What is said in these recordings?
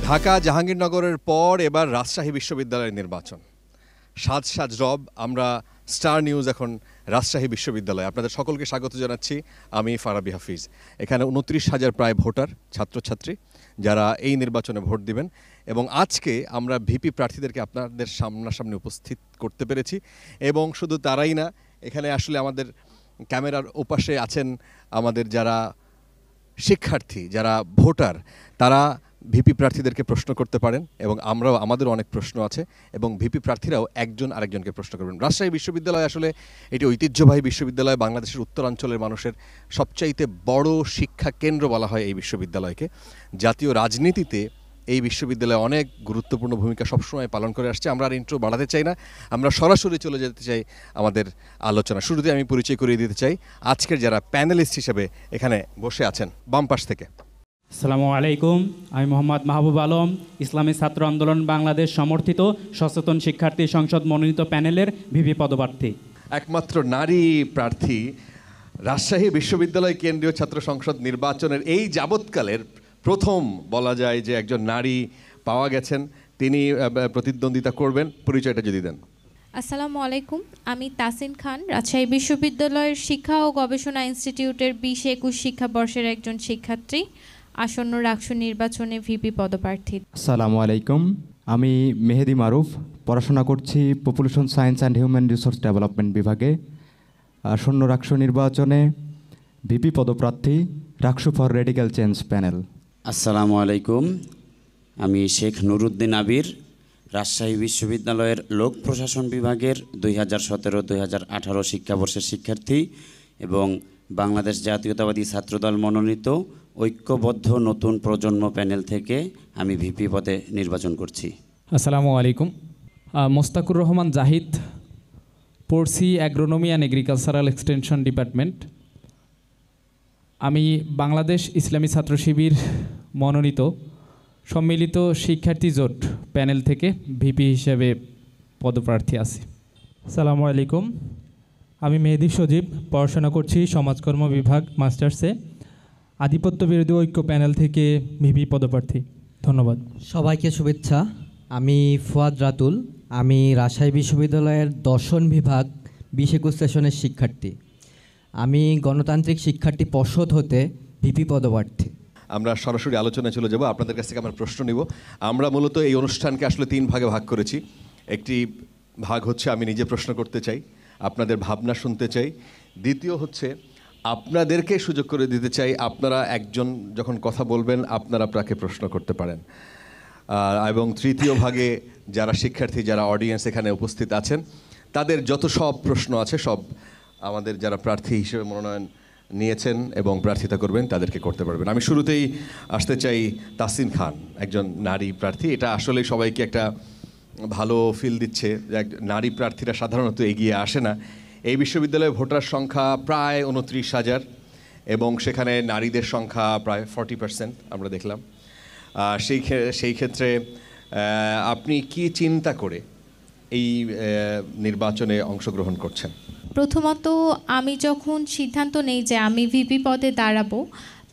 ঢাকা জাহাঙ্গীরনগরের পর এবার রাজশাহী বিশ্ববিদ্যালয়ের নির্বাচন। সাজ সাজ রব, আমরা স্টার নিউজ এখন রাজশাহী বিশ্ববিদ্যালয়। আপনাদের সকলকে স্বাগত জানাচ্ছি। আমি ফারাবি হাফিজ। এখানে 29,000 প্রায় ভোটার, ছাত্রছাত্রী যারা এই নির্বাচনে ভোট দিবেন, এবং আজকে আমরা ভিপি প্রার্থীদেরকে আপনাদের সামনাসামনি উপস্থিত করতে পেরেছি। এবং শুধু তারাই না, এখানে আসলে আমাদের ক্যামেরার ওপাশে আছেন আমাদের যারা শিক্ষার্থী, যারা ভোটার, তারা ভিপি প্রার্থীদেরকে প্রশ্ন করতে পারেন, এবং আমরাও আমাদেরও অনেক প্রশ্ন আছে, এবং ভিপি প্রার্থীরাও একজন আরেকজনকে প্রশ্ন করবেন। রাজশাহী বিশ্ববিদ্যালয় আসলে এটি ঐতিহ্যবাহী বিশ্ববিদ্যালয়, বাংলাদেশের উত্তরাঞ্চলের মানুষের সবচাইতে বড় শিক্ষা কেন্দ্র বলা হয় এই বিশ্ববিদ্যালয়কে। জাতীয় রাজনীতিতে এই বিশ্ববিদ্যালয় অনেক গুরুত্বপূর্ণ ভূমিকা সবসময় পালন করে আসছে। আমরা আর ইন্ট্রো বাড়াতে চাই না, আমরা সরাসরি চলে যেতে চাই আমাদের আলোচনা। শুরুতে আমি পরিচয় করিয়ে দিতে চাই আজকের যারা প্যানেলিস্ট হিসেবে এখানে বসে আছেন। বাম পাশ থেকে আসসালামু আলাইকুম, আমি মোহাম্মদ মাহবুব আলম, ইসলামী ছাত্র আন্দোলন বাংলাদেশ সমর্থিত সচেতন শিক্ষার্থী সংসদ মনোনীত প্যানেলের ভিপি পদপ্রার্থী। একমাত্র নারী প্রার্থী রাজশাহী বিশ্ববিদ্যালয় কেন্দ্রীয় ছাত্র সংসদ নির্বাচনের এই যাবৎকালের প্রথম বলা যায় যে একজন নারী পাওয়া গেছেন, তিনি প্রতিদ্বন্দ্বিতা করবেন। পরিচয়টা যদি দেন। আসসালামু আলাইকুম, আমি তাসিন খান, রাজশাহী বিশ্ববিদ্যালয়ের শিক্ষা ও গবেষণা ইনস্টিটিউটের 20-21 শিক্ষাবর্ষের একজন শিক্ষার্থী, আসন্ন রাকসু নির্বাচনে ভিপি পদপ্রার্থী। আসসালামু আলাইকুম, আমি মেহেদি মারুফ, পড়াশোনা করছি population science and human resource development বিভাগে। আসন্ন রাকসু নির্বাচনে ভিপি পদপ্রার্থী, RUCSU for radical change panel. আসসালামু আলাইকুম, আমি শেখ নুরুদ্দিন আবির, রাজশাহী বিশ্ববিদ্যালয়ের লোক প্রশাসন বিভাগের 2017-2018 শিক্ষাবর্ষের শিক্ষার্থী এবং বাংলাদেশ জাতীয়তাবাদী ছাত্রদল মনোনীত ঐক্যবদ্ধ নতুন প্রজন্ম প্যানেল থেকে আমি ভিপি পদে নির্বাচন করছি। আসসালামু আলাইকুম, মোস্তাকুর রহমান জাহিদ, পড়ছি agronomy and agricultural extension department. আমি বাংলাদেশ ইসলামী ছাত্র শিবির মনোনীত সম্মিলিত শিক্ষার্থী জোট প্যানেল থেকে ভিপি হিসেবে পদপ্রার্থী আছি। আসসালামু আলাইকুম, আমি মেহেদি সজীব, পড়াশোনা করছি সমাজকর্ম বিভাগ মাস্টার্সে, আধিপত্য বিরোধী ঐক্য প্যানেল থেকে ভিপি পদপ্রার্থী। ধন্যবাদ। সবাইকে শুভেচ্ছা। আমি ফুয়াদ রাতুল, আমি রাজশাহী বিশ্ববিদ্যালয়ের দর্শন বিভাগ 20-21 সেশনের শিক্ষার্থী। আমি গণতান্ত্রিক শিক্ষার্থী পর্ষদ হতে ভিপি পদপ্রার্থী। আমরা সরাসরি আলোচনায় চলে যাব। আপনাদের কাছ থেকে আমরা প্রশ্ন নিব। আমরা মূলত এই অনুষ্ঠানকে আসলে 3 ভাগে ভাগ করেছি। একটি ভাগ হচ্ছে আমি নিজে প্রশ্ন করতে চাই, আপনাদের ভাবনা শুনতে চাই। দ্বিতীয় হচ্ছে আপনাদেরকে সুযোগ করে দিতে চাই, আপনারা একজন যখন কথা বলবেন আপনারা আপনাকে প্রশ্ন করতে পারেন। এবং তৃতীয় ভাগে যারা শিক্ষার্থী, যারা অডিয়েন্স এখানে উপস্থিত আছেন, তাদের যত সব প্রশ্ন আছে সব আমাদের যারা প্রার্থী হিসেবে মনোনয়ন নিয়েছেন এবং প্রার্থিতা করবেন তাদেরকে করতে পারবেন। আমি শুরুতেই আসতে চাই তাসিন খান, একজন নারী প্রার্থী। এটা আসলে সবাইকে একটা ভালো ফিল দিচ্ছে যে নারী প্রার্থীরা সাধারণত এগিয়ে আসে না। এই বিশ্ববিদ্যালয়ে ভোটার সংখ্যা প্রায় 29,000 এবং সেখানে নারীদের সংখ্যা প্রায় 40% আমরা দেখলাম। সেই ক্ষেত্রে আপনি কি চিন্তা করে এই নির্বাচনে অংশগ্রহণ করছেন? প্রথমত, আমি যখন সিদ্ধান্ত নেই যে আমি ভিপি পদে দাঁড়াবো,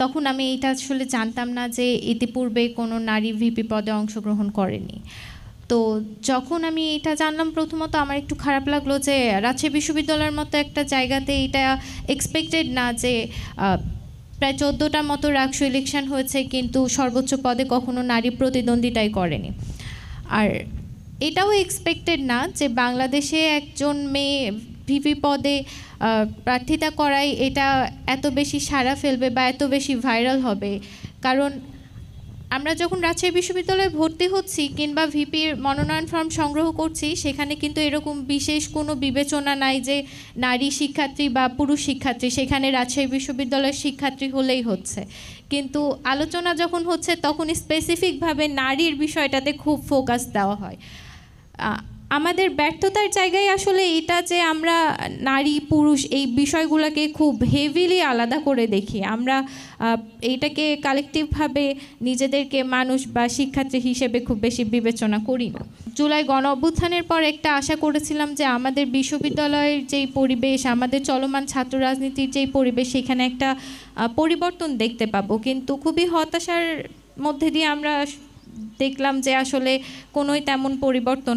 তখন আমি এটা আসলে জানতাম না যে ইতিপূর্বে কোনো নারী ভিপি পদে অংশগ্রহণ করেনি। তো যখন আমি এটা জানলাম, প্রথমত আমার একটু খারাপ লাগলো যে রাজশাহী বিশ্ববিদ্যালয়ের মতো একটা জায়গাতে এটা এক্সপেক্টেড না যে প্রায় 14টার মতো রাকসু ইলেকশন হয়েছে, কিন্তু সর্বোচ্চ পদে কখনো নারী প্রতিদ্বন্দ্বিতাই করেনি। আর এটাও এক্সপেক্টেড না যে বাংলাদেশে একজন মেয়ে ভিপি পদে প্রার্থিতা করাই এটা এত বেশি সাড়া ফেলবে বা এত বেশি ভাইরাল হবে। কারণ আমরা যখন রাজশাহী বিশ্ববিদ্যালয়ে ভর্তি হচ্ছি কিংবা ভিপির মনোনয়ন ফর্ম সংগ্রহ করছি, সেখানে কিন্তু এরকম বিশেষ কোনো বিবেচনা নাই যে নারী শিক্ষার্থী বা পুরুষ শিক্ষার্থী, সেখানে রাজশাহী বিশ্ববিদ্যালয়ের শিক্ষার্থী হলেই হচ্ছে। কিন্তু আলোচনা যখন হচ্ছে তখন স্পেসিফিকভাবে নারীর বিষয়টাতে খুব ফোকাস দেওয়া হয়। আমাদের ব্যর্থতার জায়গায় আসলে এটা যে আমরা নারী পুরুষ এই বিষয়গুলোকে খুব হেভিলি আলাদা করে দেখি। আমরা এইটাকে কালেকটিভভাবে নিজেদেরকে মানুষ বা শিক্ষার্থী হিসেবে খুব বেশি বিবেচনা করি না। জুলাই গণ অভ্যুত্থানের পর একটা আশা করেছিলাম যে আমাদের বিশ্ববিদ্যালয়ের যেই পরিবেশ, আমাদের চলমান ছাত্র রাজনীতির যেই পরিবেশ, সেখানে একটা পরিবর্তন দেখতে পাবো। কিন্তু খুবই হতাশার মধ্যে দিয়ে আমরা দেখলাম যে আসলে কোনোই তেমন পরিবর্তন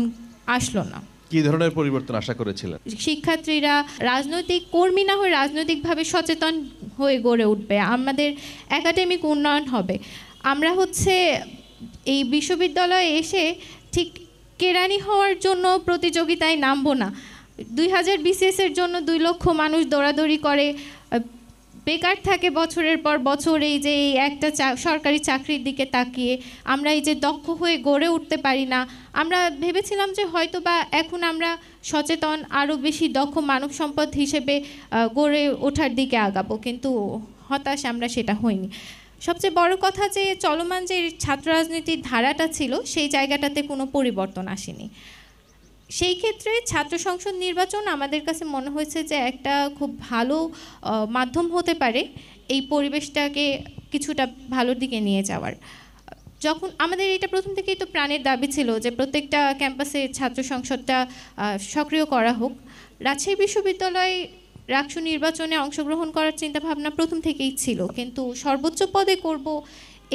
আসলো না। কি ধরনের পরিবর্তন আশা করেছিলেন? শিক্ষার্থীরা রাজনৈতিক কর্মী না হয়ে রাজনৈতিকভাবে সচেতন হয়ে গড়ে উঠবে, আমাদের একাডেমিক উন্নয়ন হবে। আমরা এই বিশ্ববিদ্যালয়ে এসে ঠিক কেরানি হওয়ার জন্য প্রতিযোগিতায় নামবো না। 2000 BCS-এর জন্য 2 লক্ষ মানুষ দৌড়াদৌড়ি করে, বেকার থাকে বছরের পর বছর। এই যে একটা সরকারি চাকরির দিকে তাকিয়ে আমরা এই যে দক্ষ হয়ে গড়ে উঠতে পারি না। আমরা ভেবেছিলাম যে হয়তো বা এখন আমরা সচেতন, আরও বেশি দক্ষ মানব সম্পদ হিসেবে গড়ে ওঠার দিকে আগাবো, কিন্তু হতাশ আমরা সেটা হইনি। সবচেয়ে বড় কথা যে চলমান যে ছাত্র রাজনীতির ধারাটা ছিল সেই জায়গাটাতে কোনো পরিবর্তন আসেনি। সেই ক্ষেত্রে ছাত্র সংসদ নির্বাচন আমাদের কাছে মনে হয়েছে যে একটা খুব ভালো মাধ্যম হতে পারে এই পরিবেশটাকে কিছুটা ভালোর দিকে নিয়ে যাওয়ার। যখন আমাদের এটা প্রথম থেকেই তো প্রাণের দাবি ছিল যে প্রত্যেকটা ক্যাম্পাসে ছাত্র সংসদটা সক্রিয় করা হোক। রাজশাহী বিশ্ববিদ্যালয়ে রাকসু নির্বাচনে অংশগ্রহণ করার চিন্তাভাবনা প্রথম থেকেই ছিল, কিন্তু সর্বোচ্চ পদে করব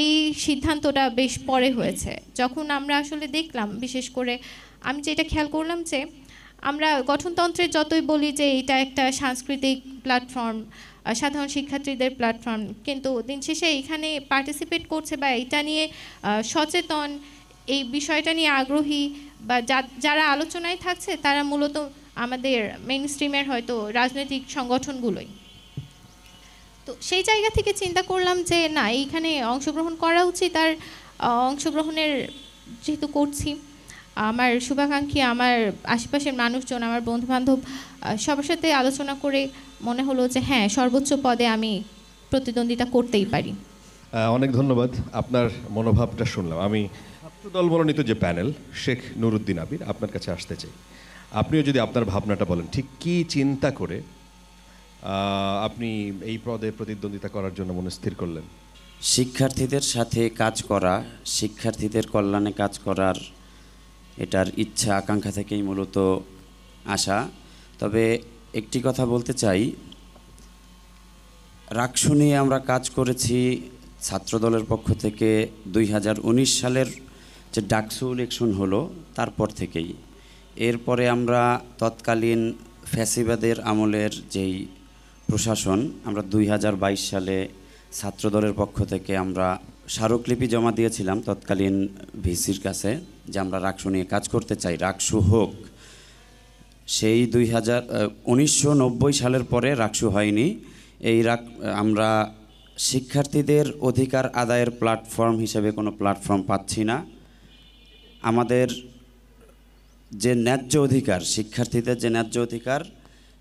এই সিদ্ধান্তটা বেশ পরে হয়েছে। যখন আমরা আসলে দেখলাম, বিশেষ করে আমি যেটা খেয়াল করলাম যে আমরা গঠনতন্ত্রে যতই বলি যে এটা একটা সাংস্কৃতিক প্ল্যাটফর্ম, সাধারণ শিক্ষার্থীদের প্ল্যাটফর্ম, কিন্তু দিন শেষে এখানে পার্টিসিপেট করছে বা এটা নিয়ে সচেতন, এই বিষয়টা নিয়ে আগ্রহী বা যারা আলোচনায় থাকছে তারা মূলত আমাদের মেইন স্ট্রিমের হয়তো রাজনৈতিক সংগঠনগুলোই। তো সেই জায়গা থেকে চিন্তা করলাম যে না, এইখানে অংশগ্রহণ করা উচিত। আর অংশগ্রহণের যেহেতু করছি, আমার শুভাকাঙ্ক্ষী, আমার আশেপাশের মানুষজন, আমার বন্ধুবান্ধব সবার সাথে আলোচনা করে মনে হলো যে হ্যাঁ, সর্বোচ্চ পদে আমি প্রতিদ্বন্দ্বিতা করতেই পারি। অনেক ধন্যবাদ, আপনার মনোভাবটা শুনলাম। আমি ছাত্রদল মনোনীত যে প্যানেল শেখ নুরুদ্দিন আবির, আপনার কাছে আসতে চাই। আপনিও যদি আপনার ভাবনাটা বলেন, ঠিক কী চিন্তা করে আপনি এই পদে প্রতিদ্বন্দ্বিতা করার জন্য মনে স্থির করলেন? শিক্ষার্থীদের সাথে কাজ করা, শিক্ষার্থীদের কল্যাণে কাজ করার এটার ইচ্ছা আকাঙ্ক্ষা থেকেই মূলত আসা। তবে একটি কথা বলতে চাই, রাকসু নিয়ে আমরা কাজ করেছি ছাত্রদলের পক্ষ থেকে 2019 সালের যে ডাকসু ইলেকশন হলো তারপর থেকেই। এরপরে আমরা তৎকালীন ফ্যাসিবাদের আমলের যেই প্রশাসন, আমরা 2022 সালে ছাত্রদলের পক্ষ থেকে আমরা স্মারকলিপি জমা দিয়েছিলাম তৎকালীন ভিসির কাছে যে আমরা রাকসু নিয়ে কাজ করতে চাই, রাকসু হোক। সেই 1990 সালের পরে রাকসু হয়নি। আমরা শিক্ষার্থীদের অধিকার আদায়ের প্ল্যাটফর্ম হিসেবে কোনো প্ল্যাটফর্ম পাচ্ছি না। আমাদের যে ন্যায্য অধিকার, শিক্ষার্থীদের যে ন্যায্য অধিকার,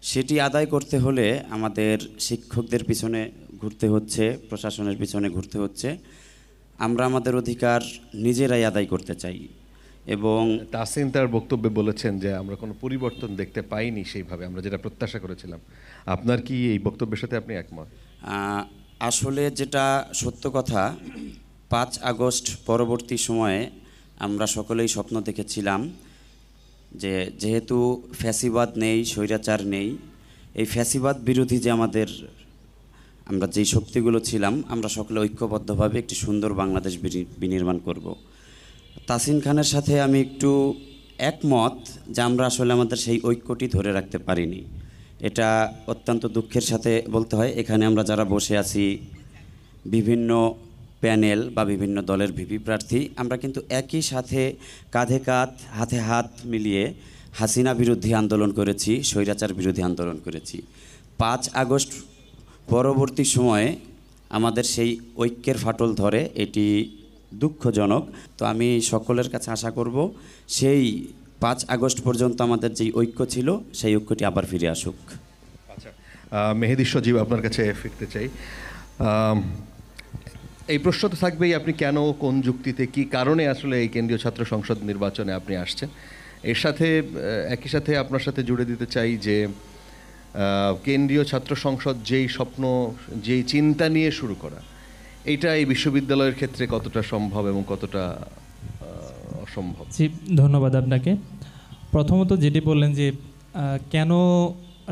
সেটি আদায় করতে হলে আমাদের শিক্ষকদের পিছনে ঘুরতে হচ্ছে, প্রশাসনের পিছনে ঘুরতে হচ্ছে। আমরা আমাদের অধিকার নিজেরাই আদায় করতে চাই। এবং তাসিন তার বক্তব্যে বলেছেন যে আমরা কোনো পরিবর্তন দেখতে পাইনি সেইভাবে আমরা যেটা প্রত্যাশা করেছিলাম। আপনার কি এই বক্তব্যের সাথে আপনি একমত? আসলে যেটা সত্য কথা, 5 আগস্ট পরবর্তী সময়ে আমরা সকলেই স্বপ্ন দেখেছিলাম যে যেহেতু ফ্যাসিবাদ নেই, স্বৈরাচার নেই, এই ফ্যাসিবাদ বিরোধী যে আমরা যেই শক্তিগুলো ছিলাম, আমরা সকলে ঐক্যবদ্ধভাবে একটি সুন্দর বাংলাদেশ বিনির্মাণ করব। তাসিন খানের সাথে আমি একটু একমত যে আমরা আসলে আমাদের সেই ঐক্যটি ধরে রাখতে পারিনি। এটা অত্যন্ত দুঃখের সাথে বলতে হয়। এখানে আমরা যারা বসে আছি, বিভিন্ন প্যানেল বা বিভিন্ন দলের ভিপি প্রার্থী, আমরা কিন্তু একই সাথে কাঁধে কাঁধ, হাতে হাত মিলিয়ে হাসিনা বিরোধী আন্দোলন করেছি, স্বৈরাচার বিরোধী আন্দোলন করেছি। 5 আগস্ট পরবর্তী সময়ে আমাদের সেই ঐক্যের ফাটল ধরে, এটি দুঃখজনক। তো আমি সকলের কাছে আশা করব সেই 5 আগস্ট পর্যন্ত আমাদের যেই ঐক্য ছিল সেই ঐক্যটি আবার ফিরে আসুক। আচ্ছা, মেহেদী সজীব, আপনার কাছে ফিরতে চাই। এই প্রশ্ন তো থাকবেই, আপনি কেন, কোন যুক্তিতে, কি কারণে আসলে এই কেন্দ্রীয় ছাত্র সংসদ নির্বাচনে আপনি আসছেন? এর সাথে একই সাথে আপনার সাথে জুড়ে দিতে চাই যে কেন্দ্রীয় ছাত্র সংসদ যেই স্বপ্ন, যেই চিন্তা নিয়ে শুরু করা, এইটা এই বিশ্ববিদ্যালয়ের ক্ষেত্রে কতটা সম্ভব এবং কতটা অসম্ভব? জি, ধন্যবাদ আপনাকে। প্রথমত যেটি বললেন যে কেন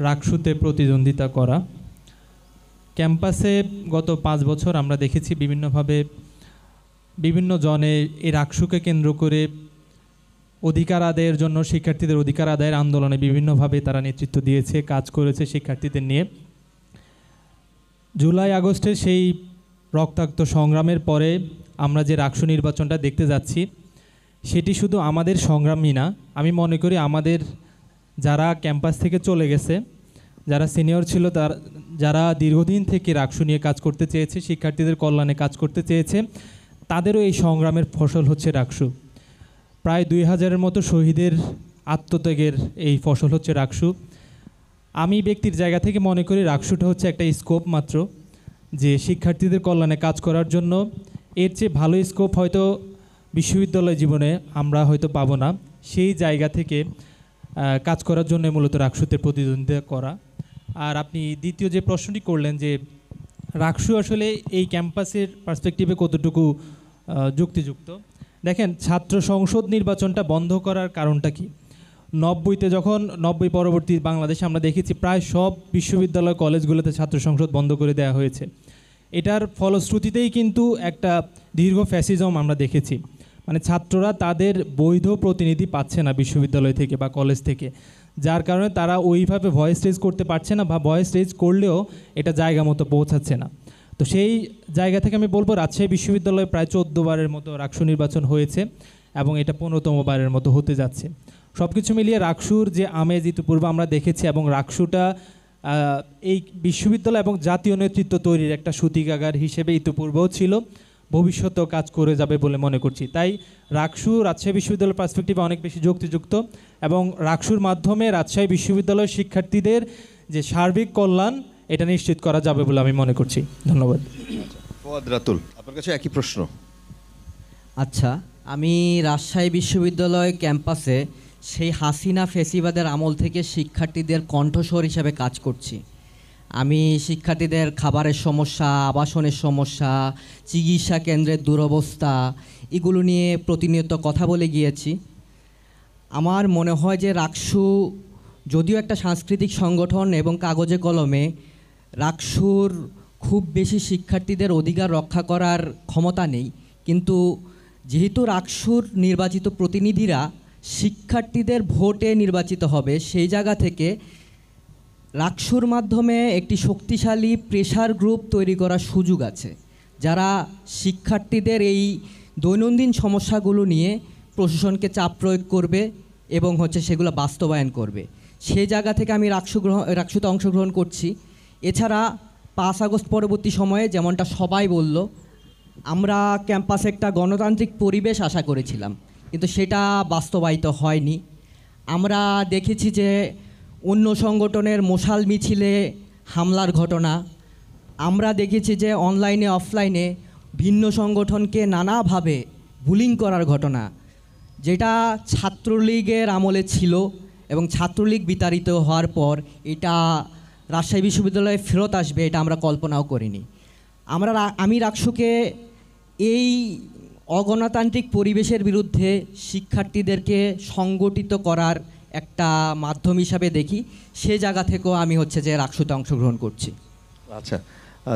রাকসুতে প্রতিদ্বন্দ্বিতা করা, ক্যাম্পাসে গত 5 বছর আমরা দেখেছি বিভিন্নভাবে বিভিন্ন জনে এই রাকসুকে কেন্দ্র করে অধিকার আদায়ের জন্য, শিক্ষার্থীদের অধিকার আদায়ের আন্দোলনে বিভিন্নভাবে তারা নেতৃত্ব দিয়েছে, কাজ করেছে শিক্ষার্থীদের নিয়ে। জুলাই আগস্টের সেই রক্তাক্ত সংগ্রামের পরে আমরা যে রাকসু নির্বাচনটা দেখতে যাচ্ছি, সেটি শুধু আমাদের সংগ্রামই না, আমি মনে করি আমাদের যারা ক্যাম্পাস থেকে চলে গেছে, যারা সিনিয়র ছিল, যারা দীর্ঘদিন থেকে রাকসু নিয়ে কাজ করতে চেয়েছে, শিক্ষার্থীদের কল্যাণে কাজ করতে চেয়েছে, তাদেরও এই সংগ্রামের ফসল হচ্ছে রাকসু। প্রায় 2000-এর মতো শহীদের আত্মত্যাগের এই ফসল হচ্ছে রাকসু। আমি ব্যক্তির জায়গা থেকে মনে করি রাকসুটা হচ্ছে একটা স্কোপ মাত্র, যে শিক্ষার্থীদের কল্যাণে কাজ করার জন্য এর চেয়ে ভালো স্কোপ হয়তো বিশ্ববিদ্যালয় জীবনে আমরা হয়তো পাবো না। সেই জায়গা থেকে কাজ করার জন্য মূলত রাকসুতে প্রতিদ্বন্দ্বিতা করা। আর আপনি দ্বিতীয় যে প্রশ্নটি করলেন যে রাকসু আসলে এই ক্যাম্পাসের পার্সপেক্টিভে কতটুকু যুক্তিযুক্ত, দেখেন ছাত্র সংসদ নির্বাচনটা বন্ধ করার কারণটা কি? 90-তে যখন 90 পরবর্তী বাংলাদেশে আমরা দেখেছি প্রায় সব বিশ্ববিদ্যালয় কলেজগুলোতে ছাত্র সংসদ বন্ধ করে দেওয়া হয়েছে। এটার ফলশ্রুতিতেই কিন্তু একটা দীর্ঘ ফ্যাসিজম আমরা দেখেছি, মানে ছাত্ররা তাদের বৈধ প্রতিনিধি পাচ্ছে না বিশ্ববিদ্যালয় থেকে বা কলেজ থেকে, যার কারণে তারা ওইভাবে ভয়েস রেজ করতে পারছে না, বা ভয়েস রেজ করলেও এটা জায়গা মতো পৌঁছাচ্ছে না। তো সেই জায়গা থেকে আমি বলবো রাজশাহী বিশ্ববিদ্যালয়ে প্রায় 14 বারের মতো রাকসু নির্বাচন হয়েছে এবং এটা 15তম বারের মতো হতে যাচ্ছে। সব কিছু মিলিয়ে রাকসুর যে আমেজ ইতিপূর্বে আমরা দেখেছি, এবং রাকসুটা এই বিশ্ববিদ্যালয় এবং জাতীয় নেতৃত্ব তৈরির একটা সূতিকাগার হিসেবে ইতিপূর্বেও ছিল, ভবিষ্যতেও কাজ করে যাবে বলে মনে করছি। তাই রাকসু রাজশাহী বিশ্ববিদ্যালয়ের পার্সপেক্টিভে অনেক বেশি যুক্তিযুক্ত, এবং রাকসুর মাধ্যমে রাজশাহী বিশ্ববিদ্যালয়ের শিক্ষার্থীদের যে সার্বিক কল্যাণ এটা নিশ্চিত করা যাবে বলে আমি মনে করছি। ধন্যবাদ। ফুয়াদ রাতুল, আপনার কাছে একই প্রশ্ন। আচ্ছা, আমি রাজশাহী বিশ্ববিদ্যালয় ক্যাম্পাসে সেই হাসিনা ফেসিবাদের আমল থেকে শিক্ষার্থীদের কণ্ঠস্বর হিসেবে কাজ করছি। আমি শিক্ষার্থীদের খাবারের সমস্যা, আবাসনের সমস্যা, চিকিৎসা কেন্দ্রের দুরবস্থা, এগুলো নিয়ে প্রতিনিয়ত কথা বলে গিয়েছি। আমার মনে হয় যে রাকসু যদিও একটা সাংস্কৃতিক সংগঠন এবং কাগজে কলমে রাকসুর খুব বেশি শিক্ষার্থীদের অধিকার রক্ষা করার ক্ষমতা নেই, কিন্তু যেহেতু রাকসুর নির্বাচিত প্রতিনিধিরা শিক্ষার্থীদের ভোটে নির্বাচিত হবে, সেই জায়গা থেকে রাকসুর মাধ্যমে একটি শক্তিশালী প্রেশার গ্রুপ তৈরি করার সুযোগ আছে, যারা শিক্ষার্থীদের এই দৈনন্দিন সমস্যাগুলো নিয়ে প্রশাসনকে চাপ প্রয়োগ করবে এবং সেগুলো বাস্তবায়ন করবে। সেই জায়গা থেকে আমি রাকসুতে অংশগ্রহণ করছি। এছাড়া 5 আগস্ট পরবর্তী সময়ে যেমনটা সবাই বলল, আমরা ক্যাম্পাসে একটা গণতান্ত্রিক পরিবেশ আশা করেছিলাম, কিন্তু সেটা বাস্তবায়িত হয়নি। আমরা দেখেছি যে অন্য সংগঠনের মশাল মিছিলে হামলার ঘটনা, আমরা দেখেছি যে অনলাইনে অফলাইনে ভিন্ন সংগঠনকে নানাভাবে বুলিং করার ঘটনা, যেটা ছাত্রলীগের আমলে ছিল এবং ছাত্রলীগ বিতাড়িত হওয়ার পর এটা রাজশাহী বিশ্ববিদ্যালয়ে ফেরত আসবে এটা আমরা কল্পনাও করিনি। আমি রাকসুকে এই অগণতান্ত্রিক পরিবেশের বিরুদ্ধে শিক্ষার্থীদেরকে সংগঠিত করার একটা মাধ্যম হিসাবে দেখি। সে জায়গা থেকেও আমি যে রাকসুতে অংশগ্রহণ করছি। আচ্ছা,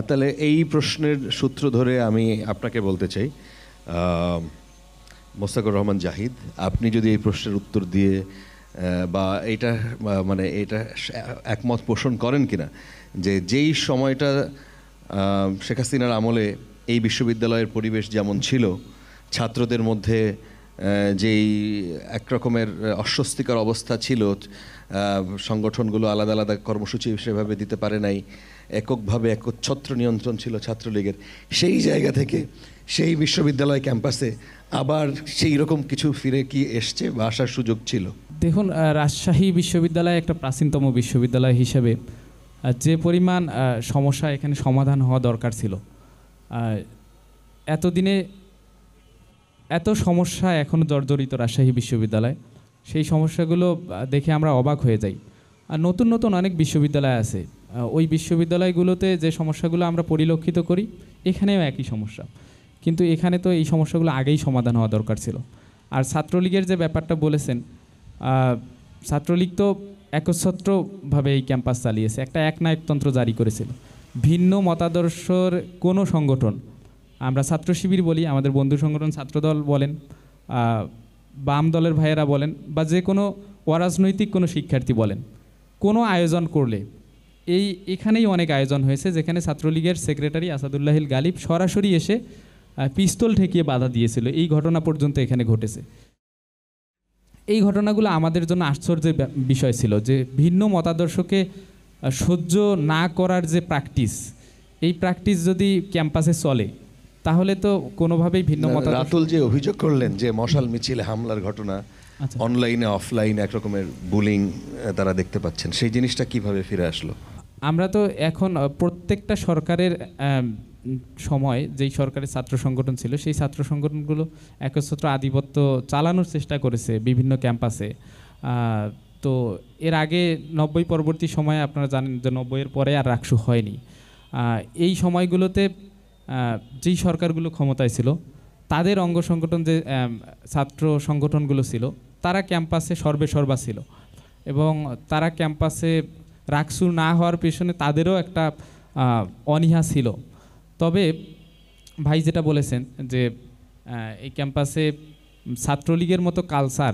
তাহলে এই প্রশ্নের সূত্র ধরে আমি আপনাকে বলতে চাই, মোস্তাকুর রহমান জাহিদ, আপনি যদি এই প্রশ্নের উত্তর দিয়ে বা এটা একমত পোষণ করেন কিনা যে যেই সময়টা শেখ হাসিনার আমলে এই বিশ্ববিদ্যালয়ের পরিবেশ যেমন ছিল, ছাত্রদের মধ্যে যেই একরকমের অস্বস্তিকর অবস্থা ছিল, সংগঠনগুলো আলাদা আলাদা কর্মসূচি সেভাবে দিতে পারে নাই, এককভাবে একচ্ছত্র নিয়ন্ত্রণ ছিল ছাত্রলীগের, সেই জায়গা থেকে সেই বিশ্ববিদ্যালয় ক্যাম্পাসে আবার সেই রকম কিছু ফিরে কি এসছে বা আসার সুযোগ ছিল? দেখুন, রাজশাহী বিশ্ববিদ্যালয় একটা প্রাচীনতম বিশ্ববিদ্যালয় হিসেবে যে পরিমাণ সমস্যা এখানে সমাধান হওয়া দরকার ছিল, এতদিনে এত সমস্যা এখনও জর্জরিত রাজশাহী বিশ্ববিদ্যালয়, সেই সমস্যাগুলো দেখে আমরা অবাক হয়ে যাই। আর নতুন নতুন অনেক বিশ্ববিদ্যালয় আছে, ওই বিশ্ববিদ্যালয়গুলোতে যে সমস্যাগুলো আমরা পরিলক্ষিত করি এখানেও একই সমস্যা, কিন্তু এখানে তো এই সমস্যাগুলো আগেই সমাধান হওয়া দরকার ছিল। আর ছাত্রলীগের যে ব্যাপারটা বলেছেন, ছাত্রলীগ তো একচ্ছত্রভাবে এই ক্যাম্পাস চালিয়েছে, একটা একনায়কতন্ত্র জারি করেছিল। ভিন্ন মতাদর্শের কোনো সংগঠন আমরা ছাত্র শিবির বলি, আমাদের বন্ধু সংগঠন ছাত্রদল বলেন, বাম দলের ভাইয়েরা বলেন, বা যে কোনো অরাজনৈতিক কোনো শিক্ষার্থী বলেন, কোনো আয়োজন করলে এখানেই অনেক আয়োজন হয়েছে যেখানে ছাত্রলীগের সেক্রেটারি আসাদুল্লাহিল গালিব সরাসরি এসে পিস্তল ঠেকিয়ে বাধা দিয়েছিল। এই ঘটনা পর্যন্ত এখানে ঘটেছে। এই ঘটনাগুলো আমাদের জন্য আশ্চর্যের বিষয় ছিল যে ভিন্ন মতাদর্শকে সহ্য না করার যে প্র্যাকটিস, এই প্র্যাকটিস যদি ক্যাম্পাসে চলে তাহলে তো কোনোভাবেই ভিন্ন মতাদর্শ। রাতুল যে অভিযোগ করলেন যে মশাল মিছিলে হামলার ঘটনা, আচ্ছা, অনলাইনে অফলাইনে একরকমের বুলিং তারা দেখতে পাচ্ছেন, সেই জিনিসটা কিভাবে ফিরে আসলো? আমরা তো এখন প্রত্যেকটা সরকারের সময় যেই সরকারের ছাত্র সংগঠন ছিল সেই ছাত্র সংগঠনগুলো একচ্ছত্র আধিপত্য চালানোর চেষ্টা করেছে বিভিন্ন ক্যাম্পাসে। তো এর আগে 90 পরবর্তী সময়ে আপনারা জানেন যে 90-এর পরে আর রাকসু হয়নি। এই সময়গুলোতে যেই সরকারগুলো ক্ষমতায় ছিল তাদের অঙ্গ সংগঠন যে ছাত্র সংগঠনগুলো ছিল তারা ক্যাম্পাসে সর্বেসর্বা ছিল এবং তারা ক্যাম্পাসে রাকসু না হওয়ার পেছনে তাদেরও একটা অনীহা ছিল। তবে ভাই যেটা বলেছেন যে এই ক্যাম্পাসে ছাত্রলীগের মতো কালচার,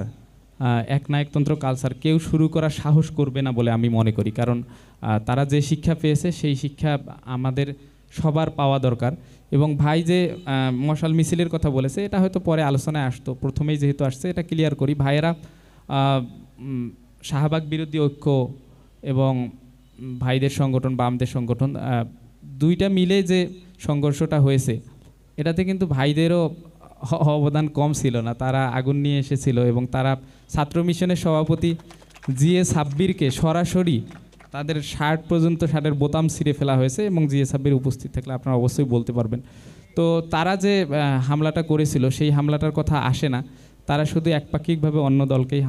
একনায়কতন্ত্র কালচার কেউ শুরু করার সাহস করবে না বলে আমি মনে করি, কারণ তারা যে শিক্ষা পেয়েছে সেই শিক্ষা আমাদের সবার পাওয়া দরকার। এবং ভাই যে মশাল মিছিলের কথা বলেছে এটা হয়তো পরে আলোচনায় আসতো, প্রথমেই যেহেতু আসছে এটা ক্লিয়ার করি। ভাইয়েরা শাহবাগ বিরোধী ঐক্য এবং ভাইদের সংগঠন, বামদের সংগঠন, দুইটা মিলে যে সংঘর্ষটা হয়েছে এটাতে কিন্তু ভাইদেরও অবদান কম ছিল না। তারা আগুন নিয়ে এসেছিল এবং তারা ছাত্র মিশনের সভাপতি জিএ সাব্বিরকে সরাসরি তাদের শার্ট পর্যন্ত, শার্টের বোতাম ছিঁড়ে ফেলা হয়েছে এবং জিএ সাব্বির উপস্থিত থাকলে আপনারা অবশ্যই বলতে পারবেন। তো তারা যে হামলাটা করেছিল সেই হামলাটার কথা আসে না, তারা শুধু একপাক্ষিকভাবে অন্য দলকেই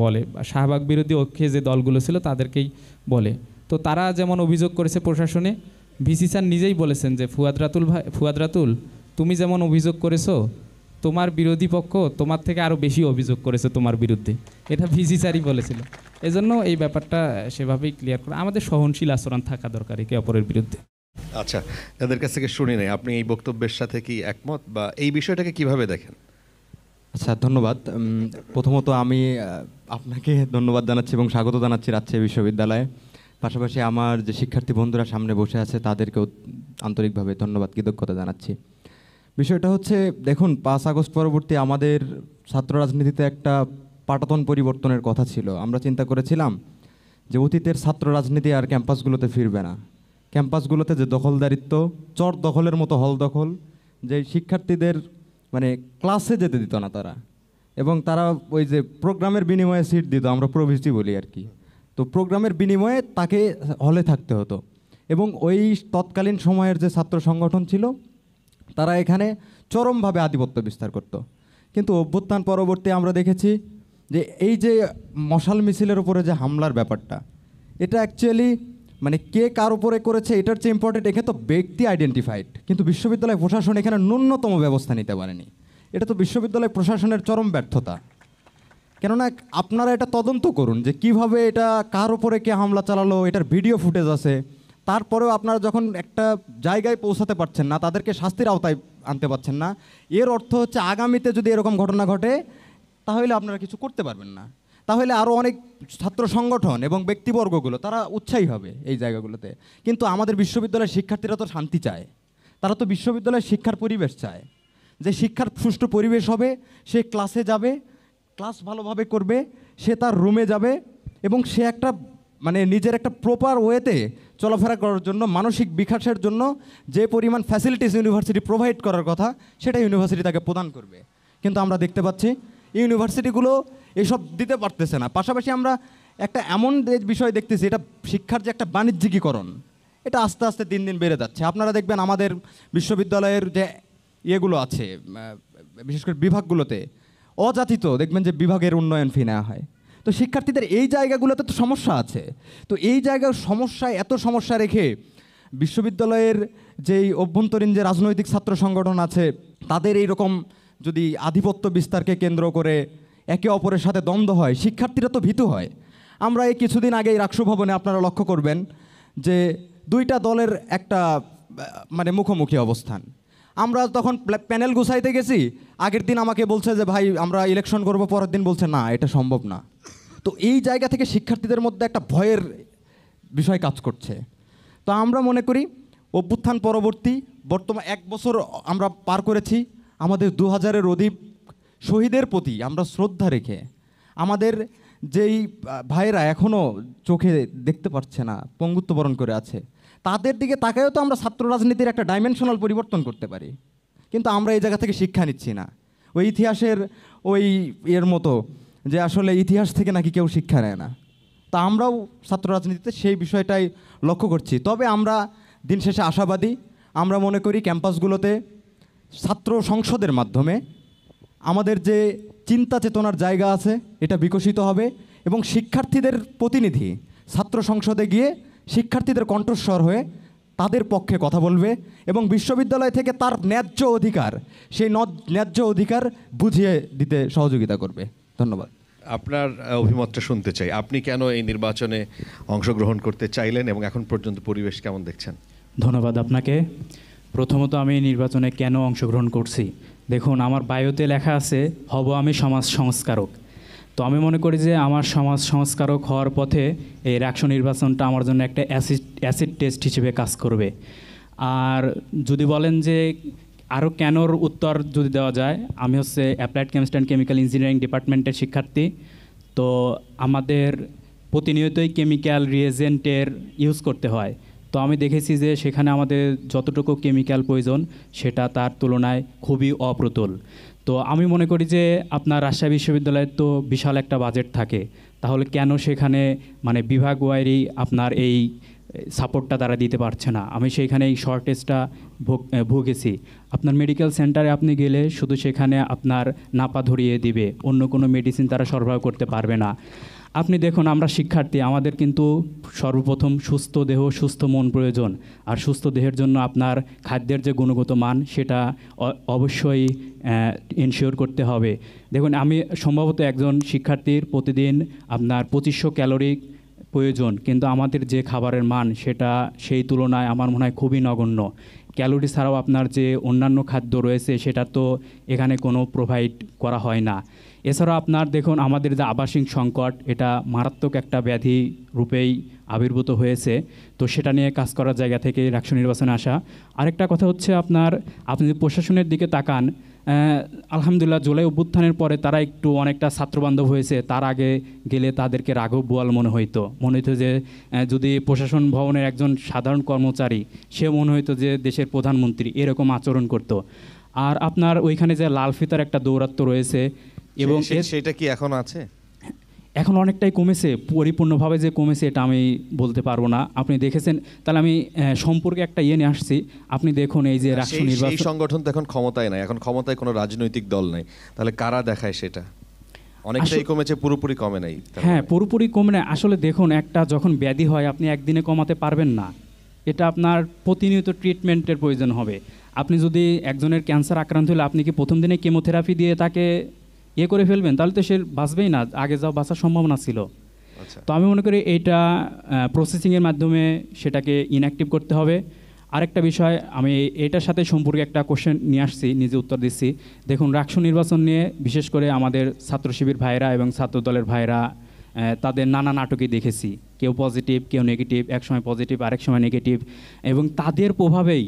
বলে, শাহবাগ বিরোধী ঐক্যে যে দলগুলো ছিল তাদেরকেই বলে। তো তারা যেমন অভিযোগ করেছে প্রশাসনে, ভিসি স্যার নিজেই বলেছেন যে ফুয়াদ রাতুল তুমি যেমন অভিযোগ করেছো তোমার বিরোধী পক্ষ তোমার থেকে আরও বেশি অভিযোগ করেছে তোমার বিরুদ্ধে, এটা ভিসি স্যারই বলেছিল। এজন্য এই ব্যাপারটা সেভাবেই ক্লিয়ার করা, আমাদের সহনশীল আচরণ থাকা দরকার একে অপরের বিরুদ্ধে। আচ্ছা, তাদের কাছ থেকে শুনে নেই আপনি এই বক্তব্যের সাথে কি একমত বা এই বিষয়টাকে কিভাবে দেখেন? আচ্ছা, ধন্যবাদ। প্রথমত আমি আপনাকে ধন্যবাদ জানাচ্ছি এবং স্বাগত জানাচ্ছি রাজশাহী বিশ্ববিদ্যালয়ে। পাশাপাশি আমার যে শিক্ষার্থী বন্ধুরা সামনে বসে আছে তাদেরকেও আন্তরিকভাবে ধন্যবাদ, কৃতজ্ঞতা জানাচ্ছি। বিষয়টা হচ্ছে, দেখুন, 5 আগস্ট পরবর্তী আমাদের ছাত্র রাজনীতিতে একটা পাটাতন পরিবর্তনের কথা ছিল। আমরা চিন্তা করেছিলাম যে অতীতের ছাত্র রাজনীতি আর ক্যাম্পাসগুলোতে ফিরবে না। ক্যাম্পাসগুলোতে যে দখলদারিত্ব, চর দখলের মতো হল দখল, যে শিক্ষার্থীদের মানে ক্লাসে যেতে দিত না তারা, এবং তারা ওই যে প্রোগ্রামের বিনিময়ে সিট দিত, আমরা প্রভিসি বলি আর কি। তো প্রোগ্রামের বিনিময়ে তাকে হলে থাকতে হতো এবং ওই তৎকালীন সময়ের যে ছাত্র সংগঠন ছিল তারা এখানে চরমভাবে আধিপত্য বিস্তার করত। কিন্তু অভ্যুত্থান পরবর্তী আমরা দেখেছি যে এই যে মশাল মিছিলের উপরে যে হামলার ব্যাপারটা, এটা অ্যাকচুয়ালি মানে কে কার উপরে করেছে এটার চেয়ে ইম্পর্টেন্ট, এখানে তো ব্যক্তি আইডেন্টিফাইড, কিন্তু বিশ্ববিদ্যালয় প্রশাসন এখানে ন্যূনতম ব্যবস্থা নিতে পারেনি। এটা তো বিশ্ববিদ্যালয় প্রশাসনের চরম ব্যর্থতা। কেননা আপনারা এটা তদন্ত করুন যে কিভাবে এটা কার উপরে কে হামলা চালালো, এটার ভিডিও ফুটেজ আছে। তারপরেও আপনারা যখন একটা জায়গায় পৌঁছাতে পারছেন না, তাদেরকে শাস্তির আওতায় আনতে পারছেন না, এর অর্থ হচ্ছে আগামীতে যদি এরকম ঘটনা ঘটে তাহলে আপনারা কিছু করতে পারবেন না। তাহলে আরও অনেক ছাত্র সংগঠন এবং ব্যক্তিবর্গগুলো তারা উৎসাহী হবে এই জায়গাগুলোতে। কিন্তু আমাদের বিশ্ববিদ্যালয়ের শিক্ষার্থীরা তো শান্তি চায়, তারা তো বিশ্ববিদ্যালয়ের শিক্ষার পরিবেশ চায়, যে শিক্ষার সুষ্ঠু পরিবেশ হবে, সে ক্লাসে যাবে, ক্লাস ভালোভাবে করবে, সে তার রুমে যাবে এবং সে একটা মানে নিজের একটা প্রপার ওয়েতে চলাফেরা করার জন্য, মানসিক বিকাশের জন্য যে পরিমাণ ফ্যাসিলিটিস ইউনিভার্সিটি প্রোভাইড করার কথা সেটা ইউনিভার্সিটি তাকে প্রদান করবে। কিন্তু আমরা দেখতে পাচ্ছি ইউনিভার্সিটিগুলো এসব দিতে পারতেছে না। পাশাপাশি আমরা একটা এমন বিষয় দেখতেছি, এটা শিক্ষার যে একটা বাণিজ্যিকীকরণ, এটা আস্তে আস্তে দিন দিন বেড়ে যাচ্ছে। আপনারা দেখবেন আমাদের বিশ্ববিদ্যালয়ের যে ইয়েগুলো আছে, বিশেষ করে বিভাগগুলোতে অযাচিত দেখবেন যে বিভাগের উন্নয়ন ফি নেওয়া হয়। তো শিক্ষার্থীদের এই জায়গাগুলোতে তো সমস্যা আছে। তো এই জায়গার সমস্যায় এত সমস্যা রেখে বিশ্ববিদ্যালয়ের যেই অভ্যন্তরীণ যে রাজনৈতিক ছাত্র সংগঠন আছে তাদের এই রকম যদি আধিপত্য বিস্তারকে কেন্দ্র করে একে অপরের সাথে দ্বন্দ্ব হয়, শিক্ষার্থীরা তো ভীতু হয়। আমরা এই কিছুদিন আগে রাকসু ভবনে আপনারা লক্ষ্য করবেন যে দুইটা দলের একটা মানে মুখোমুখি অবস্থান। আমরা তখন প্যানেল গুছাইতে গেছি, আগের দিন আমাকে বলছে যে ভাই আমরা ইলেকশন করব, পরের দিন বলছে না এটা সম্ভব না। তো এই জায়গা থেকে শিক্ষার্থীদের মধ্যে একটা ভয়ের বিষয় কাজ করছে। তো আমরা মনে করি অভ্যুত্থান পরবর্তী বর্তমান 1 বছর আমরা পার করেছি, আমাদের 2000-এর অধিক শহীদের প্রতি আমরা শ্রদ্ধা রেখে, আমাদের যেই ভাইয়েরা এখনও চোখে দেখতে পাচ্ছে না, পঙ্গুত্ব বরণ করে আছে, তাদের দিকে তাকায়ও তো আমরা ছাত্র রাজনীতির একটা ডাইমেনশনাল পরিবর্তন করতে পারি। কিন্তু আমরা এই জায়গা থেকে শিক্ষা নিচ্ছি না, ওই ইতিহাসের ওই এর মতো যে আসলে ইতিহাস থেকে নাকি কেউ শিক্ষা নেয় না। তা আমরাও ছাত্র রাজনীতিতে সেই বিষয়টাই লক্ষ্য করছি। তবে আমরা দিন শেষে আশাবাদী, আমরা মনে করি ক্যাম্পাসগুলোতে ছাত্র সংসদের মাধ্যমে আমাদের যে চিন্তা চেতনার জায়গা আছে এটা বিকশিত হবে এবং শিক্ষার্থীদের প্রতিনিধি ছাত্র সংসদে গিয়ে শিক্ষার্থীদের কণ্ঠস্বর হয়ে তাদের পক্ষে কথা বলবে এবং বিশ্ববিদ্যালয় থেকে তার ন্যায্য অধিকার, সেই ন্যায্য অধিকার বুঝিয়ে দিতে সহযোগিতা করবে। ধন্যবাদ। আপনার অভিমতটা শুনতে চাই, আপনি কেন এই নির্বাচনে অংশগ্রহণ করতে চাইলেন এবং এখন পর্যন্ত পরিবেশ কেমন দেখছেন? ধন্যবাদ আপনাকে। প্রথমত আমি নির্বাচনে কেন অংশগ্রহণ করছি, দেখুন আমার বায়োতে লেখা আছে হব আমি সমাজ সংস্কারক। তো আমি মনে করি যে আমার সমাজ সংস্কারক হওয়ার পথে এই রাকসু নির্বাচনটা আমার জন্য একটা অ্যাসিড টেস্ট হিসেবে কাজ করবে। আর যদি বলেন যে আরও কেনর উত্তর যদি দেওয়া যায়, আমি হচ্ছে applied chemistry and chemical engineering ডিপার্টমেন্টের শিক্ষার্থী। তো আমাদের প্রতিনিয়তই কেমিক্যাল রিয়েজেন্টের ইউজ করতে হয়। তো আমি দেখেছি যে সেখানে আমাদের যতটুকু কেমিক্যাল প্রয়োজন সেটা তার তুলনায় খুবই অপ্রতুল। তো আমি মনে করি যে আপনার রাজশাহী বিশ্ববিদ্যালয়ের তো বিশাল একটা বাজেট থাকে, তাহলে কেন সেখানে মানে বিভাগ ওয়াইরই আপনার এই সাপোর্টটা তারা দিতে পারছে না। আমি সেইখানে এই শর্টেজটা ভুগেছি। আপনার মেডিকেল সেন্টারে আপনি গেলে শুধু সেখানে আপনার নাপা ধরিয়ে দিবে, অন্য কোনো মেডিসিন তারা সরবরাহ করতে পারবে না। আপনি দেখুন আমরা শিক্ষার্থী, আমাদের কিন্তু সর্বপ্রথম সুস্থ দেহ সুস্থ মন প্রয়োজন। আর সুস্থ দেহের জন্য আপনার খাদ্যের যে গুণগত মান সেটা অবশ্যই এনশিওর করতে হবে। দেখুন আমি সম্ভবত একজন শিক্ষার্থীর প্রতিদিন আপনার 2500 ক্যালোরি প্রয়োজন, কিন্তু আমাদের যে খাবারের মান সেটা সেই তুলনায় আমার মনে হয় খুবই নগণ্য। ক্যালোরি ছাড়াও আপনার যে অন্যান্য খাদ্য রয়েছে সেটা তো এখানে কোনো প্রোভাইড করা হয় না। এছাড়াও আপনার দেখুন আমাদের যে আবাসিক সংকট, এটা মারাত্মক একটা ব্যাধি রূপেই আবির্ভূত হয়েছে। তো সেটা নিয়ে কাজ করার জায়গা থেকে রাকসু নির্বাচনে আসা। আরেকটা কথা হচ্ছে আপনি যদি প্রশাসনের দিকে তাকান, আলহামদুলিল্লাহ জুলাই অভ্যুত্থানের পরে তারা একটু অনেকটা ছাত্রবান্ধব হয়েছে। তার আগে গেলে তাদেরকে রাঘব বোয়াল মনে হইতো যে যদি প্রশাসন ভবনের একজন সাধারণ কর্মচারী, সে মনে হইতো যে দেশের প্রধানমন্ত্রী, এরকম আচরণ করতো। আর আপনার ওইখানে যে লাল ফিতার একটা দৌরাত্ম্য রয়েছে এবং সেটা কি এখন আছে? এখন অনেকটাই কমেছে, পরিপূর্ণভাবে যে কমেছে এটা আমি বলতে পারবো না। আপনি দেখেছেন, তাহলে আমি সম্পর্কে একটা নিয়ে আসছি। আপনি দেখুন এই যে রাষ্ট্র নির্বাচন সংগঠন তো এখন ক্ষমতায় নাই, এখন ক্ষমতায় কোনো রাজনৈতিক দল নাই, তাহলে কারা দেখায় সেটা? অনেকটাই কমেছে, পুরোপুরি কমে নাই। হ্যাঁ, পুরোপুরি কমে নাই। আসলে দেখুন একটা যখন ব্যাধি হয় আপনি একদিনে কমাতে পারবেন না, এটা আপনার প্রতিনিয়ত ট্রিটমেন্টের প্রয়োজন হবে। আপনি যদি একজনের ক্যান্সার আক্রান্ত হলে আপনি কি প্রথম দিনে কেমোথেরাপি দিয়ে তাকে করে ফেলবেন? তাহলে তো সে বাঁচবেই না, আগে যাও বাঁচার সম্ভাবনা ছিল। তো আমি মনে করি এইটা প্রসেসিংয়ের মাধ্যমে সেটাকে ইনঅ্যাক্টিভ করতে হবে। আরেকটা বিষয়, আমি এটার সাথে সম্পর্কে একটা কোশ্চেন নিয়ে আসছি, নিজে উত্তর দিচ্ছি। দেখুন রাকসু নির্বাচন নিয়ে বিশেষ করে আমাদের ছাত্র শিবির ভাইরা এবং ছাত্র দলের ভাইরা তাদের নানা নাটকই দেখেছি, কেউ পজিটিভ কেউ নেগেটিভ, এক সময় পজিটিভ আরেক সময় নেগেটিভ, এবং তাদের প্রভাবেই,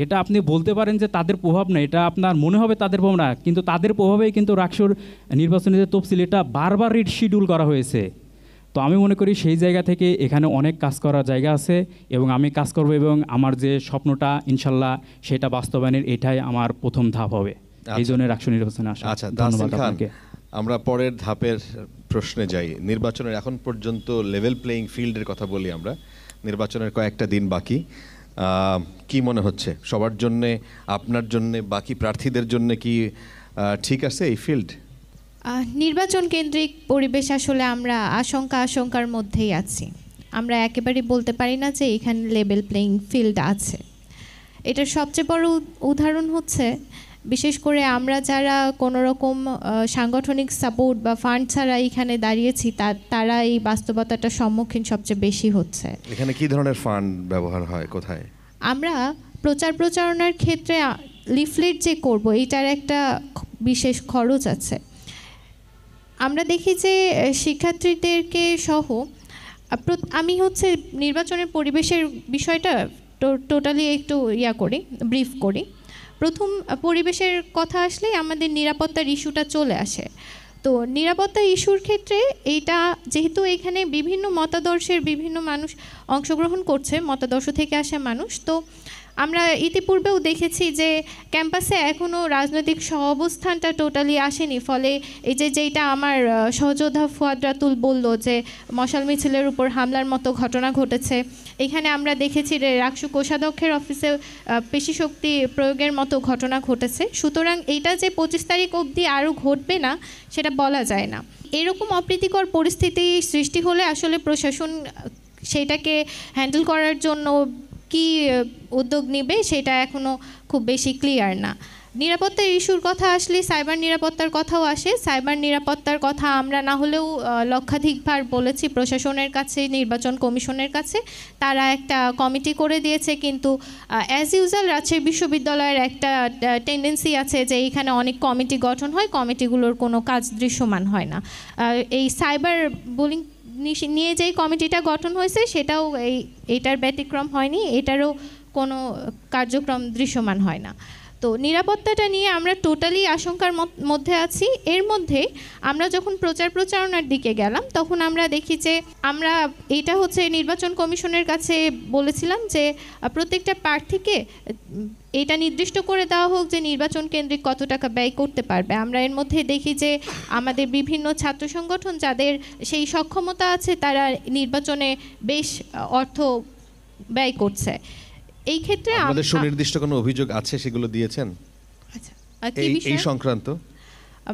এটা আপনি বলতে পারেন যে তাদের প্রভাব না, এটা আপনার মনে হবে তাদের প্রভাব না, কিন্তু তাদের প্রভাবেই কিন্তু রাকসুর নির্বাচনের যে তফসিল এটা বারবার রিশিডিউল করা হয়েছে। তো আমি মনে করি সেই জায়গা থেকে এখানে অনেক কাজ করার জায়গা আছে এবং আমি কাজ করব এবং আমার যে স্বপ্নটা ইনশাল্লাহ সেটা বাস্তবায়নের এটাই আমার প্রথম ধাপ হবে। এই জন্য রাকসু নির্বাচনে আসা। আচ্ছা, ধন্যবাদ আপনাকে। আমরা পরের ধাপের প্রশ্নে যাই। নির্বাচনের এখন পর্যন্ত লেভেল প্লেইং ফিল্ডের কথা বলি আমরা। নির্বাচনের কয়েকটা দিন বাকি, কি মনে হচ্ছে সবার জন্যে, আপনার জন্যে, বাকি প্রার্থীদের জন্য কি ঠিক আছে এই ফিল্ড? নির্বাচন কেন্দ্রিক পরিবেশ আসলে আমরা আশঙ্কার মধ্যেই আছি। আমরা একেবারেই বলতে পারি না যে এখানে লেভেল প্লেইং ফিল্ড আছে। এটার সবচেয়ে বড় উদাহরণ হচ্ছে বিশেষ করে আমরা যারা কোনো রকম সাংগঠনিক সাপোর্ট বা ফান্ড ছাড়া এখানে দাঁড়িয়েছি তারা এই বাস্তবতাটার সম্মুখীন সবচেয়ে বেশি হচ্ছে। এখানে কি ধরনের ফান্ড ব্যবহার হয়, কোথায়? আমরা প্রচারণার ক্ষেত্রে লিফলেট যে করব এইটার একটা বিশেষ খরচ আছে। আমরা দেখি যে শিক্ষার্থীদেরকে সহ আমি হচ্ছে নির্বাচনের পরিবেশের বিষয়টা টোটালি একটু ব্রিফ করি। প্রথম পরিবেশের কথা আসলেই আমাদের নিরাপত্তার ইস্যুটা চলে আসে। তো নিরাপত্তা ইস্যুর ক্ষেত্রে এইটা যেহেতু এখানে বিভিন্ন মতাদর্শের বিভিন্ন মানুষ অংশগ্রহণ করছে, মতাদর্শ থেকে আসা মানুষ, তো আমরা ইতিপূর্বেও দেখেছি যে ক্যাম্পাসে এখনও রাজনৈতিক সহাবস্থানটা টোটালি আসেনি। ফলে এই যেইটা আমার সহযোদ্ধা ফুয়াদ রাতুল বলল যে মশাল মিছিলের উপর হামলার মতো ঘটনা ঘটেছে, এখানে আমরা দেখেছি যে রাকসু কোষাধ্যক্ষের অফিসে পেশি শক্তি প্রয়োগের মতো ঘটনা ঘটেছে। সুতরাং এইটা যে 25 তারিখ অবধি আরও ঘটবে না সেটা বলা যায় না। এরকম অপ্রীতিকর পরিস্থিতি সৃষ্টি হলে আসলে প্রশাসন সেটাকে হ্যান্ডেল করার জন্য কি উদ্যোগ নেবে সেটা এখনও খুব বেশি ক্লিয়ার না। নিরাপত্তার ইস্যুর কথা আসলে সাইবার নিরাপত্তার কথাও আসে। সাইবার নিরাপত্তার কথা আমরা না হলেও লক্ষাধিকবার বলেছি প্রশাসনের কাছে, নির্বাচন কমিশনের কাছে। তারা একটা কমিটি করে দিয়েছে, কিন্তু অ্যাজ ইউজুয়াল রাজশাহী বিশ্ববিদ্যালয়ের একটা টেন্ডেন্সি আছে যে এইখানে অনেক কমিটি গঠন হয়, কমিটিগুলোর কোনো কাজ দৃশ্যমান হয় না। এই সাইবার বুলিং নিয়ে যেই কমিটিটা গঠন হয়েছে সেটাও এইটার ব্যতিক্রম হয়নি, এটারও কোনো কার্যক্রম দৃশ্যমান হয় না। তো নিরাপত্তাটা নিয়ে আমরা টোটালি আশঙ্কার মধ্যে আছি। এর মধ্যে আমরা যখন প্রচারণার দিকে গেলাম তখন আমরা দেখি যে আমরা এটা হচ্ছে নির্বাচন কমিশনের কাছে বলেছিলাম যে প্রত্যেকটা প্রার্থীকে এটা নির্দিষ্ট করে দেওয়া হোক যে নির্বাচন কেন্দ্রিক কত টাকা ব্যয় করতে পারবে। আমরা এর মধ্যে দেখি যে আমাদের বিভিন্ন ছাত্র সংগঠন যাদের সেই সক্ষমতা আছে তারা নির্বাচনে বেশ অর্থ ব্যয় করছে। এই ক্ষেত্রে আমাদের সুনির্দিষ্ট কোনো অভিযোগ আছে সেগুলো দিয়েছেন? আচ্ছা, এই সংক্রান্ত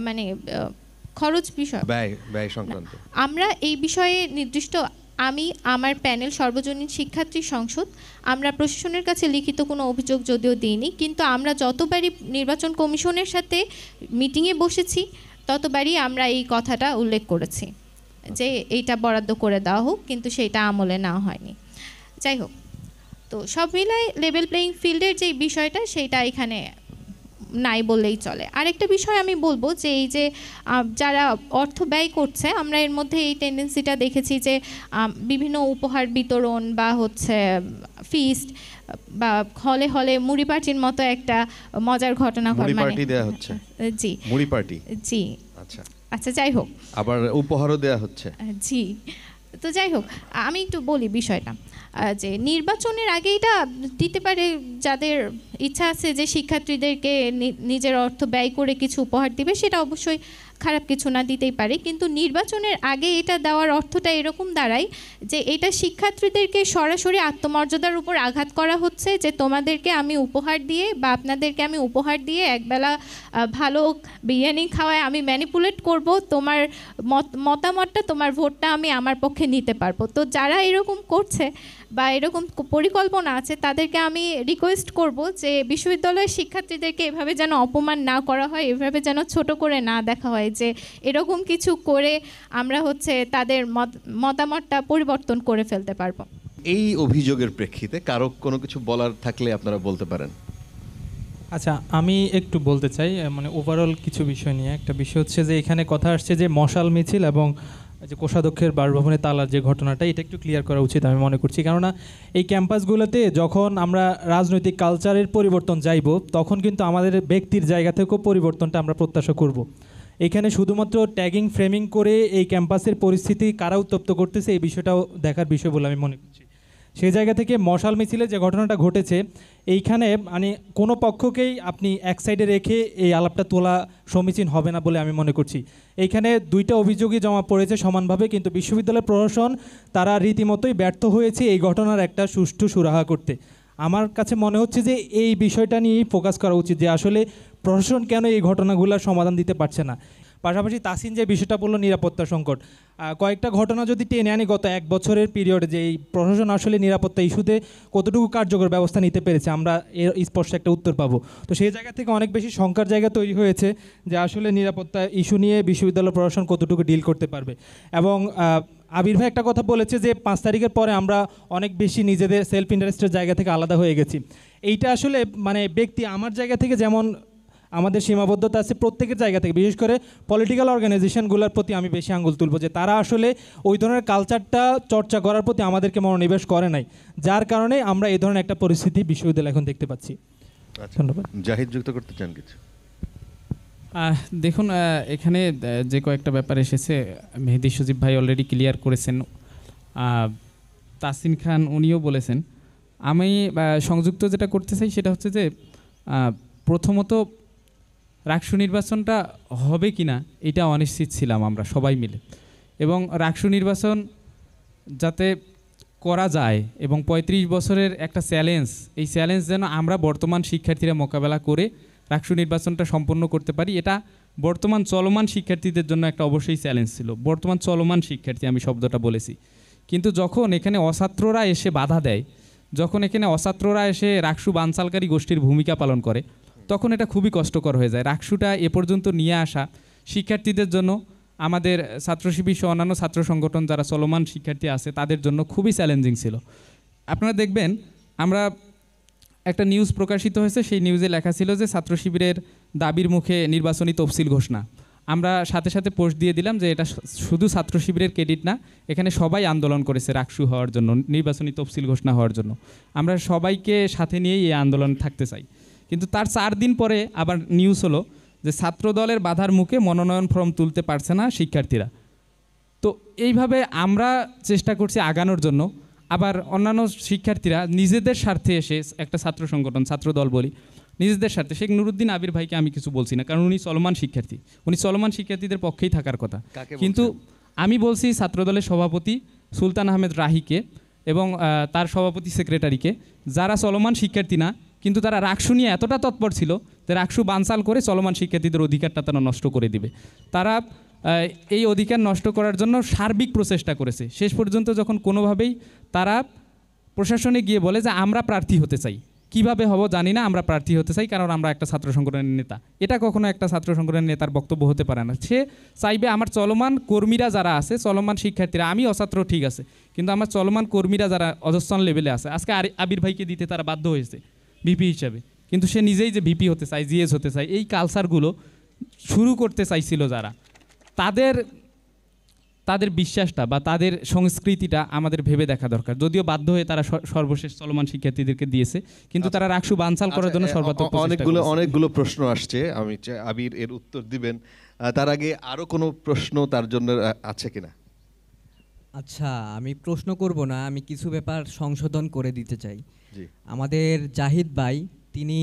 মানে খরচ বিষয়, ব্যয় সংক্রান্ত আমরা এই বিষয়ে নির্দিষ্ট আমি আমার প্যানেল সর্বজনীন শিক্ষার্থী সংসদ আমরা প্রশাসনের কাছে লিখিত কোনো অভিযোগ যদিও দিইনি, কিন্তু আমরা যতবারই নির্বাচন কমিশনের সাথে মিটিংয়ে বসেছি ততবারই আমরা এই কথাটা উল্লেখ করেছি যে এইটা বরাদ্দ করে দেওয়া হোক, কিন্তু সেটা আমলে নেওয়া হয়নি। যাই হোক, তো সব মিলায় লেভেল প্লেয়িং ফিল্ডের যে বিষয়টা সেইটা এখানে নাই বললেই চলে। আরেকটা বিষয় আমি বলবো যে এই যে যারা অর্থ ব্যয় করছে, আমরা এর মধ্যে এই টেন্ডেন্সিটা দেখেছি যে বিভিন্ন উপহার বিতরণ বা হচ্ছে ফিস্ট বা হলে হলে মুড়ি পার্টির মতো একটা মজার ঘটনা দেয়া হচ্ছে। জি, মুড়ি পার্টি, জি। আচ্ছা যাই হোক, আবার উপহারও দেয়া হচ্ছে। জি, তো যাই হোক, আমি একটু বলি বিষয়টা যে নির্বাচনের আগে এটা দিতে পারে যাদের ইচ্ছা আছে যে শিক্ষার্থীদেরকে নিজের অর্থ ব্যয় করে কিছু উপহার দিবে, সেটা অবশ্যই খারাপ কিছু না, দিতেই পারে। কিন্তু নির্বাচনের আগে এটা দেওয়ার অর্থটা এরকম দাঁড়ায় যে এটা শিক্ষার্থীদেরকে সরাসরি আত্মমর্যাদার উপর আঘাত করা হচ্ছে যে তোমাদেরকে আমি উপহার দিয়ে বা আপনাদেরকে আমি উপহার দিয়ে একবেলা ভালো বিরিয়ানি খাওয়ায় আমি ম্যানিপুলেট করব, তোমার মতামতটা তোমার ভোটটা আমি আমার পক্ষে নিতে পারবো। তো যারা এরকম করছে বা এরকম পরিকল্পনা আছে তাদেরকে আমি রিকোয়েস্ট করব যে বিশ্ববিদ্যালয়ের শিক্ষার্থীদেরকে এভাবে যেন অপমান না করা হয়, এভাবে যেন ছোট করে না দেখা হয় যে এরকম কিছু করে আমরা হচ্ছে তাদের মতামতটা পরিবর্তন করে ফেলতে পারবো। এই অভিযোগের প্রেক্ষিতে কারো কোনো কিছু বলার থাকলে আপনারা বলতে পারেন। আচ্ছা, আমি একটু বলতে চাই মানে ওভারঅল কিছু বিষয় নিয়ে। একটা বিষয় হচ্ছে যে এখানে কথা আসছে যে মশাল মিছিল এবং যে কোষাধ্যক্ষের বাসভবনে তালার যে ঘটনাটা, এটা একটু ক্লিয়ার করা উচিত আমি মনে করছি। কেননা এই ক্যাম্পাসগুলোতে যখন আমরা রাজনৈতিক কালচারের পরিবর্তন চাইব তখন কিন্তু আমাদের ব্যক্তির জায়গা থেকেও পরিবর্তনটা আমরা প্রত্যাশা করব। এখানে শুধুমাত্র ট্যাগিং ফ্রেমিং করে এই ক্যাম্পাসের পরিস্থিতি কারা উত্তপ্ত করতেছে এই বিষয়টাও দেখার বিষয় বলে আমি মনে করছি। সেই জায়গা থেকে মশাল মিছিলে যে ঘটনাটা ঘটেছে এইখানে মানে কোনো পক্ষকেই আপনি এক সাইডে রেখে এই আলাপটা তোলা সমীচীন হবে না বলে আমি মনে করছি। এইখানে দুইটা অভিযোগই জমা পড়েছে সমানভাবে, কিন্তু বিশ্ববিদ্যালয় প্রশাসন তারা রীতিমতোই ব্যর্থ হয়েছে এই ঘটনার একটা সুষ্ঠু সুরাহা করতে। আমার কাছে মনে হচ্ছে যে এই বিষয়টা নিয়েই ফোকাস করা উচিত যে আসলে প্রশাসন কেন এই ঘটনাগুলোর সমাধান দিতে পারছে না। পাশাপাশি তাসিন যে বিষয়টা বললো নিরাপত্তা সংকট, কয়েকটা ঘটনা যদি টেনে আনি গত এক বছরের পিরিয়ডে যে এই প্রশাসন আসলে নিরাপত্তা ইস্যুতে কতটুকু কার্যকর ব্যবস্থা নিতে পেরেছে আমরা এর স্পষ্ট একটা উত্তর পাবো। তো সেই জায়গা থেকে অনেক বেশি শঙ্কার জায়গা তৈরি হয়েছে যে আসলে নিরাপত্তা ইস্যু নিয়ে বিশ্ববিদ্যালয় প্রশাসন কতটুকু ডিল করতে পারবে। এবং আবির ভাই একটা কথা বলেছে যে 5 তারিখের পরে আমরা অনেক বেশি নিজেদের সেলফ ইন্টারেস্টের জায়গা থেকে আলাদা হয়ে গেছি। এইটা আসলে মানে ব্যক্তি আমার জায়গা থেকে যেমন আমাদের সীমাবদ্ধতা আছে, প্রত্যেকের জায়গা থেকে বিশেষ করে পলিটিক্যাল অর্গানাইজেশনগুলোর প্রতি আমি বেশি আঙ্গুল তুলব যে তারা আসলে ওই ধরনের কালচারটা চর্চা করার প্রতি আমাদেরকে মনোনিবেশ করে নাই, যার কারণে আমরা এই ধরনের একটা পরিস্থিতি বিশ্ববিদ্যালয় এখন দেখতে পাচ্ছি। ধন্যবাদ। জাহিদ যুক্ত করতে চান কিছু? দেখুন, এখানে যে কয়েকটা ব্যাপার এসেছে মেহেদী সজীব ভাই অলরেডি ক্লিয়ার করেছেন, তাসিন খান উনিও বলেছেন। আমি সংযুক্ত যেটা করতে চাই সেটা হচ্ছে যে প্রথমত রাকসু নির্বাচনটা হবে কি না এটা অনিশ্চিত ছিলাম আমরা সবাই মিলে, এবং রাকসু নির্বাচন যাতে করা যায় এবং 35 বছরের একটা চ্যালেঞ্জ, এই চ্যালেঞ্জ যেন আমরা বর্তমান শিক্ষার্থীরা মোকাবেলা করে রাকসু নির্বাচনটা সম্পন্ন করতে পারি, এটা বর্তমান চলমান শিক্ষার্থীদের জন্য একটা অবশ্যই চ্যালেঞ্জ ছিল। বর্তমান চলমান শিক্ষার্থী আমি শব্দটা বলেছি, কিন্তু যখন এখানে অছাত্ররা এসে বাধা দেয়, যখন এখানে অছাত্ররা এসে রাকসু বানচালকারী গোষ্ঠীর ভূমিকা পালন করে, তখন এটা খুবই কষ্টকর হয়ে যায়। রাকসুটা এ পর্যন্ত নিয়ে আসা শিক্ষার্থীদের জন্য, আমাদের ছাত্র শিবির সহ অন্যান্য ছাত্র সংগঠন যারা চলমান শিক্ষার্থী আছে তাদের জন্য খুবই চ্যালেঞ্জিং ছিল। আপনারা দেখবেন আমরা একটা নিউজ প্রকাশিত হয়েছে, সেই নিউজে লেখা ছিল যে ছাত্র শিবিরের দাবির মুখে নির্বাচনী তফসিল ঘোষণা। আমরা সাথে সাথে পোস্ট দিয়ে দিলাম যে এটা শুধু ছাত্র শিবিরের ক্রেডিট না, এখানে সবাই আন্দোলন করেছে রাকসু হওয়ার জন্য, নির্বাচনী তফসিল ঘোষণা হওয়ার জন্য। আমরা সবাইকে সাথে নিয়েই এই আন্দোলন থাকতে চাই। কিন্তু তার 4 দিন পরে আবার নিউজ হলো যে ছাত্র দলের বাধার মুখে মনোনয়ন ফর্ম তুলতে পারছে না শিক্ষার্থীরা। তো এইভাবে আমরা চেষ্টা করছি আগানোর জন্য, আবার অন্যান্য শিক্ষার্থীরা নিজেদের স্বার্থে এসে একটা ছাত্র সংগঠন, ছাত্র দল বলি, নিজেদের স্বার্থে। শেখ নুরুদ্দিন আবির ভাইকে আমি কিছু বলছি না, কারণ উনি চলমান শিক্ষার্থী, উনি চলমান শিক্ষার্থীদের পক্ষেই থাকার কথা। কিন্তু আমি বলছি ছাত্রদলের সভাপতি সুলতান আহমেদ রাহিকে এবং তার সভাপতি সেক্রেটারিকে, যারা চলমান শিক্ষার্থী না কিন্তু তারা রাকসু নিয়ে এতটা তৎপর ছিল যে রাকসু বানচাল করে চলমান শিক্ষার্থীদের অধিকারটা তারা নষ্ট করে দিবে। তারা এই অধিকার নষ্ট করার জন্য সার্বিক প্রচেষ্টা করেছে। শেষ পর্যন্ত যখন কোনোভাবেই তারা প্রশাসনে গিয়ে বলে যে আমরা প্রার্থী হতে চাই, কিভাবে হব জানি না, আমরা প্রার্থী হতে চাই কারণ আমরা একটা ছাত্র সংগঠনের নেতা। এটা কখনো একটা ছাত্র সংগঠনের নেতার বক্তব্য হতে পারে না। সে চাইবে আমার চলমান কর্মীরা যারা আছে, চলমান শিক্ষার্থীরা, আমি অছাত্র ঠিক আছে, কিন্তু আমার চলমান কর্মীরা যারা অধস্তন লেভেলে আছে, আজকে আবির ভাইকে দিতে তারা বাধ্য হয়েছে ভিপি হিসাবে, কিন্তু সে নিজেই যে ভিপি হতে চায়, জিএস হতে চায়, এই কালচারগুলো শুরু করতে চাইছিল যারা, তাদের বিশ্বাসটা বা তাদের সংস্কৃতিটা আমাদের ভেবে দেখা দরকার। যদিও বাধ্য হয়ে তারা সর্বশেষ চলমান শিক্ষার্থীদেরকে দিয়েছে, কিন্তু তারা রাকসু বানচাল করার জন্য সর্বাত্মক অনেকগুলো প্রশ্ন আসছে, আমি আবির এর উত্তর দিবেন। তার আগে আরো কোনো প্রশ্ন তার জন্য আছে কিনা? আচ্ছা, আমি প্রশ্ন করব না, আমি কিছু ব্যাপার সংশোধন করে দিতে চাই। আমাদের জাহিদ ভাই তিনি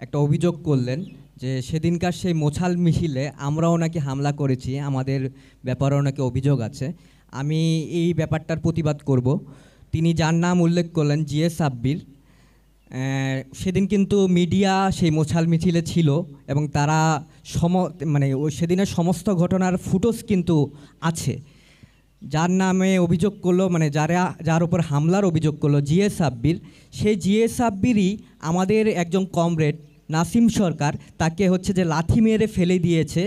একটা অভিযোগ করলেন যে সেদিনকার সেই মোছাল মিছিলে আমরাও নাকি হামলা করেছি, আমাদের ব্যাপারেও নাকি অভিযোগ আছে। আমি এই ব্যাপারটার প্রতিবাদ করব। তিনি যার নাম উল্লেখ করলেন জিএস সাব্বির, সেদিন কিন্তু মিডিয়া সেই মোছাল মিছিলে ছিল এবং তারা ওই সেদিনের সমস্ত ঘটনার ফুটেজ কিন্তু আছে। যার নামে অভিযোগ করলো, যার উপর হামলার অভিযোগ করলো জিএস সাব্বির, সেই জিএস সাব্বিরই আমাদের একজন কমরেড নাসিম সরকার, তাকে হচ্ছে যে লাথি মেরে ফেলে দিয়েছে।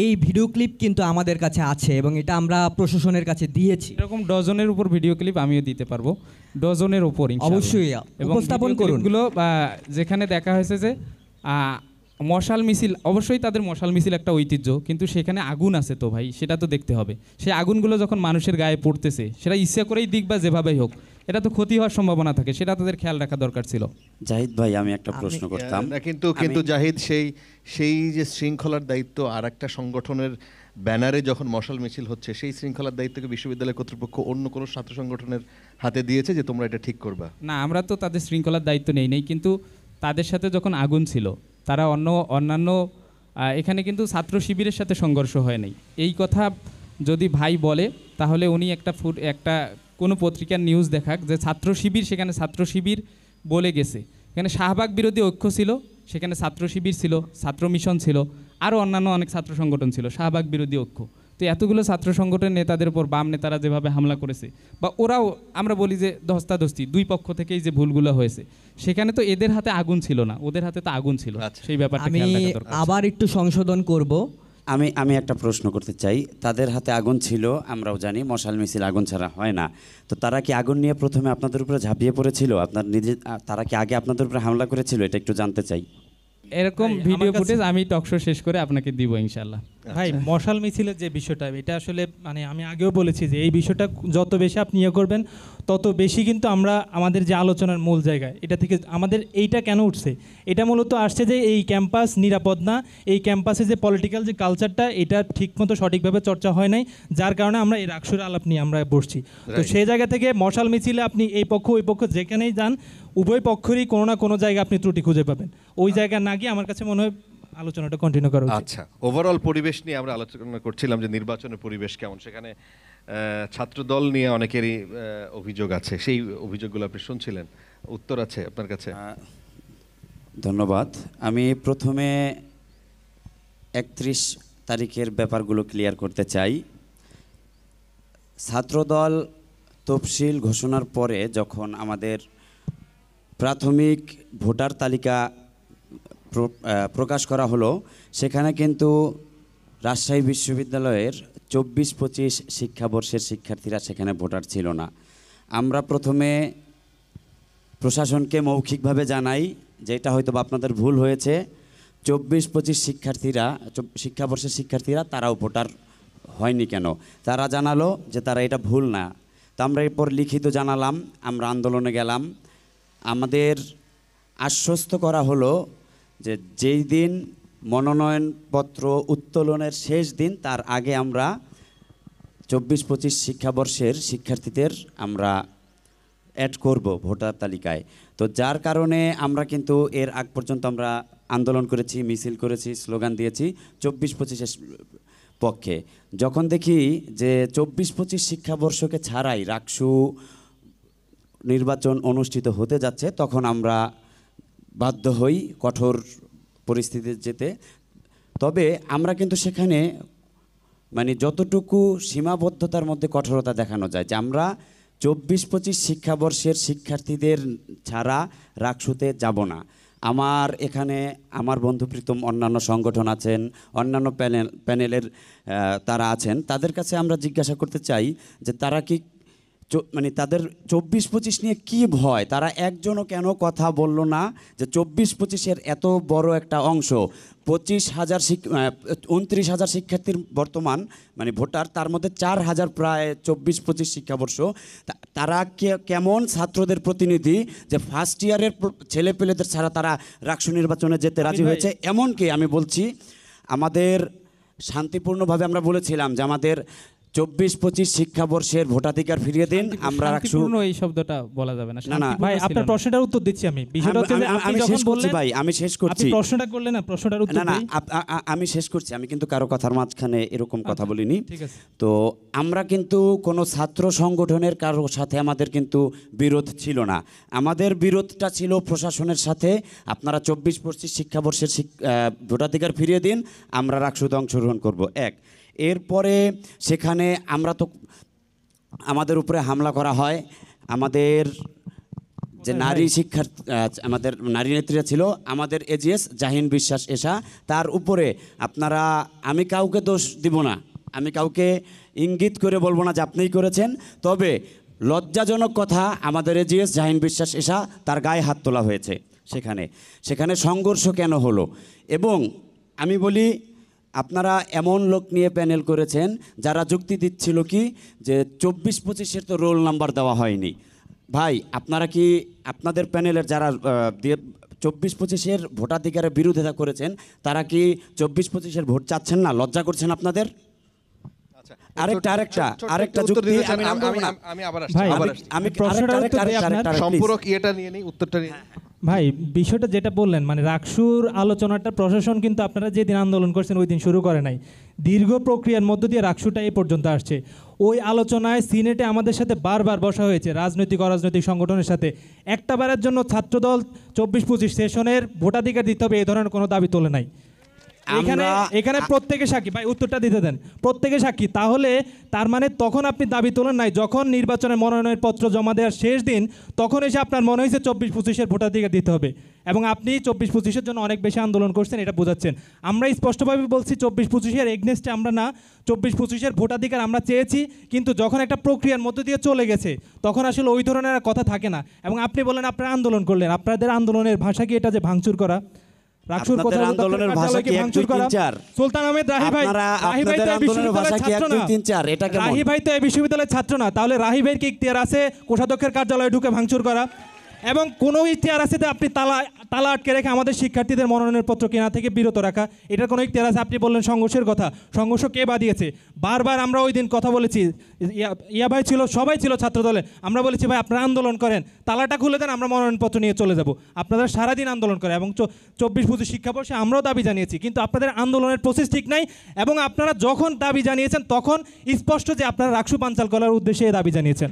এই ভিডিও ক্লিপ কিন্তু আমাদের কাছে আছে এবং এটা আমরা প্রশাসনের কাছে দিয়েছি। এরকম ডজনের উপর ভিডিও ক্লিপ আমিও দিতে পারবো, ডজনের উপর অবশ্যই উপস্থাপন করুন। যেখানে দেখা হয়েছে যে মশাল মিছিল, অবশ্যই তাদের মশাল মিছিল একটা ঐতিহ্য, কিন্তু সেখানে আগুন আছে তো ভাই, সেটা তো দেখতে হবে। সেই আগুনগুলো যখন মানুষের গায়ে পড়তেছে, সেটা ইচ্ছা করেই দিক বা যেভাবেই হোক, এটা তো ক্ষতি হওয়ার সম্ভাবনা থাকে, সেটা তাদের খেয়াল রাখা দরকার ছিল। জাহিদ ভাই, আমি একটা প্রশ্ন করতাম। কিন্তু জাহিদ, সেই যে শৃঙ্খলার দায়িত্ব আর একটা সংগঠনের ব্যানারে যখন মশাল মিছিল হচ্ছে, সেই শৃঙ্খলার দায়িত্বকে বিশ্ববিদ্যালয় কর্তৃপক্ষ অন্য কোনো ছাত্র সংগঠনের হাতে দিয়েছে যে তোমরা এটা ঠিক করবা? না, আমরা তো তাদের শৃঙ্খলার দায়িত্ব নেই, কিন্তু তাদের সাথে যখন আগুন ছিল, তারা অন্যান্য এখানে কিন্তু ছাত্র শিবিরের সাথে সংঘর্ষ হয় নাই। এই কথা যদি ভাই বলে তাহলে উনি একটা কোনো পত্রিকার নিউজ দেখাক যে ছাত্র শিবির, সেখানে ছাত্র শিবির বলে গেছে, এখানে শাহবাগ বিরোধী ঐক্য ছিল, সেখানে ছাত্র শিবির ছিল, ছাত্র মিশন ছিল, আরও অন্যান্য অনেক ছাত্র সংগঠন ছিল, শাহবাগ বিরোধী ঐক্য। তো এতগুলো ছাত্র সংগঠনের নেতাদের উপর বাম নেতারা যেভাবে হামলা করেছে, বা ওরাও, আমরা বলি যে ধস্তাধস্তি, দুই পক্ষ থেকেই যে ভুলগুলো হয়েছে, সেখানে তো এদের হাতে আগুন ছিল না, ওদের হাতে তো আগুন ছিল। সেই ব্যাপারটা আমি আবার একটু সংশোধন করব। আমি একটা প্রশ্ন করতে চাই। তাদের হাতে আগুন ছিল, আমরাও জানি মশাল মিছিল আগুন ছাড়া হয় না। তো তারা কি আগুন নিয়ে প্রথমে আপনাদের উপরে ঝাঁপিয়ে পড়েছিল? তারা কি আগে আপনাদের উপরে হামলা করেছিল? এটা একটু জানতে চাই। এরকম ভাই, ভিডিও আমার কাছে- ফুটেজ আমি টকশো শেষ করে আপনাকে দিব ইনশাল্লাহ। ভাই মশাল মিছিলের যে বিষয়টা, এটা আসলে মানে আমি আগেও বলেছি যে এই বিষয়টা যত বেশি আপনি ইয়ে করবেন তত বেশি কিন্তু আমরা আমাদের যে আলোচনার মূল জায়গায় এটা থেকে আমাদের এইটা কেন উঠছে, এটা মূলত আসছে যে এই ক্যাম্পাস নিরাপদ না, এই ক্যাম্পাসে যে পলিটিক্যাল যে কালচারটা এটা ঠিকমতো সঠিকভাবে চর্চা হয় নাই, যার কারণে আমরা এই রাকসুর আলাপ নিয়ে আমরা বসছি। তো সেই জায়গা থেকে মশাল মিছিলে আপনি এই পক্ষ ওই পক্ষ যেখানেই যান উভয় পক্ষেরই কোনো না কোনো জায়গায় আপনি ত্রুটি খুঁজে পাবেন। ওই জায়গা না গিয়ে আমার কাছে মনে হয় আলোচনাটা কন্টিনিউ করা উচিত। আচ্ছা, ওভারঅল পরিবেশ নিয়ে আমরা আলোচনা করছিলাম যে নির্বাচনের পরিবেশ কেমন। সেখানে ছাত্রদল নিয়ে অনেকেরই অভিযোগ আছে, সেই অভিযোগগুলো আপনি শুনছিলেন, উত্তর আছে আপনার কাছে? ধন্যবাদ। আমি প্রথমে 31 তারিখের ব্যাপারগুলো ক্লিয়ার করতে চাই। ছাত্রদল তফসিল ঘোষণার পরে যখন আমাদের প্রাথমিক ভোটার তালিকা প্রকাশ করা হলো, সেখানে কিন্তু রাজশাহী বিশ্ববিদ্যালয়ের 24-25 শিক্ষাবর্ষের শিক্ষার্থীরা সেখানে ভোটার ছিল না। আমরা প্রথমে প্রশাসনকে মৌখিকভাবে জানাই যে এটা হয়তো বা আপনাদের ভুল হয়েছে, 24-25 শিক্ষাবর্ষের শিক্ষার্থীরা তারাও ভোটার হয়নি কেন। তারা জানালো যে তারা এটা ভুল না। তো আমরা এরপর লিখিত জানালাম, আমরা আন্দোলনে গেলাম। আমাদের আশ্বস্ত করা হলো যে যেই দিন মনোনয়নপত্র উত্তোলনের শেষ দিন, তার আগে আমরা 24-25 শিক্ষাবর্ষের শিক্ষার্থীদের আমরা অ্যাড করব ভোটার তালিকায়। তো যার কারণে আমরা কিন্তু এর আগ পর্যন্ত আমরা আন্দোলন করেছি, মিছিল করেছি, স্লোগান দিয়েছি 24-25 পক্ষে। যখন দেখি যে 24-25 শিক্ষাবর্ষকে ছাড়াই রাকসু নির্বাচন অনুষ্ঠিত হতে যাচ্ছে, তখন আমরা বাধ্য হই কঠোর পরিস্থিতিতে যেতে। তবে আমরা কিন্তু সেখানে মানে যতটুকু সীমাবদ্ধতার মধ্যে কঠোরতা দেখানো যায় যে আমরা 24-25 শিক্ষাবর্ষের শিক্ষার্থীদের ছাড়া রাকসুতে যাব না। আমার এখানে আমার বন্ধুপ্রীতম অন্যান্য সংগঠন আছেন, অন্যান্য প্যানেলের তারা আছেন, তাদের কাছে আমরা জিজ্ঞাসা করতে চাই যে তারা কি মানে তাদের 24-25 নিয়ে কি ভয়, তারা একজনও কেন কথা বলল না যে 24-25-এর এত বড় একটা অংশ 29,000 শিক্ষার্থীর বর্তমান মানে ভোটার, তার মধ্যে 4,000 প্রায় 24-25 শিক্ষাবর্ষ। তারা কেমন ছাত্রদের প্রতিনিধি যে ফার্স্ট ইয়ারের ছেলেপেলেদের ছাড়া তারা রাকসু নির্বাচনে যেতে রাজি হয়েছে। এমনকি আমি বলছি আমাদের শান্তিপূর্ণভাবে আমরা বলেছিলাম যে আমাদের 24-25 শিক্ষাবর্ষের ভোটাধিকার ফিরিয়ে দিন। আমরা রাকসু এই শব্দটা বলা যাবে না। না ভাই আপনার প্রশ্নটার উত্তর দিচ্ছি আমি। বিষয়টা হচ্ছে যে আপনি যখন বললেন ভাই আমি শেষ করছি, আপনি প্রশ্নটা করলেন না, প্রশ্নটার উত্তর না দেই। আমি শেষ করছি। আমি কিন্তু কারো কথার মাঝখানে এরকম কথা বলিনি। ঠিক আছে। তো আমরা কিন্তু কোনো ছাত্র সংগঠনের কারো সাথে আমাদের কিন্তু বিরোধ ছিল না। আমাদের বিরোধটা ছিল প্রশাসনের সাথে। আপনারা 24-25 শিক্ষাবর্ষের ভোটাধিকার ফিরিয়ে দিন, আমরা রাকসুতে অংশগ্রহণ করব। এরপরে সেখানে আমরা তো আমাদের উপরে হামলা করা হয়। আমাদের যে নারী শিক্ষার্থী আমাদের নারী নেত্রীরা ছিল, আমাদের এজিএস জাহিন বিশ্বাস এশা, তার উপরে আপনারা, আমি কাউকে দোষ দিব না, আমি কাউকে ইঙ্গিত করে বলবো না যে আপনিই করেছেন, তবে লজ্জাজনক কথা আমাদের এজিএস জাহিন বিশ্বাস এশা তার গায়ে হাত তোলা হয়েছে। সেখানে সংঘর্ষ কেন হলো? এবং আমি বলি আপনারা এমন লোক নিয়ে প্যানেল করেছেন যারা যুক্তি দিচ্ছিল কি যে 24-25-এর তো রোল নাম্বার দেওয়া হয়নি। ভাই আপনারা কি আপনাদের প্যানেলের যারা 24-25-এর ভোটাধিকারের বিরোধিতা করেছেন তারা কি 24-25-এর ভোট চাচ্ছেন না? লজ্জা করছেন আপনাদের? আরেকটা যুক্তি আমি আবার সম্পূরক ইয়েটা নিয়ে নিই, উত্তরটা নিয়ে। ভাই বিষয়টা যেটা বললেন মানে রাকসুর আলোচনাটা প্রশাসন কিন্তু আপনারা যেদিন আন্দোলন করছেন ওই দিন শুরু করে নাই, দীর্ঘ প্রক্রিয়ার মধ্য দিয়ে রাকসুটা এই পর্যন্ত আসছে। ওই আলোচনায় সিনেটে আমাদের সাথে বারবার বসা হয়েছে রাজনৈতিক অরাজনৈতিক সংগঠনের সাথে। একটা বারের জন্য ছাত্রদল 24-25 সেশনের ভোটাধিকার দিতে হবে এই ধরনের কোনো দাবি তোলে নাই। এখানে এখানে প্রত্যেকে সাক্ষী, ভাই উত্তরটা দিতে দেন। প্রত্যেকে সাক্ষী, তাহলে তার মানে তখন আপনি দাবি তোলেন নাই যখন নির্বাচনের মনোনয়ন পত্র জমা দেওয়ার শেষ দিন, তখন এসে আপনার মনে হয়েছে 24-25-এর ভোটাধিকার দিতে হবে, এবং আপনি 24-25-এর জন্য অনেক বেশি আন্দোলন করছেন, এটা বোঝাচ্ছেন। আমরা স্পষ্টভাবে বলছি 24-25-এর এগনেস্টে আমরা না, 24-25-এর ভোটাধিকার আমরা চেয়েছি, কিন্তু যখন একটা প্রক্রিয়ার মধ্যে দিয়ে চলে গেছে তখন আসলে ওই ধরনের আর কথা থাকে না। এবং আপনি বলেন আপনারা আন্দোলন করলেন, আপনাদের আন্দোলনের ভাষা কি এটা যে ভাঙচুর করা? রাকসুর আপনাদের কথা আন্দোলনের ভাষা কি 1 2 3 4? সুলতান আহমেদ রাহি ভাই, রাহি ভাই তো এই আন্দোলনের ভাষা কি 1 2 3 4? এটা কেমন? রাহি ভাই তো এই বিশ্ববিদ্যালয়ের ছাত্র না, তাহলে রাহি ভাইয়ের কি ইখতিয়ার আছে কোষাধ্যক্ষের কার্যালয়ে ঢুকে ভাঙচুর করা? এবং কোনো ইখতিয়ার আছে যে আপনি তালা আটকে রেখে আমাদের শিক্ষার্থীদের মনোনয়ন পত্র কেনা থেকে বিরত রাখা? এটার কোনো ইখতিয়ার আছে? আপনি বললেন সংঘর্ষের কথা, সংঘর্ষ কে বাদিয়েছে? বারবার আমরা ওই দিন কথা বলেছি, ইয়া ভাই ছিল, সবাই ছিল ছাত্র দলে, আমরা বলেছি ভাই আপনারা আন্দোলন করেন, তালাটা খুলে দেন, আমরা মনোনয়নপত্র নিয়ে চলে যাব। আপনারা সারাদিন আন্দোলন করে, এবং 24-25 শিক্ষাবর্ষে আমরাও দাবি জানিয়েছি, কিন্তু আপনাদের আন্দোলনের প্রসেস ঠিক নাই। এবং আপনারা যখন দাবি জানিয়েছেন তখন স্পষ্ট যে আপনারা রাকসু বানচাল করার উদ্দেশ্যে এই দাবি জানিয়েছেন।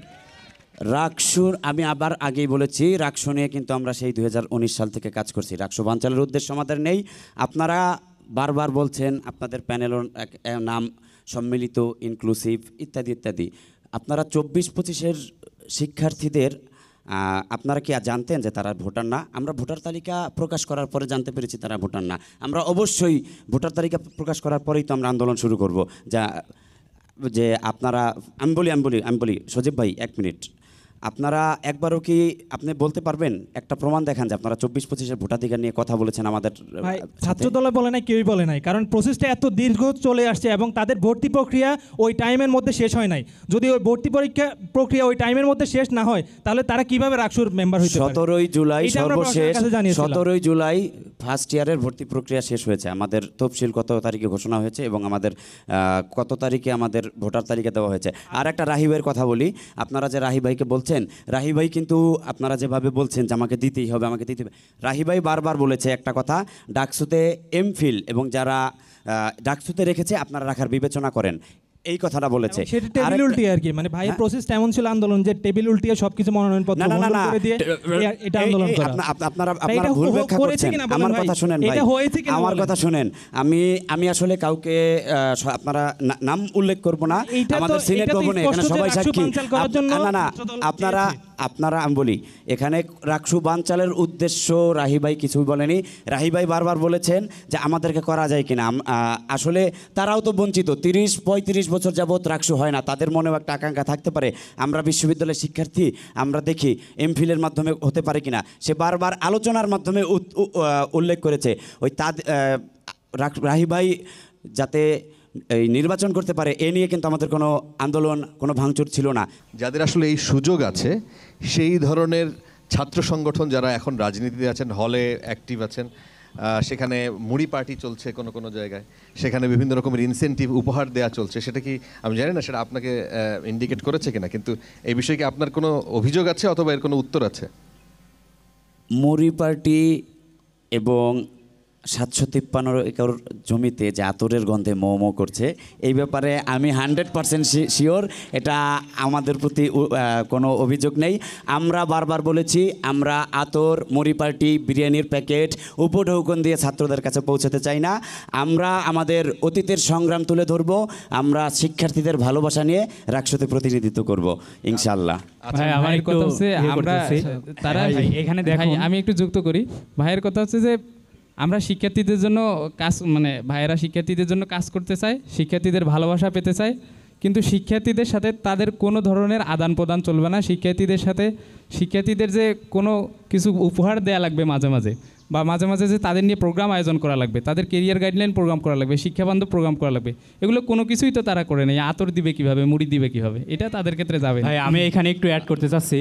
রাকসুর আমি আবার আগেই বলেছি, রাকসু নিয়ে কিন্তু আমরা সেই 2019 সাল থেকে কাজ করছি। রাকসু বানচালের উদ্দেশ্য আমাদের নেই। আপনারা বারবার বলছেন আপনাদের প্যানেলের নাম সম্মিলিত, ইনক্লুসিভ ইত্যাদি ইত্যাদি। আপনারা 24-25-এর শিক্ষার্থীদের আপনারা কি জানতেন যে তারা ভোটার না? আমরা ভোটার তালিকা প্রকাশ করার পরে জানতে পেরেছি তারা ভোটার না। আমরা অবশ্যই ভোটার তালিকা প্রকাশ করার পরেই তো আমরা আন্দোলন শুরু করব। যে আপনারা আমি বলি সজীব ভাই 1 মিনিট, আপনারা একবারও কি আপনি বলতে পারবেন, একটা প্রমাণ দেখান যে আপনারা 24-25-এর ভোটাধিকার নিয়ে কথা বলেছেন আমাদের ছাত্র দলে? বলে নাই, কেউই বলে নাই, কারণ প্রসেসটা এত দীর্ঘ চলে আসছে এবং তাদের ভর্তি প্রক্রিয়া ওই টাইমের মধ্যে শেষ হয় নাই। যদি ওই ভর্তি প্রক্রিয়া ওই টাইমের মধ্যে শেষ না হয় তাহলে তারা কিভাবে রাকসুর মেম্বার হইতে পারে? 17ই জুলাই সর্বশেষ 17ই জুলাই ফার্স্ট ইয়ারের ভর্তি প্রক্রিয়া শেষ হয়েছে। আমাদের তফসিল কত তারিখে ঘোষণা হয়েছে এবং আমাদের কত তারিখে আমাদের ভোটার তালিকা দেওয়া হয়েছে। আর একটা রাহি ভাইয়ের কথা বলি, আপনারা যে রাহি ভাইকে বলছেন, রাহি ভাই কিন্তু আপনারা যেভাবে বলছেন যে আমাকে দিতেই হবে, আমাকে দিতে হবে, রাহি ভাই বারবার বলেছে একটা কথা, ডাকসুতে এমফিল এবং যারা ডাকসুতে রেখেছে আপনারা রাখার বিবেচনা করেন, এই কথাটা বলেছে। সেটা টেবিল উল্টিয়ে আর কি, মানে ভাইয়ের প্রসেসটা এমন ছিল আন্দোলন যে টেবিল উল্টিয়ে সবকিছু মনোনয়নপত্র বন্ধ করে দিয়ে এটা আন্দোলন করা। আপনারা ভুল ব্যাখ্যা করছেন। আমার কথা শুনেন ভাই, আমার কথা শুনেন। আমি আসলে কাউকে আপনারা নাম উল্লেখ করব না, আমাদের সিনেট ভবনে এখানে সবাই সাক্ষী। না আপনারা আমি বলি, এখানে রাকসু বানচালের উদ্দেশ্য রাহি ভাই কিছুই বলেনি। রাহি ভাই বারবার বলেছেন যে আমাদেরকে করা যায় কিনা। আসলে তারাও তো বঞ্চিত, 30-35 বছর যাবৎ রাকসু হয় না, তাদের মনেও একটা আকাঙ্ক্ষা থাকতে পারে আমরা বিশ্ববিদ্যালয়ের শিক্ষার্থী, আমরা দেখি এমফিলের মাধ্যমে হতে পারে কিনা। সে বারবার আলোচনার মাধ্যমে উল্লেখ করেছে ওই রাহি ভাই যাতে এই নির্বাচন করতে পারে, এ নিয়ে কিন্তু আমাদের কোনো আন্দোলন, কোনো ভাঙচুর ছিল না। যাদের আসলে এই সুযোগ আছে সেই ধরনের ছাত্র সংগঠন যারা এখন রাজনীতিতে আছেন, হলে অ্যাক্টিভ আছেন, সেখানে মুড়ি পার্টি চলছে কোনো কোনো জায়গায়, সেখানে বিভিন্ন রকমের ইনসেন্টিভ উপহার দেওয়া চলছে, সেটা কি আমি জানি না সেটা আপনাকে ইন্ডিকেট করেছে কিনা, কিন্তু এই বিষয়ে কি আপনার কোনো অভিযোগ আছে অথবা এর কোনো উত্তর আছে? মুড়ি পার্টি এবং 753 একর জমিতে যে আতরের গন্ধে মো করছে, এই ব্যাপারে আমি 100% শিওর এটা আমাদের প্রতি কোনো অভিযোগ নেই। আমরা বারবার বলেছি আমরা আতর, মুড়ি পার্টি, বিরিয়ানির প্যাকেট উপঢৌকন দিয়ে ছাত্রদের কাছে পৌঁছাতে চাই না। আমরা আমাদের অতীতের সংগ্রাম তুলে ধরব, আমরা শিক্ষার্থীদের ভালোবাসা নিয়ে রাকসুতে প্রতিনিধিত্ব করব ইনশাআল্লাহ। ভাই আমার কথা হচ্ছে আমরা তারা এখানে দেখুন, আমি একটু যুক্ত করি। ভাইয়ের কথা হচ্ছে যে আমরা শিক্ষার্থীদের জন্য কাজ, মানে ভাইয়েরা শিক্ষার্থীদের জন্য কাজ করতে চায়, শিক্ষার্থীদের ভালোবাসা পেতে চায়, কিন্তু শিক্ষার্থীদের সাথে তাদের কোনো ধরনের আদান প্রদান চলবে না। শিক্ষার্থীদের সাথে শিক্ষার্থীদের যে কোনো কিছু উপহার দেয়া লাগবে মাঝে মাঝে, বা মাঝে মাঝে যে তাদের নিয়ে প্রোগ্রাম আয়োজন করা লাগবে, তাদের কেরিয়ার গাইডলাইন প্রোগ্রাম করা লাগবে, শিক্ষাবান্ধব প্রোগ্রাম করা লাগবে, এগুলো কোনো কিছুই তো তারা করে নেই। আতর দিবে কিভাবে, মুড়ি দিবে কিভাবে, এটা তাদের ক্ষেত্রে যাবে। ভাই আমি এখানে একটু অ্যাড করতে চাচ্ছি।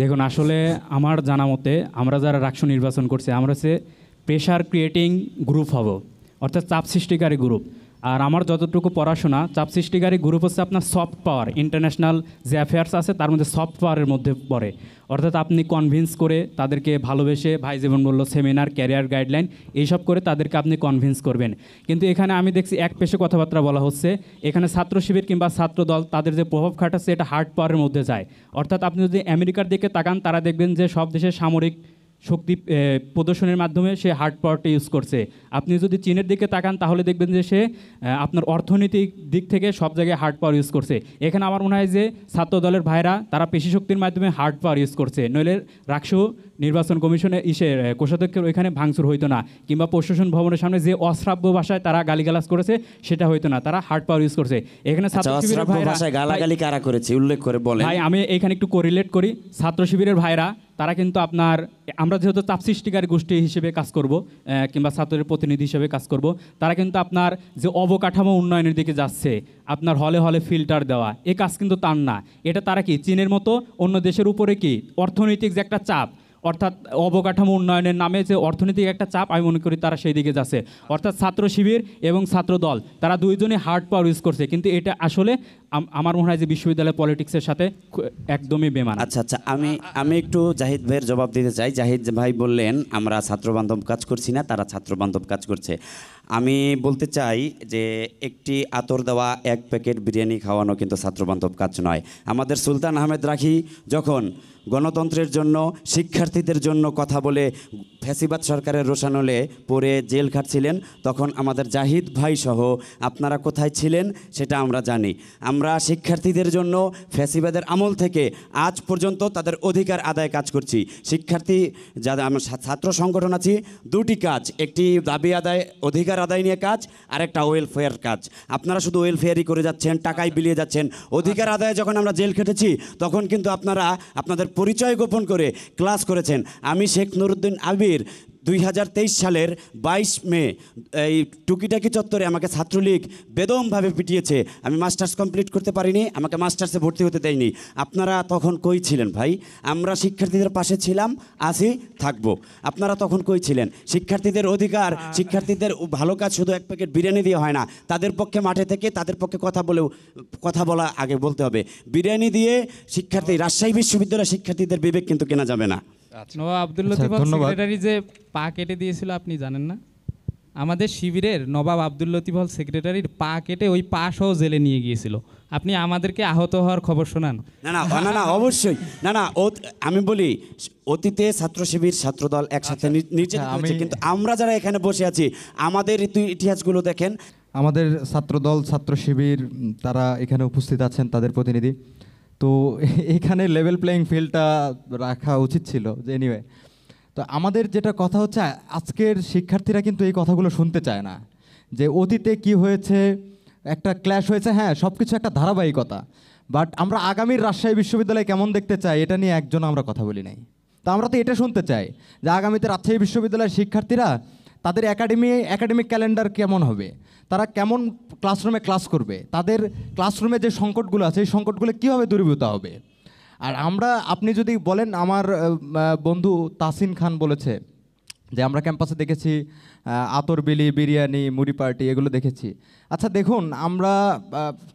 দেখুন আসলে আমার জানা মতে আমরা যারা রাকসু নির্বাচন করছি আমরা হচ্ছে প্রেশার ক্রিয়েটিং গ্রুপ হব, অর্থাৎ চাপ সৃষ্টিকারী গ্রুপ। আর আমার যতটুকু পড়াশোনা, চাপ সৃষ্টিকারী গ্রুপ হচ্ছে আপনার সফট পাওয়ার, ইন্টারন্যাশনাল যে অ্যাফেয়ার্স আছে তার মধ্যে সফট পাওয়ারের মধ্যে পড়ে। অর্থাৎ আপনি কনভিন্স করে তাদেরকে ভালোবেসে, ভাই যেমন বললো সেমিনার, ক্যারিয়ার গাইডলাইন এইসব করে তাদেরকে আপনি কনভিন্স করবেন। কিন্তু এখানে আমি দেখছি এক পেশে কথাবার্তা বলা হচ্ছে। এখানে ছাত্র শিবির কিংবা ছাত্র দল তাদের যে প্রভাব খাটাচ্ছে এটা হার্ড পাওয়ারের মধ্যে যায়। অর্থাৎ আপনি যদি আমেরিকার দিকে তাকান, তারা দেখবেন যে সব দেশের সামরিক শক্তি প্রদর্শনের মাধ্যমে সে হার্ড পাওয়ারটা ইউজ করছে। আপনি যদি চীনের দিকে তাকান তাহলে দেখবেন যে সে আপনার অর্থনৈতিক দিক থেকে সব জায়গায় হার্ড পাওয়ার ইউজ করছে। এখানে আমার মনে হয় যে ছাত্র দলের ভাইরা তারা পেশি শক্তির মাধ্যমে হার্ড পাওয়ার ইউজ করছে, নইলে রাকসু নির্বাচন কমিশনে কোষাধ্যক্ষের ওইখানে ভাঙচুর হইতো না, কিংবা প্রশাসন ভবনের সামনে যে অশ্রাব্য ভাষায় তারা গালিগালাজ করেছে সেটা হইতো না, তারা হার্ড পাওয়ার ইউজ করছে। এখানে ছাত্র শিবিরের ভাইরা গালাগালি কারা করেছে উল্লেখ করে বলেন ভাই, আমি এখানে একটু কোরিলেট করি। ছাত্র শিবিরের ভাইরা তারা কিন্তু আপনার, আমরা যেহেতু চাপ সৃষ্টিকারী গোষ্ঠী হিসেবে কাজ করব কিংবা ছাত্রের প্রতিনিধি হিসেবে কাজ করব, তারা কিন্তু আপনার যে অবকাঠামো উন্নয়নের দিকে যাচ্ছে, আপনার হলে হলে ফিল্টার দেওয়া, এই কাজ কিন্তু তার না। এটা তারা কি চীনের মতো অন্য দেশের উপরে কি অর্থনৈতিক যে একটা চাপ, অর্থাৎ অবকাঠামো উন্নয়নের নামে যে অর্থনৈতিক একটা চাপ, আমি মনে করি তারা সেই দিকে যাচ্ছে। অর্থাৎ ছাত্র শিবির এবং ছাত্র দল তারা দুইজনই হার্ড পাওয়ার ইউজ করছে, কিন্তু এটা আসলে আমার মনে হয় যে বিশ্ববিদ্যালয় পলিটিক্সের সাথে একদমই বেমান। আচ্ছা আচ্ছা, আমি একটু জাহিদ ভাইয়ের জবাব দিতে চাই। জাহিদ ভাই বললেন আমরা ছাত্রবান্ধব কাজ করছি না, তারা ছাত্রবান্ধব কাজ করছে। আমি বলতে চাই যে একটি আতর দেওয়া এক প্যাকেট বিরিয়ানি খাওয়ানো কিন্তু ছাত্রবান্ধব কাজ নয়। আমাদের সুলতান আহমেদ রাখি যখন গণতন্ত্রের জন্য, শিক্ষার্থীদের জন্য কথা বলে ফ্যাসিবাদ সরকারের রোষানলে পড়ে জেল খাটছিলেন, তখন আমাদের জাহিদ ভাই সহ আপনারা কোথায় ছিলেন সেটা আমরা জানি। আমরা শিক্ষার্থীদের জন্য ফ্যাসিবাদের আমল থেকে আজ পর্যন্ত তাদের অধিকার আদায় কাজ করছি। শিক্ষার্থী যারা আমরা ছাত্র সংগঠন আছি, দুটি কাজ, একটি দাবি আদায় অধিকার আদায় নিয়ে কাজ, আর একটা ওয়েলফেয়ার কাজ। আপনারা শুধু ওয়েলফেয়ারই করে যাচ্ছেন, টাকায় বিলিয়ে যাচ্ছেন। অধিকার আদায়ে যখন আমরা জেল খেটেছি তখন কিন্তু আপনারা আপনাদের পরিচয় গোপন করে ক্লাস করেছেন। আমি শেখ নুরুদ্দিন আবির 2023 সালের 22 মে এই টুকিটাকি চত্বরে আমাকে ছাত্রলীগ বেদমভাবে পিটিয়েছে। আমি মাস্টার্স কমপ্লিট করতে পারিনি, আমাকে মাস্টার্সে ভর্তি হতে দেয়নি। আপনারা তখন কই ছিলেন ভাই? আমরা শিক্ষার্থীদের পাশে ছিলাম, আছি, থাকবো। আপনারা তখন কই ছিলেন? শিক্ষার্থীদের অধিকার, শিক্ষার্থীদের ভালো কাজ শুধু এক প্যাকেট বিরিয়ানি দিয়ে হয় না। তাদের পক্ষে মাঠে থেকে তাদের পক্ষে কথা বলা আগে বলতে হবে। বিরিয়ানি দিয়ে শিক্ষার্থী, রাজশাহী বিশ্ববিদ্যালয়ের শিক্ষার্থীদের বিবেক কিন্তু কেনা যাবে না। নবাব আব্দুল লতিফ সেক্রেটারি যে পা কেটে দিয়েছিল আপনি জানেন না? আমাদের শিবিরের নবাব আব্দুল লতিফ সেক্রেটারির পা কেটে ওই পা সহ জেলে নিয়ে গিয়েছিল। আপনি আমাদেরকে আহত হওয়ার খবর শোনান। না অবশ্যই না। আমি বলি অতীতে ছাত্র শিবির, ছাত্রদল একসাথে নির্যাতিত হয়েছে, কিন্তু আমরা যারা এখানে বসে আছি আমাদের ইতিহাসগুলো দেখেন। আমাদের ছাত্রদল, ছাত্র শিবির তারা এখানে উপস্থিত আছেন, তাদের প্রতিনিধি। তো এখানে লেভেল প্লেয়িং ফিল্ডটা রাখা উচিত ছিল। যে এনিওয়ে, তো আমাদের যেটা কথা হচ্ছে, আজকের শিক্ষার্থীরা কিন্তু এই কথাগুলো শুনতে চায় না যে অতীতে কি হয়েছে, একটা ক্ল্যাশ হয়েছে, হ্যাঁ সব কিছু একটা ধারাবাহিকতা, বাট আমরা আগামীর রাজশাহী বিশ্ববিদ্যালয় কেমন দেখতে চাই এটা নিয়ে একজন আমরা কথা বলি নাই। তো আমরা তো এটা শুনতে চাই যে আগামীতে রাজশাহী বিশ্ববিদ্যালয়ের শিক্ষার্থীরা তাদের একাডেমিক ক্যালেন্ডার কেমন হবে, তারা কেমন ক্লাসরুমে ক্লাস করবে, তাদের ক্লাসরুমে যে সংকটগুলো আছে এই সংকটগুলো কীভাবে দূরীভূত হবে। আর আপনি যদি বলেন, আমার বন্ধু তাসিন খান বলেছে যে আমরা ক্যাম্পাসে দেখেছি আতর বিলি, বিরিয়ানি, মুড়ি পার্টি, এগুলো দেখেছি। আচ্ছা দেখুন, আমরা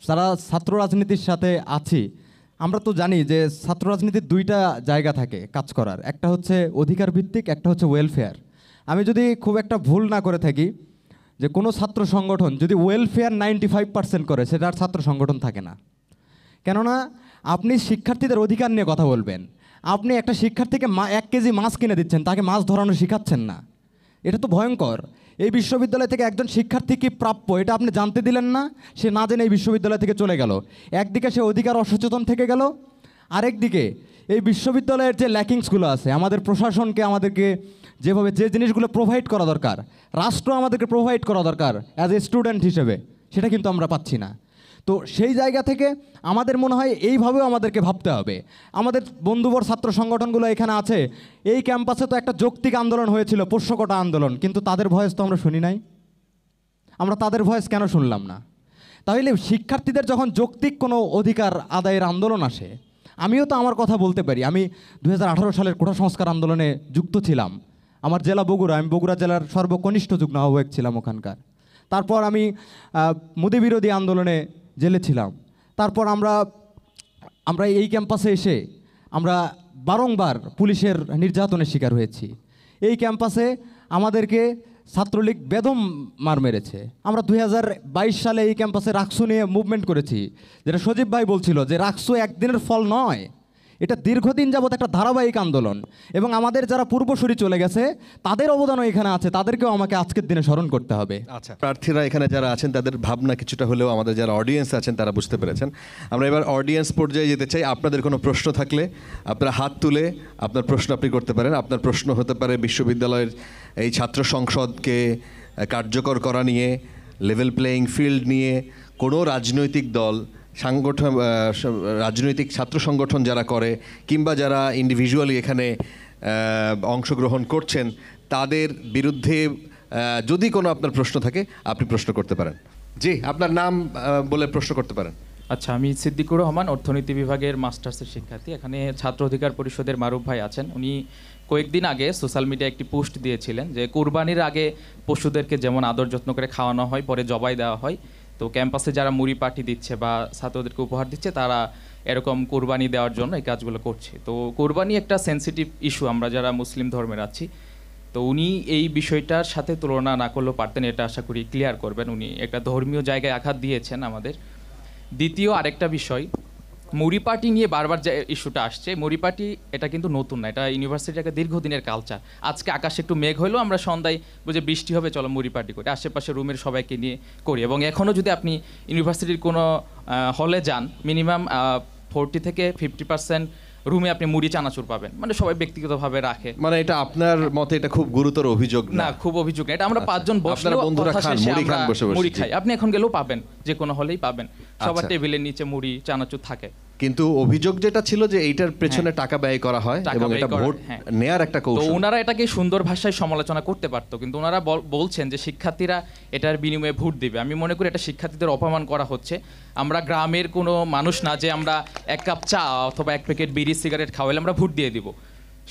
যারা ছাত্র রাজনীতির সাথে আছি, আমরা তো জানি যে ছাত্র রাজনীতির দুইটা জায়গা থাকে কাজ করার, একটা হচ্ছে অধিকার ভিত্তিক, একটা হচ্ছে ওয়েলফেয়ার। আমি যদি খুব একটা ভুল না করে থাকি, যে কোনো ছাত্র সংগঠন যদি ওয়েলফেয়ার 95% করে, সেটা আর ছাত্র সংগঠন থাকে না। কেননা আপনি শিক্ষার্থীদের অধিকার নিয়ে কথা বলবেন, আপনি একটা শিক্ষার্থীকে 1 কেজি মাছ কিনে দিচ্ছেন, তাকে মাছ ধরানো শেখাচ্ছেন না। এটা তো ভয়ঙ্কর। এই বিশ্ববিদ্যালয় থেকে একজন শিক্ষার্থী কি প্রাপ্য এটা আপনি জানতে দিলেন না, সে না জেনে এই বিশ্ববিদ্যালয় থেকে চলে গেল। একদিকে সে অধিকার অসচেতন থেকে গেল, আরেকদিকে এই বিশ্ববিদ্যালয়ের যে ল্যাকিংসগুলো আছে, আমাদের প্রশাসনকে আমাদেরকে যেভাবে যে জিনিসগুলো প্রোভাইড করা দরকার, রাষ্ট্র আমাদেরকে প্রোভাইড করা দরকার অ্যাজ এ স্টুডেন্ট হিসেবে, সেটা কিন্তু আমরা পাচ্ছি না। তো সেই জায়গা থেকে আমাদের মনে হয় এইভাবেও আমাদেরকে ভাবতে হবে। আমাদের বন্ধুবর ছাত্র সংগঠনগুলো এখানে আছে, এই ক্যাম্পাসে তো একটা যৌক্তিক আন্দোলন হয়েছিল, পোষ্যকোটা আন্দোলন, কিন্তু তাদের ভয়েস তো আমরা শুনি নাই। আমরা তাদের ভয়েস কেন শুনলাম না? তাহলে শিক্ষার্থীদের যখন যৌক্তিক কোনো অধিকার আদায়ের আন্দোলন আসে, আমিও তো আমার কথা বলতে পারি। আমি 2018 সালের কোটা সংস্কার আন্দোলনে যুক্ত ছিলাম। আমার জেলা বগুড়া, আমি বগুড়া জেলার সর্বকনিষ্ঠ যুগ্ম আহ্বায়ক ছিলাম ওখানকার। তারপর আমি মোদি বিরোধী আন্দোলনে জেলে ছিলাম। তারপর আমরা এই ক্যাম্পাসে এসে আমরা বারংবার পুলিশের নির্যাতনের শিকার হয়েছি। এই ক্যাম্পাসে আমাদেরকে ছাত্রলীগ বেদম মার মেরেছে। আমরা 2022 সালে এই ক্যাম্পাসে রাকসু নিয়ে মুভমেন্ট করেছি, যেটা সজীব ভাই বলছিল যে রাকসু একদিনের ফল নয়, এটা দীর্ঘদিন যাবৎ একটা ধারাবাহিক আন্দোলন, এবং আমাদের যারা পূর্বসূরি চলে গেছে তাদের অবদানও এখানে আছে, তাদেরকেও আমাকে আজকের দিনে স্মরণ করতে হবে। আচ্ছা, প্রার্থীরা এখানে যারা আছেন তাদের ভাবনা কিছুটা হলেও আমাদের যারা অডিয়েন্স আছেন তারা বুঝতে পেরেছেন। আমরা এবার অডিয়েন্স পর্যায়ে যেতে চাই। আপনাদের কোনো প্রশ্ন থাকলে আপনারা হাত তুলে আপনার প্রশ্ন আপনি করতে পারেন। আপনার প্রশ্ন হতে পারে বিশ্ববিদ্যালয়ের এই ছাত্র সংসদকে কার্যকর করা নিয়ে, লেভেল প্লেয়িং ফিল্ড নিয়ে, কোনো রাজনৈতিক দল সাংগঠন, রাজনৈতিক ছাত্র সংগঠন যারা করে কিংবা যারা ইন্ডিভিজুয়ালি এখানে অংশগ্রহণ করছেন তাদের বিরুদ্ধে যদি কোনো আপনার প্রশ্ন থাকে আপনি প্রশ্ন করতে পারেন। জি, আপনার নাম বলে প্রশ্ন করতে পারেন। আচ্ছা, আমি সিদ্দিকুর রহমান, অর্থনীতি বিভাগের মাস্টার্সের শিক্ষার্থী। এখানে ছাত্র অধিকার পরিষদের মারুফ ভাই আছেন। উনি কয়েকদিন আগে সোশ্যাল মিডিয়ায় একটি পোস্ট দিয়েছিলেন যে কুরবানির আগে পশুদেরকে যেমন আদর যত্ন করে খাওয়ানো হয়, পরে জবাই দেওয়া হয়, তো ক্যাম্পাসে যারা মুড়ি পার্টি দিচ্ছে বা ছাত্রদেরকে উপহার দিচ্ছে তারা এরকম কুরবানি দেওয়ার জন্য এই কাজগুলো করছে। তো কুরবানি একটা সেন্সিটিভ ইস্যু, আমরা যারা মুসলিম ধর্মের আছি। তো উনি এই বিষয়টার সাথে তুলনা না করলেও পারতেন, এটা আশা করি ক্লিয়ার করবেন। উনি একটা ধর্মীয় জায়গায় আঘাত দিয়েছেন আমাদের। দ্বিতীয় আরেকটা বিষয়, মুড়ি পার্টি নিয়ে বারবার যে ইস্যুটা আসছে, মুড়ি পার্টি এটা কিন্তু নতুন না, এটা ইউনিভার্সিটির একটা দীর্ঘদিনের কালচার। আজকে আকাশে একটু মেঘ হলেও আমরা সন্ধ্যায় বুঝে বৃষ্টি হবে চলো মুড়ি পার্টি করি, আশেপাশে রুমের সবাইকে নিয়ে করি। এবং এখনও যদি আপনি ইউনিভার্সিটির কোনো হলে যান, মিনিমাম 40 থেকে 50% রুমে আপনি মুড়ি চানাচুর পাবেন, মানে সবাই ব্যক্তিগতভাবে রাখে। মানে এটা আপনার মতে এটা খুব গুরুতর অভিযোগ না? খুব অভিযোগ না, এটা আমরা 5 জন বসলে বন্ধুরা খান, মুড়ি খান, বসে বসে মুড়ি খাই। আপনি এখন গেলেও পাবেন, যে কোনো হলেই পাবেন, সবার আচ্ছা। টেবিলের নিচে মুড়ি চানাচুর থাকে। কিন্তু অভিযোগ যেটা ছিল যে এইটার পেছনে টাকা ব্যয় করা হয় এবং এটা ভোট নেয়ার একটা তো কৌশল। ওনারা এটাকে সুন্দর ভাষায় সমালোচনা করতে পারতো, কিন্তু ওনারা বলছেন যে শিক্ষার্থীরা এটার বিনিময়ে ভোট দিবে। আমি মনে করি এটা শিক্ষার্থীদের অপমান করা হচ্ছে। আমরা গ্রামের কোনো মানুষ না যে আমরা 1 কাপ চা অথবা 1 প্যাকেট বিড়ি সিগারেট খাওয়াইলে আমরা ভোট দিয়ে দিব।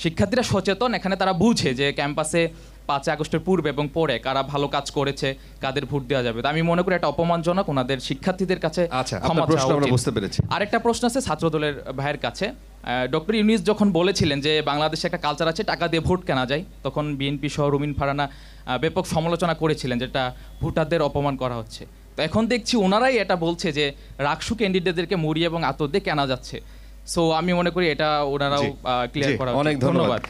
শিক্ষার্থীরা সচেতন, এখানে তারা বুঝে যে ক্যাম্পাসে 5 আগস্টের পূর্বে এবং পরে কারা ভালো কাজ করেছে, কাদের ভোট দেওয়া যাবে। তো আমি মনে করি এটা অপমানজনক, ওনাদের শিক্ষার্থীদের কাছে ক্ষমা চাওয়া উচিত। বুঝতে পেরেছি। আরেকটা প্রশ্ন আছে ছাত্রদলের ভাইয়ের কাছে। ডক্টর ইউনিস যখন বলেছিলেন যে বাংলাদেশে একটা কালচার আছে টাকা দিয়ে ভোট কেনা যায়, তখন বিএনপি সহ রুমিন ফারহানা ব্যাপক সমালোচনা করেছিলেন যেটা ভোটারদের অপমান করা হচ্ছে। তো এখন দেখছি ওনারাই এটা বলছে যে রাকসু ক্যান্ডিডেটদেরকে মুড়ি এবং আতর দিয়ে কেনা যাচ্ছে। সো আমি মনে করি এটা ওনারাও ক্লিয়ার করা। অনেক ধন্যবাদ।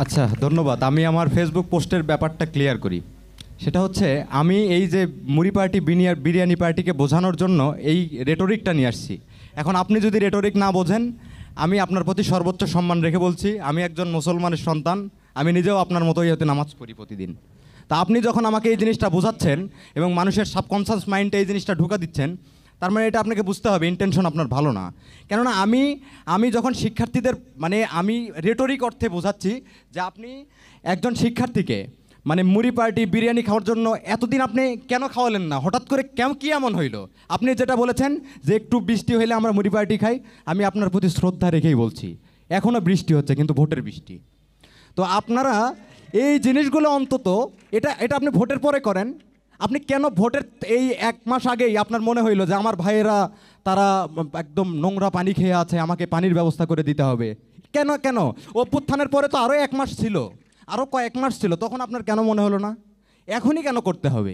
আচ্ছা, ধন্যবাদ। আমি আমার ফেসবুক পোস্টের ব্যাপারটা ক্লিয়ার করি। সেটা হচ্ছে, আমি এই যে মুড়ি পার্টি বিরিয়ানি পার্টিকে বোঝানোর জন্য এই রেটরিকটা নিয়ে আসছি। এখন আপনি যদি রেটরিক না বোঝেন, আমি আপনার প্রতি সর্বোচ্চ সম্মান রেখে বলছি, আমি একজন মুসলমানের সন্তান, আমি নিজেও আপনার মতোই হয়তো নামাজ পড়ি প্রতিদিন। তা আপনি যখন আমাকে এই জিনিসটা বোঝাচ্ছেন এবং মানুষের সাবকনসিয়াস মাইন্ডে এই জিনিসটা ঢুকা দিচ্ছেন, তার মানে এটা আপনাকে বুঝতে হবে ইন্টেনশন আপনার ভালো না। কেননা আমি যখন শিক্ষার্থীদের, মানে আমি রেটরিক অর্থে বোঝাচ্ছি যে আপনি একজন শিক্ষার্থীকে মানে মুড়ি পার্টি বিরিয়ানি খাওয়ার জন্য এতদিন আপনি কেন খাওয়ালেন না? হঠাৎ করে কি এমন হইল? আপনি যেটা বলেছেন যে একটু বৃষ্টি হইলে আমরা মুড়ি পার্টি খাই, আমি আপনার প্রতি শ্রদ্ধা রেখেই বলছি, এখনও বৃষ্টি হচ্ছে কিন্তু ভোটের বৃষ্টি। তো আপনারা এই জিনিসগুলো অন্তত এটা আপনি ভোটের পরে করেন। আপনি কেন ভোটের এই 1 মাস আগেই আপনার মনে হইলো যে আমার ভাইয়েরা তারা একদম নোংরা পানি খেয়ে আছে, আমাকে পানির ব্যবস্থা করে দিতে হবে? কেন অভ্যুত্থানের পরে তো আরও 1 মাস ছিল, আরও কয়েক মাস ছিল, তখন আপনার কেন মনে হলো না? এখনই কেন করতে হবে?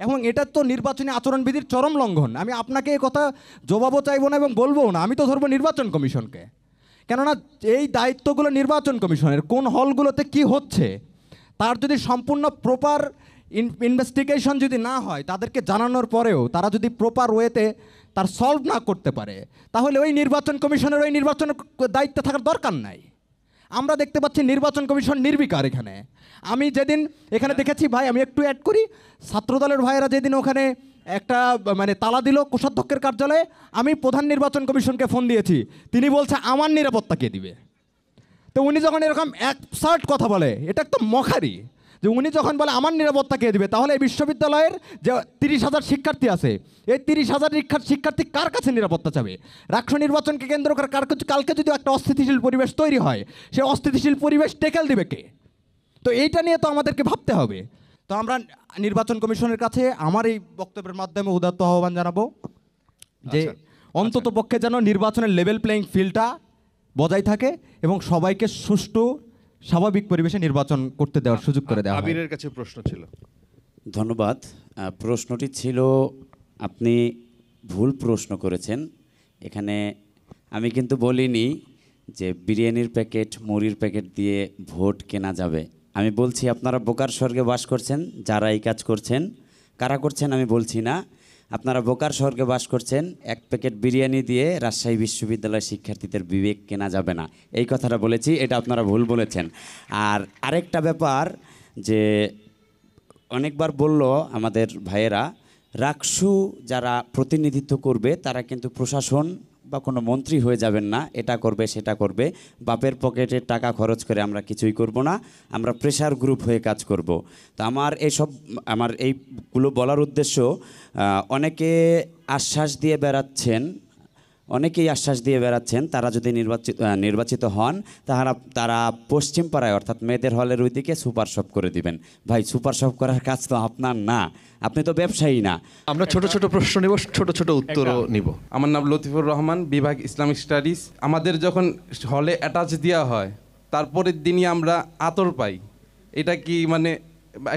এবং এটা তো নির্বাচনী আচরণবিধির চরম লঙ্ঘন। আমি আপনাকে এই কথা জবাবও চাইবো না এবং বলবো না, আমি তো ধরবো নির্বাচন কমিশনকে। কেননা এই দায়িত্বগুলো নির্বাচন কমিশনের। কোন হলগুলোতে কি হচ্ছে তার যদি সম্পূর্ণ প্রপার ইনভেস্টিগেশন যদি না হয়, তাদেরকে জানানোর পরেও তারা যদি প্রপার ওয়েতে তার সলভ না করতে পারে, তাহলে ওই নির্বাচন কমিশনের ওই নির্বাচনের দায়িত্বে থাকার দরকার নাই। আমরা দেখতে পাচ্ছি নির্বাচন কমিশন নির্বিকার এখানে। আমি যেদিন এখানে দেখেছি, ভাই আমি একটু অ্যাড করি, ছাত্রদলের ভাইয়েরা যেদিন ওখানে একটা মানে তালা দিল কোষাধ্যক্ষের কার্যালয়ে, আমি প্রধান নির্বাচন কমিশনকে ফোন দিয়েছি, তিনি বলছে আমার নিরাপত্তা কে দিবে? তো উনি যখন এরকম অ্যাবসার্ড কথা বলে, এটা একটা মখারি যে উনি যখন বলে আমার নিরাপত্তা কে দিবে, তাহলে এই বিশ্ববিদ্যালয়ের যে 30,000 শিক্ষার্থী আছে, এই 30,000 শিক্ষার্থী কার কাছে নিরাপত্তা চাবে? রাষ্ট্র নির্বাচনকে কেন্দ্র করে কালকে যদি একটা অস্থিতিশীল পরিবেশ তৈরি হয়, সেই অস্থিতিশীল পরিবেশ টেকেল দিবে কে? তো এইটা নিয়ে তো আমাদেরকে ভাবতে হবে। তো আমরা নির্বাচন কমিশনের কাছে আমার এই বক্তব্যের মাধ্যমে উদাত্ত আহ্বান জানাবো যে অন্তত পক্ষে যেন নির্বাচনের লেভেল প্লেয়িং ফিল্ডটা বজায় থাকে এবং সবাইকে সুষ্ঠু স্বাভাবিক পরিবেশে নির্বাচন করতে দেওয়ার সুযোগ করে দেওয়া। আবিরের কাছে প্রশ্ন ছিল। ধন্যবাদ। প্রশ্নটি ছিল, আপনি ভুল প্রশ্ন করেছেন। এখানে আমি কিন্তু বলিনি যে বিরিয়ানির প্যাকেট, মুড়ির প্যাকেট দিয়ে ভোট কেনা যাবে। আমি বলছি আপনারা বোকার স্বর্গে বাস করছেন যারা এই কাজ করছেন। কারা করছেন আমি বলছি না, আপনারা বোকার স্বর্গে বাস করছেন। এক প্যাকেট বিরিয়ানি দিয়ে রাজশাহী বিশ্ববিদ্যালয়ের শিক্ষার্থীদের বিবেক কেনা যাবে না, এই কথাটা বলেছি, এটা আপনারা ভুল বলেছেন। আর আরেকটা ব্যাপার যে অনেকবার বলল আমাদের ভাইয়েরা, রাকসু যারা প্রতিনিধিত্ব করবে তারা কিন্তু প্রশাসন বা কোনো মন্ত্রী হয়ে যাবেন না, এটা করবে সেটা করবে, বাপের পকেটের টাকা খরচ করে আমরা কিছুই করব না, আমরা প্রেশার গ্রুপ হয়ে কাজ করব। তো আমার এইগুলো বলার উদ্দেশ্য, অনেকে আশ্বাস দিয়ে বেড়াচ্ছেন, অনেকেই আশ্বাস দিয়ে বেড়াচ্ছেন তারা যদি নির্বাচিত হন তারা পশ্চিম পাড়ায় অর্থাৎ মেয়েদের হলের ওইদিকে সুপার শপ করে দিবেন। ভাই, সুপার শপ করার কাজ তো আপনার না, আপনি তো ব্যবসায়ী না। আমরা ছোট ছোট প্রশ্ন নিব, ছোট ছোট উত্তরও নিব। আমার নাম লতিফুর রহমান, বিভাগ ইসলামিক স্টাডিজ। আমাদের যখন হলে অ্যাটাচ দেওয়া হয় তারপরের দিনই আমরা আতর পাই। এটা কি মানে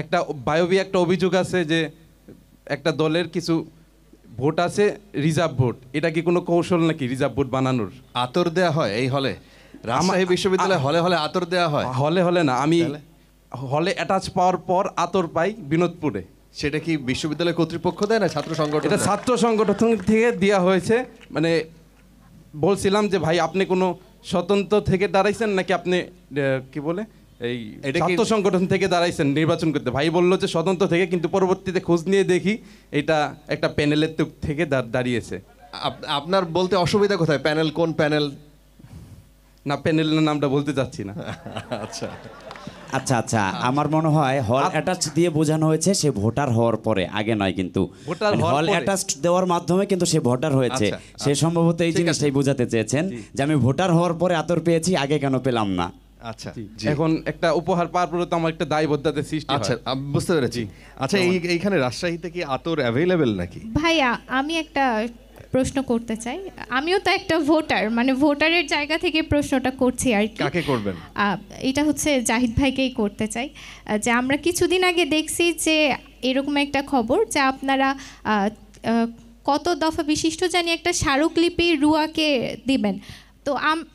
একটা বায়বী একটা অভিযোগ আছে যে একটা দলের কিছু ভোট আছে রিজার্ভ ভোট, এটা কি কোনো কৌশল নাকি রিজার্ভ ভোট বানানোর? আতর দেয়া হয় এই হলে? রাজশাহী বিশ্ববিদ্যালয়ে হলে হলে আতর দেয়া হয়? হলে না, আমি হলে অ্যাটাচ পাওয়ার পর আতর পাই বিনোদপুরে। সেটা কি বিশ্ববিদ্যালয় কর্তৃপক্ষ দেয় না ছাত্র সংগঠন? এটা ছাত্র সংগঠন থেকে দেওয়া হয়েছে। মানে বলছিলাম যে ভাই আপনি কোনো স্বতন্ত্র থেকে দাঁড়াইছেন নাকি আপনি কি বলে এই ছাত্র সংগঠন থেকে দাঁড়াইছেন নির্বাচন করতে? ভাই বললো যে স্বতন্ত্র থেকে, কিন্তু পরবর্তীতে খোঁজ নিয়ে দেখি এটা একটা প্যানেলের থেকে দাঁড়িয়েছে। আপনার বলতে অসুবিধা কোথায়? প্যানেল কোন প্যানেল? না, প্যানেলের নামটা বলতে চাচ্ছি না। আচ্ছা আচ্ছা আচ্ছা, আমার মনে হয় হল অ্যাটাচ দিয়ে বোঝানো হয়েছে সে ভোটার হওয়ার পরে, আগে নয়। কিন্তু হল অ্যাটাচ দেওয়ার মাধ্যমে কিন্তু সে ভোটার হয়েছে। সে সম্ভবত এই জিনিসটাই বোঝাতে চেয়েছেন যে আমি ভোটার হওয়ার পরে আতর পেয়েছি, আগে কেন পেলাম না। আচ্ছা, এখন একটা উপহার পাওয়ার পরে তো আমার একটা দায়বদ্ধতার সৃষ্টি হয়। আচ্ছা, বুঝতে পেরেছি। আচ্ছা, এইখানে রাজশাহীতে কি আতর অ্যাভেলেবেল নাকি? ভাইয়া, আমি একটা প্রশ্ন করতে চাই। আমিও তো একটা ভোটার, মানে ভোটারের জায়গা থেকে প্রশ্নটা করছি আর কি। কাকে করবেন? এটা হচ্ছে জাহিদ ভাইকেই করতে চাই। যে আমরা কিছুদিন আগে দেখছি যে এরকম একটা খবর যে আপনারা কত দফা বিশিষ্ট জানি একটা স্মারকলিপি রুয়াকে দিবেন। তো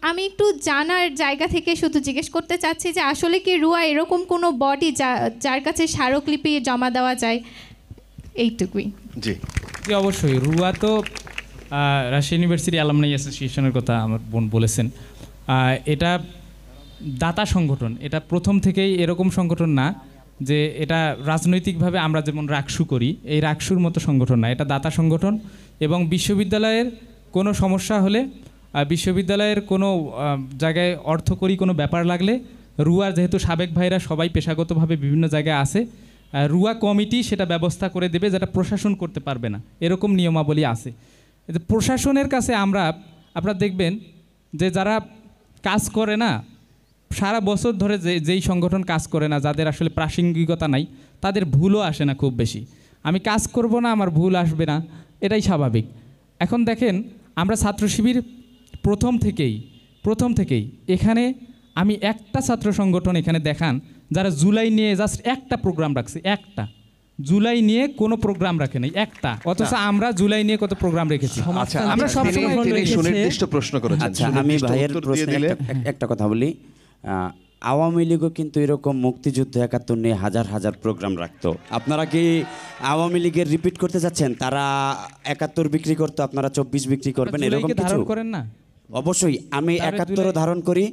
আমি একটু জানার জায়গা থেকে শুধু জিজ্ঞেস করতে চাচ্ছি যে আসলে কি রুয়া এরকম কোনো বডি যার কাছে স্মারকলিপি জমা দেওয়া যায়? এইটুকুই। জি, অবশ্যই। রুয়া তো রাজশাহী ইউনিভার্সিটি অ্যালামনাই অ্যাসোসিয়েশনের কথা আমার বোন বলেছেন। এটা দাতা সংগঠন, এটা প্রথম থেকেই এরকম সংগঠন না যে এটা রাজনৈতিকভাবে আমরা যেমন রাকসু করি, এই রাকসুর মতো সংগঠন না, এটা দাতা সংগঠন। এবং বিশ্ববিদ্যালয়ের কোনো সমস্যা হলে, বিশ্ববিদ্যালয়ের কোনো জায়গায় অর্থকরী কোনো ব্যাপার লাগলে, রুয়ার যেহেতু সাবেক ভাইরা সবাই পেশাগতভাবে বিভিন্ন জায়গায় আছে, রুয়া কমিটি সেটা ব্যবস্থা করে দেবে, যেটা প্রশাসন করতে পারবে না, এরকম নিয়মাবলী আছে। প্রশাসনের কাছে আপনারা দেখবেন যে যারা কাজ করে না, সারা বছর ধরে যেই সংগঠন কাজ করে না, যাদের আসলে প্রাসঙ্গিকতা নাই, তাদের ভুলও আসে না খুব বেশি। আমি কাজ করব না, আমার ভুল আসবে না, এটাই স্বাভাবিক। এখন দেখেন, আমরা ছাত্র শিবির প্রথম থেকেই এখানে আমি একটা ছাত্র সংগঠন এখানে দেখান যারা জুলাই নিয়ে জাস্ট একটা প্রোগ্রাম রাখছে, একটা জুলাই নিয়ে কোনো প্রোগ্রাম রাখে নাই, একটা। অথচ আমরা জুলাই নিয়ে কত প্রোগ্রাম রেখেছি। আমরা সবসময় সুনির্দিষ্ট প্রশ্ন করেছেন। আচ্ছা, আমি ভাইয়ের প্রশ্নে একটা কথা বলি। আওয়ামী লীগও কিন্তু এরকম মুক্তিযুদ্ধ ৭১ নিয়ে হাজার হাজার প্রোগ্রাম রাখতো। আপনারা কি আওয়ামী লীগের রিপিট করতে চাচ্ছেন? তারা ৭১ বিক্রি করতো, আপনারা 24 বিক্রি করবেন, এরকম কিছু? করেন না? অবশ্যই। আমি ৭১ও ধারণ করি,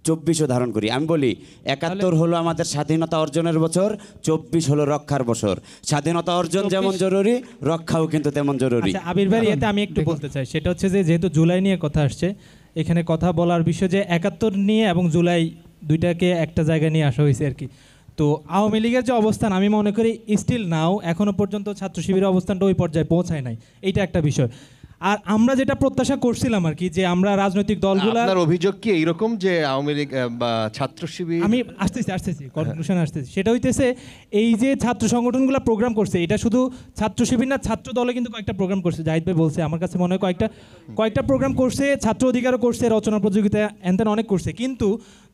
24ও ধারণ করি। আমি বলি ৭১ হলো আমাদের স্বাধীনতা অর্জনের বছর, 24 হলো রক্ষার বছর। স্বাধীনতা অর্জন যেমন জরুরি, রক্ষাও কিন্তু তেমন জরুরি। আবির ভাই, এতে আমি একটু বলতে চাই, সেটা হচ্ছে যে যেহেতু জুলাই নিয়ে কথা আসছে, এখানে কথা বলার বিষয় যে ৭১ নিয়ে এবং জুলাই দুইটাকে একটা জায়গায় নিয়ে আসা হয়েছে আর কি। তো আওয়ামী লীগের যে অবস্থান, আমি মনে করি স্টিল নাও এখনও পর্যন্ত ছাত্র শিবিরের অবস্থানটা ওই পর্যায়ে পৌঁছায় নাই, এইটা একটা বিষয়। আর আমরা যেটা প্রত্যাশা করছিলাম আর কি, যে আমরা রাজনৈতিক দলগুলো, আপনার অভিযোগ কি এইরকম যে আওয়ামী লীগ বা ছাত্র শিবির, আমি আসতেছি কনক্লুশন আসতেছি, সেটা হইতেছে এই যে ছাত্র সংগঠনগুলো প্রোগ্রাম করছে, এটা শুধু ছাত্র শিবির না, ছাত্র দলে কিন্তু কয়েকটা প্রোগ্রাম করছে। জাহিদ ভাই বলছে, আমার কাছে মনে হয় কয়েকটা প্রোগ্রাম করছে, ছাত্র অধিকারও করছে, রচনা প্রতিযোগিতা এনতেন অনেক করছে, কিন্তু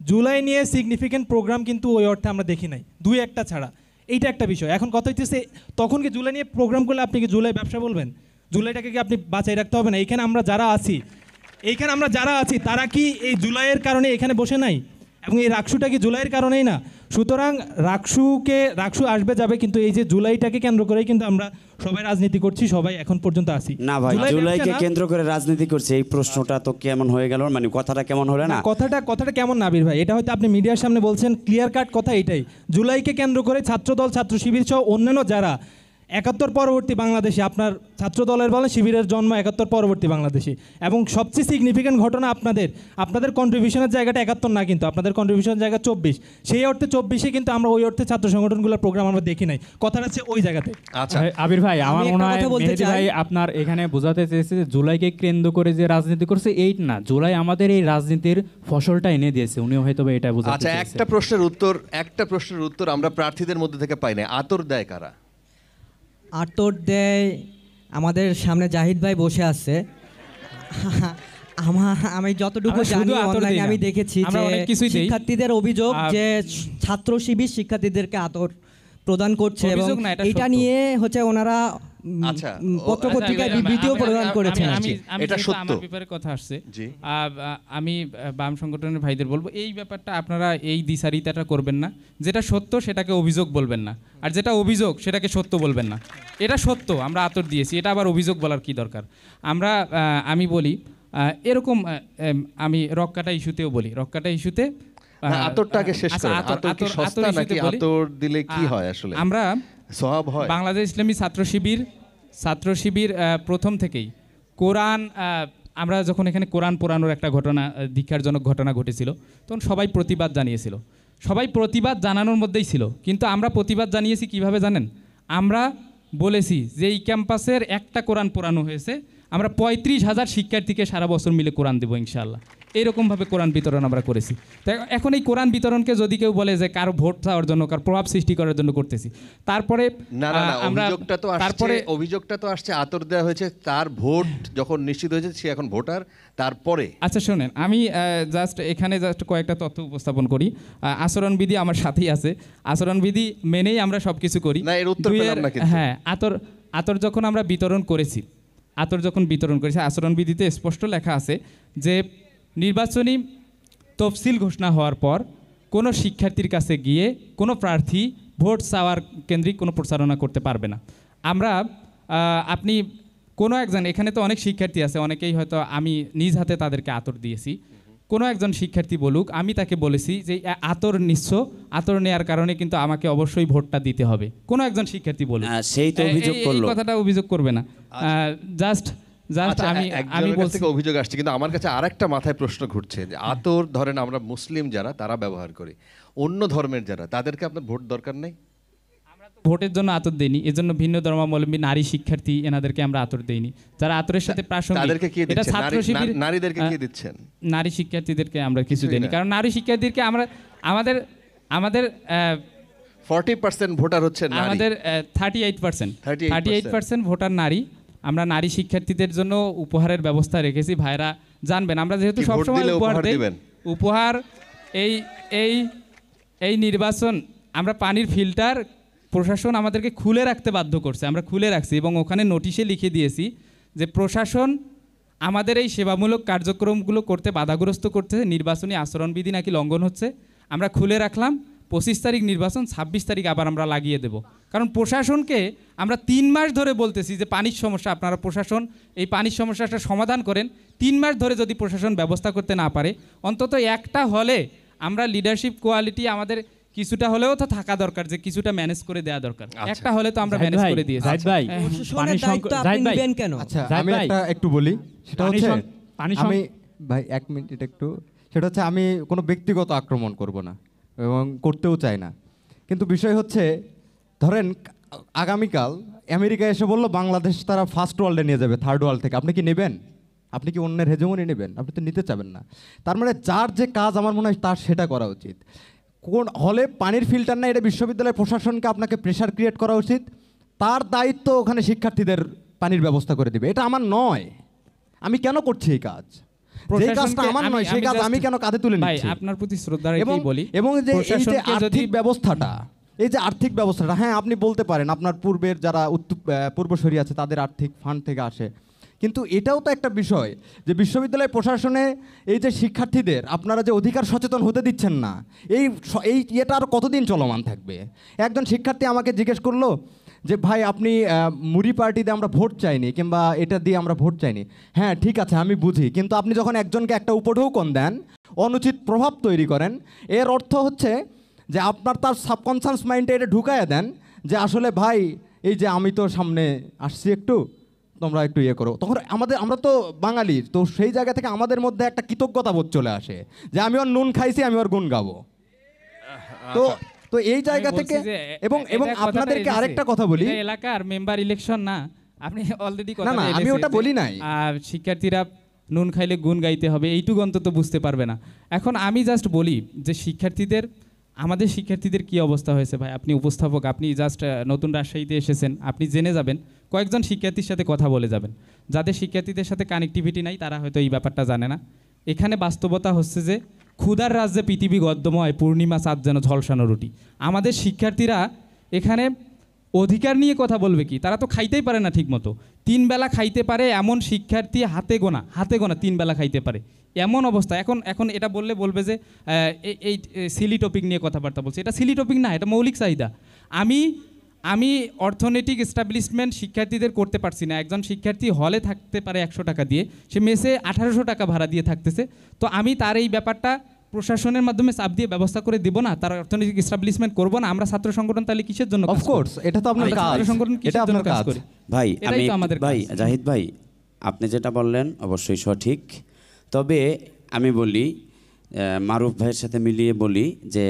জুলাই নিয়ে সিগনিফিকেন্ট প্রোগ্রাম কিন্তু ওই অর্থে আমরা দেখি নাই, দুই একটা ছাড়া। এইটা একটা বিষয়। এখন কথা হইতেছে, তখন কি জুলাই নিয়ে প্রোগ্রাম করলে আপনি কি জুলাই ব্যবসা বলবেন? জুলাইটাকে কি আপনি বাঁচাই রাখতে হবে না? এখানে আমরা যারা আছি, এইখানে আমরা যারা আছি তারা কি এই জুলাইয়ের কারণে এখানে বসে নাই, এবং এই রাকসুটা কি জুলাইয়ের কারণেই না? সুতরাং রাকসু আসবে যাবে, কিন্তু এই যে জুলাইটাকে কেন্দ্র করেই কিন্তু আমরা সবাই রাজনীতি করছি, সবাই এখন পর্যন্ত আছি। না ভাই, জুলাইকে ব্যবসা না। কেন্দ্র করে রাজনীতি করছে, এই প্রশ্নটা তো কেমন হয়ে গেল, মানে কথাটা কেমন হলো না? কথাটা কেমন নাবির ভাই, এটা হয়তো আপনি মিডিয়ার সামনে বলছেন, ক্লিয়ার কাট কথা এটাই। জুলাইকে কেন্দ্র করে ছাত্রদল, ছাত্র শিবির সহ অন্যান্য যারা 71 পরবর্তী বাংলাদেশে, আপনার ছাত্র দলের বলেন শিবিরের জন্ম 71 পরবর্তী বাংলাদেশে, এবং সবচেয়ে সিগনিফিক্যান্ট ঘটনা আপনাদের কন্ট্রিবিউশনের জায়গাটা 71 না, কিন্তু আপনাদের কন্ট্রিবিউশনের জায়গা 24। সেই অর্থে 24-এ কিন্তু আমরা ওই অর্থে ছাত্র সংগঠনগুলোর প্রোগ্রাম আমরা দেখি নাই, কথাটা হচ্ছে ওই জায়গাতে। আচ্ছা, আবির ভাই, আমার আমি মনে একটা হয় কথা বলতে মেহেদী চাই। ভাই আপনার এখানে বোঝাতে চেয়েছে যে জুলাইকে কেন্দ্র করে যে রাজনীতি করছে এই না, জুলাই আমাদের এই রাজনীতির ফসলটা এনে দিয়েছে, উনিও হয়তো এটা বোঝাতে আচ্ছা, চেয়েছে। একটা প্রশ্নের উত্তর আমরা প্রার্থীদের মধ্যে থেকে পাই না। আতর দেয় কারা? আটর দেয় আমাদের সামনে জাহিদ ভাই বসে আছে। আমি যতটুকু আমরা শুধু জানি আতর অনলাইনে দেই না। আমি দেখেছি আমরা যে অনেক কিছুই দেই। শিক্ষার্থীদের অভিযোগ যে ছাত্র শিবির শিক্ষার্থীদেরকে আতর প্রদান করছে, এবং অভিযোগ না, এটা এটা সত্য। নিয়ে হচ্ছে ওনারা আচ্ছা, পত্রপত্রিকায় বিবৃতিও প্রদান করেছেন। এটা সত্য। আমার ব্যাপারে কথা আসছে, জি। আমি বাম সংগঠনের ভাইদের বলবো এই ব্যাপারটা আপনারা এই দ্বিচারিতাটা করবেন না। যেটা সত্য সেটাকে অভিযোগ বলবেন না, আর যেটা অভিযোগ সেটাকে সত্য বলবেন না। এটা সত্য, আমরা আতর দিয়েছি, এটা আবার অভিযোগ বলার কি দরকার? আমি বলি এরকম, আমি রক্কাটা ইস্যুতেও বলি, রক্কাটা ইস্যুতে না, আতরটাকে শেষ আচ্ছা, করেন। আতর কি সস্তা নাকি? আতর দিলে কি হয় আসলে? আমরা সওয়াব হয়? বাংলাদেশ ইসলামী ছাত্র শিবির প্রথম থেকেই কোরআন, আমরা যখন এখানে কোরআন পোড়ানোর একটা ঘটনা, ধিক্কারজনক ঘটনা ঘটেছিল, তখন সবাই প্রতিবাদ জানিয়েছিল, সবাই প্রতিবাদ জানানোর মধ্যেই ছিল। কিন্তু আমরা প্রতিবাদ জানিয়েছি কিভাবে জানেন? আমরা বলেছি যে এই ক্যাম্পাসের একটা কোরআন পোড়ানো হয়েছে, আমরা 35,000 শিক্ষার্থীকে সারা বছর মিলে কোরআন দেবো ইনশাআল্লাহ। এইরকমভাবে কোরআন বিতরণ আমরা করেছি। তাই এখন এই কোরআন বিতরণকে যদি কেউ বলে যে কারো ভোট চাওয়ার জন্য, কারো প্রভাব সৃষ্টি করার জন্য করতেছি, তারপরে না, অভিযোগটা তো আসছে আতর দেওয়া হয়েছে, তার ভোট যখন নিশ্চিত হয়েছে সে এখন ভোটার, তারপরে। আচ্ছা শোনেন, আমি এখানে কয়েকটা তথ্য উপস্থাপন করি। আচরণবিধি আমার সাথেই আছে, আচরণবিধি মেনেই আমরা সব কিছু করি। না, এর উত্তর পেলাম না কিন্তু। হ্যাঁ, আতর যখন আমরা বিতরণ করেছি, আচরণবিধিতে স্পষ্ট লেখা আছে যে নির্বাচনী তফসিল ঘোষণা হওয়ার পর কোনো শিক্ষার্থীর কাছে গিয়ে কোনো প্রার্থী ভোট চাওয়ার কেন্দ্রিক কোনো প্রচারণা করতে পারবে না। আপনি কোনো একজন, এখানে তো অনেক শিক্ষার্থী আছে, অনেকেই হয়তো আমি নিজ হাতে তাদেরকে আতর দিয়েছি। কোনো একজন শিক্ষার্থী বলুক, আমি তাকে বলেছি যে আতর নিচ্ছ, আতর নেওয়ার কারণে কিন্তু আমাকে অবশ্যই ভোটটা দিতে হবে। কোনো একজন শিক্ষার্থী বলুক, সেই তো অভিযোগ করলো। এই কথাটা অভিযোগ করবে না। জাস্ট আমি বলছি থেকে অভিযোগ আসছে, কিন্তু আমার কাছে আরেকটা মাথায় প্রশ্ন ঘুরছে যে আতর ধরেন আমরা মুসলিম যারা তারা ব্যবহার করি, অন্য ধর্মের যারা, তাদেরকে আপনার ভোট দরকার নেই? ভোটের জন্য আতর দেইনি, এজন্য ভিন্ন ধর্মাবলম্বী নারী শিক্ষার্থী এনাদেরকে আমরা আতর দেইনি, যারা আতরের সাথে প্রাসঙ্গিক। এটা ছাত্র শিবির, নারীদেরকে কি দিচ্ছেন? নারী শিক্ষার্থীদেরকে আমরা কিছু দেইনি, কারণ নারী শিক্ষার্থীদেরকে আমাদের 40% ভোটার হচ্ছে নারী, আমাদের 38% ভোটার নারী। আমরা নারী শিক্ষার্থীদের জন্য উপহারের ব্যবস্থা রেখেছি, ভাইরা জানবেন। আমরা যেহেতু সবসময় উপহার দেই, উপহার এই নির্বাচন, আমরা পানির ফিল্টার প্রশাসন আমাদেরকে খুলে রাখতে বাধ্য করছে, আমরা খুলে রাখছি, এবং ওখানে নোটিশে লিখে দিয়েছি যে প্রশাসন আমাদের এই সেবামূলক কার্যক্রমগুলো করতে বাধাগ্রস্ত করতেছে, নির্বাচনী আচরণবিধি নাকি লঙ্ঘন হচ্ছে। আমরা খুলে রাখলাম, 25 তারিখ নির্বাচন, 26 তারিখ আবার আমরা লাগিয়ে দেব। কারণ প্রশাসনকে আমরা 3 মাস ধরে বলতেছি যে পানির সমস্যা, আপনারা প্রশাসন এই পানির সমস্যাটা সমাধান করেন। 3 মাস ধরে যদি প্রশাসন ব্যবস্থা করতে না পারে, অন্তত একটা হলে আমরা লিডারশিপ কোয়ালিটি আমাদের কিছুটা হলেও তো থাকা দরকার, যে কিছুটা ম্যানেজ করে দেওয়া দরকার। একটা হলে তো আমরা ম্যানেজ করে দিয়েছি। জাহিদ ভাই, কেন? আচ্ছা, আমি একটু বলি, সেটা হচ্ছে আমি ভাই 1 মিনিট একটু, সেটা হচ্ছে আমি কোনো ব্যক্তিগত আক্রমণ করব না এবং করতেও চাই না, কিন্তু বিষয় হচ্ছে ধরেন আগামীকাল আমেরিকা এসে বললো বাংলাদেশ তারা ফার্স্ট ওয়ার্ল্ডে নিয়ে যাবে, থার্ড ওয়ার্ল্ড থেকে, আপনি কি নেবেন? আপনি কি অন্যের হেজমনি নেবেন? আপনি তো নিতে চাবেন না। তার মানে যার যে কাজ আমার মনে হয় তার সেটা করা উচিত। কোন হলে পানির ফিল্টার না, এটা বিশ্ববিদ্যালয় প্রশাসনকে আপনাকে প্রেশার ক্রিয়েট করা উচিত, তার দায়িত্ব ওখানে শিক্ষার্থীদের পানির ব্যবস্থা করে দিবে। এটা আমার নয়, আমি কেন করছি এই কাজ? যে কাজটা আমার নয় সেই কাজ আমি কেন কাঁধে তুলে নিচ্ছি? আপনার প্রতি শ্রদ্ধা রেখেই বলি, এবং যে এই যে আর্থিক ব্যবস্থাটা, হ্যাঁ আপনি বলতে পারেন আপনার পূর্বের যারা পূর্বসূরি আছে তাদের আর্থিক ফান্ড থেকে আসে, কিন্তু এটাও তো একটা বিষয় যে বিশ্ববিদ্যালয় প্রশাসনে এই যে শিক্ষার্থীদের আপনারা যে অধিকার সচেতন হতে দিচ্ছেন না, এই এটা আর কতদিন চলমান থাকবে? একজন শিক্ষার্থী আমাকে জিজ্ঞেস করলো যে ভাই আপনি মুড়ি পার্টিতে আমরা ভোট চাইনি কিংবা এটা দিয়ে আমরা ভোট চাইনি। হ্যাঁ ঠিক আছে, আমি বুঝি, কিন্তু আপনি যখন একজনকে একটা উপঢৌকন দেন, অনুচিত প্রভাব তৈরি করেন, এর অর্থ হচ্ছে যে আপনার তার সাবকনসিয়াস মাইন্ডে এটা ঢুকাইয়া দেন যে আসলে ভাই এই যে আমি তো সামনে আসছি, একটু তোমরা একটু ইয়ে করো। তখন আমরা তো বাঙালি, তো সেই জায়গা থেকে আমাদের মধ্যে একটা কৃতজ্ঞতা বোধ চলে আসে যে আমি ওর নুন খাইছি, আমি ওর গুণ গাবো। তো তো এই জায়গা থেকে এবং আপনাদেরকে আরেকটা কথা বলি, এলাকার মেম্বার ইলেকশন না, আপনি অলরেডি না না আমি ওটা বলি নাই। আর শিক্ষার্থীরা নুন খাইলে গুণ গাইতে হবে এইটুকু অন্তত বুঝতে পারবে না। এখন আমি জাস্ট বলি যে আমাদের শিক্ষার্থীদের কি অবস্থা হয়েছে ভাই, আপনি উপস্থাপক, আপনি জাস্ট নতুন রাজশাহীতে এসেছেন, আপনি জেনে যাবেন, কয়েকজন শিক্ষার্থীর সাথে কথা বলে যাবেন। যাদের শিক্ষার্থীদের সাথে কানেক্টিভিটি নাই তারা হয়তো এই ব্যাপারটা জানে না। এখানে বাস্তবতা হচ্ছে যে ক্ষুধার রাজ্যে পৃথিবী গদ্যময়, পূর্ণিমা চাঁদ যেন ঝলসানো রুটি। আমাদের শিক্ষার্থীরা এখানে অধিকার নিয়ে কথা বলবে কি? তারা তো খাইতেই পারে না ঠিকমতো। 3 বেলা খাইতে পারে এমন শিক্ষার্থী হাতে গোনা 3 বেলা খাইতে পারে এমন অবস্থা। এখন এটা বলবে যে এই সিলি টপিক নিয়ে কথাবার্তা বলছে। এটা সিলি টপিক না, এটা মৌলিক চাহিদা। আমি অর্থনৈতিক এস্টাবলিশমেন্ট শিক্ষার্থীদের করতে পারছি না। একজন শিক্ষার্থী হলে থাকতে পারে 100 টাকা দিয়ে, সে মেসে 1800 টাকা ভাড়া দিয়ে থাকতেছে। তো আমি তার এই ব্যাপারটা প্রশাসনের মাধ্যমে চাপ দিয়ে ব্যবস্থা করে দিব না, তার অর্থনৈতিক এস্টাবলিশমেন্ট করব না। আমরা ছাত্র সংগঠন তাহলে কিসের জন্য? অফকোর্স এটা তো আপনার কাজ, ছাত্র সংগঠন কিসের জন্য কাজ করে? ভাই জাহিদ ভাই আপনি যেটা বললেন অবশ্যই সঠিক। তবে আমি বলি, মারুফ ভাইয়ের সাথে মিলিয়ে বলি যে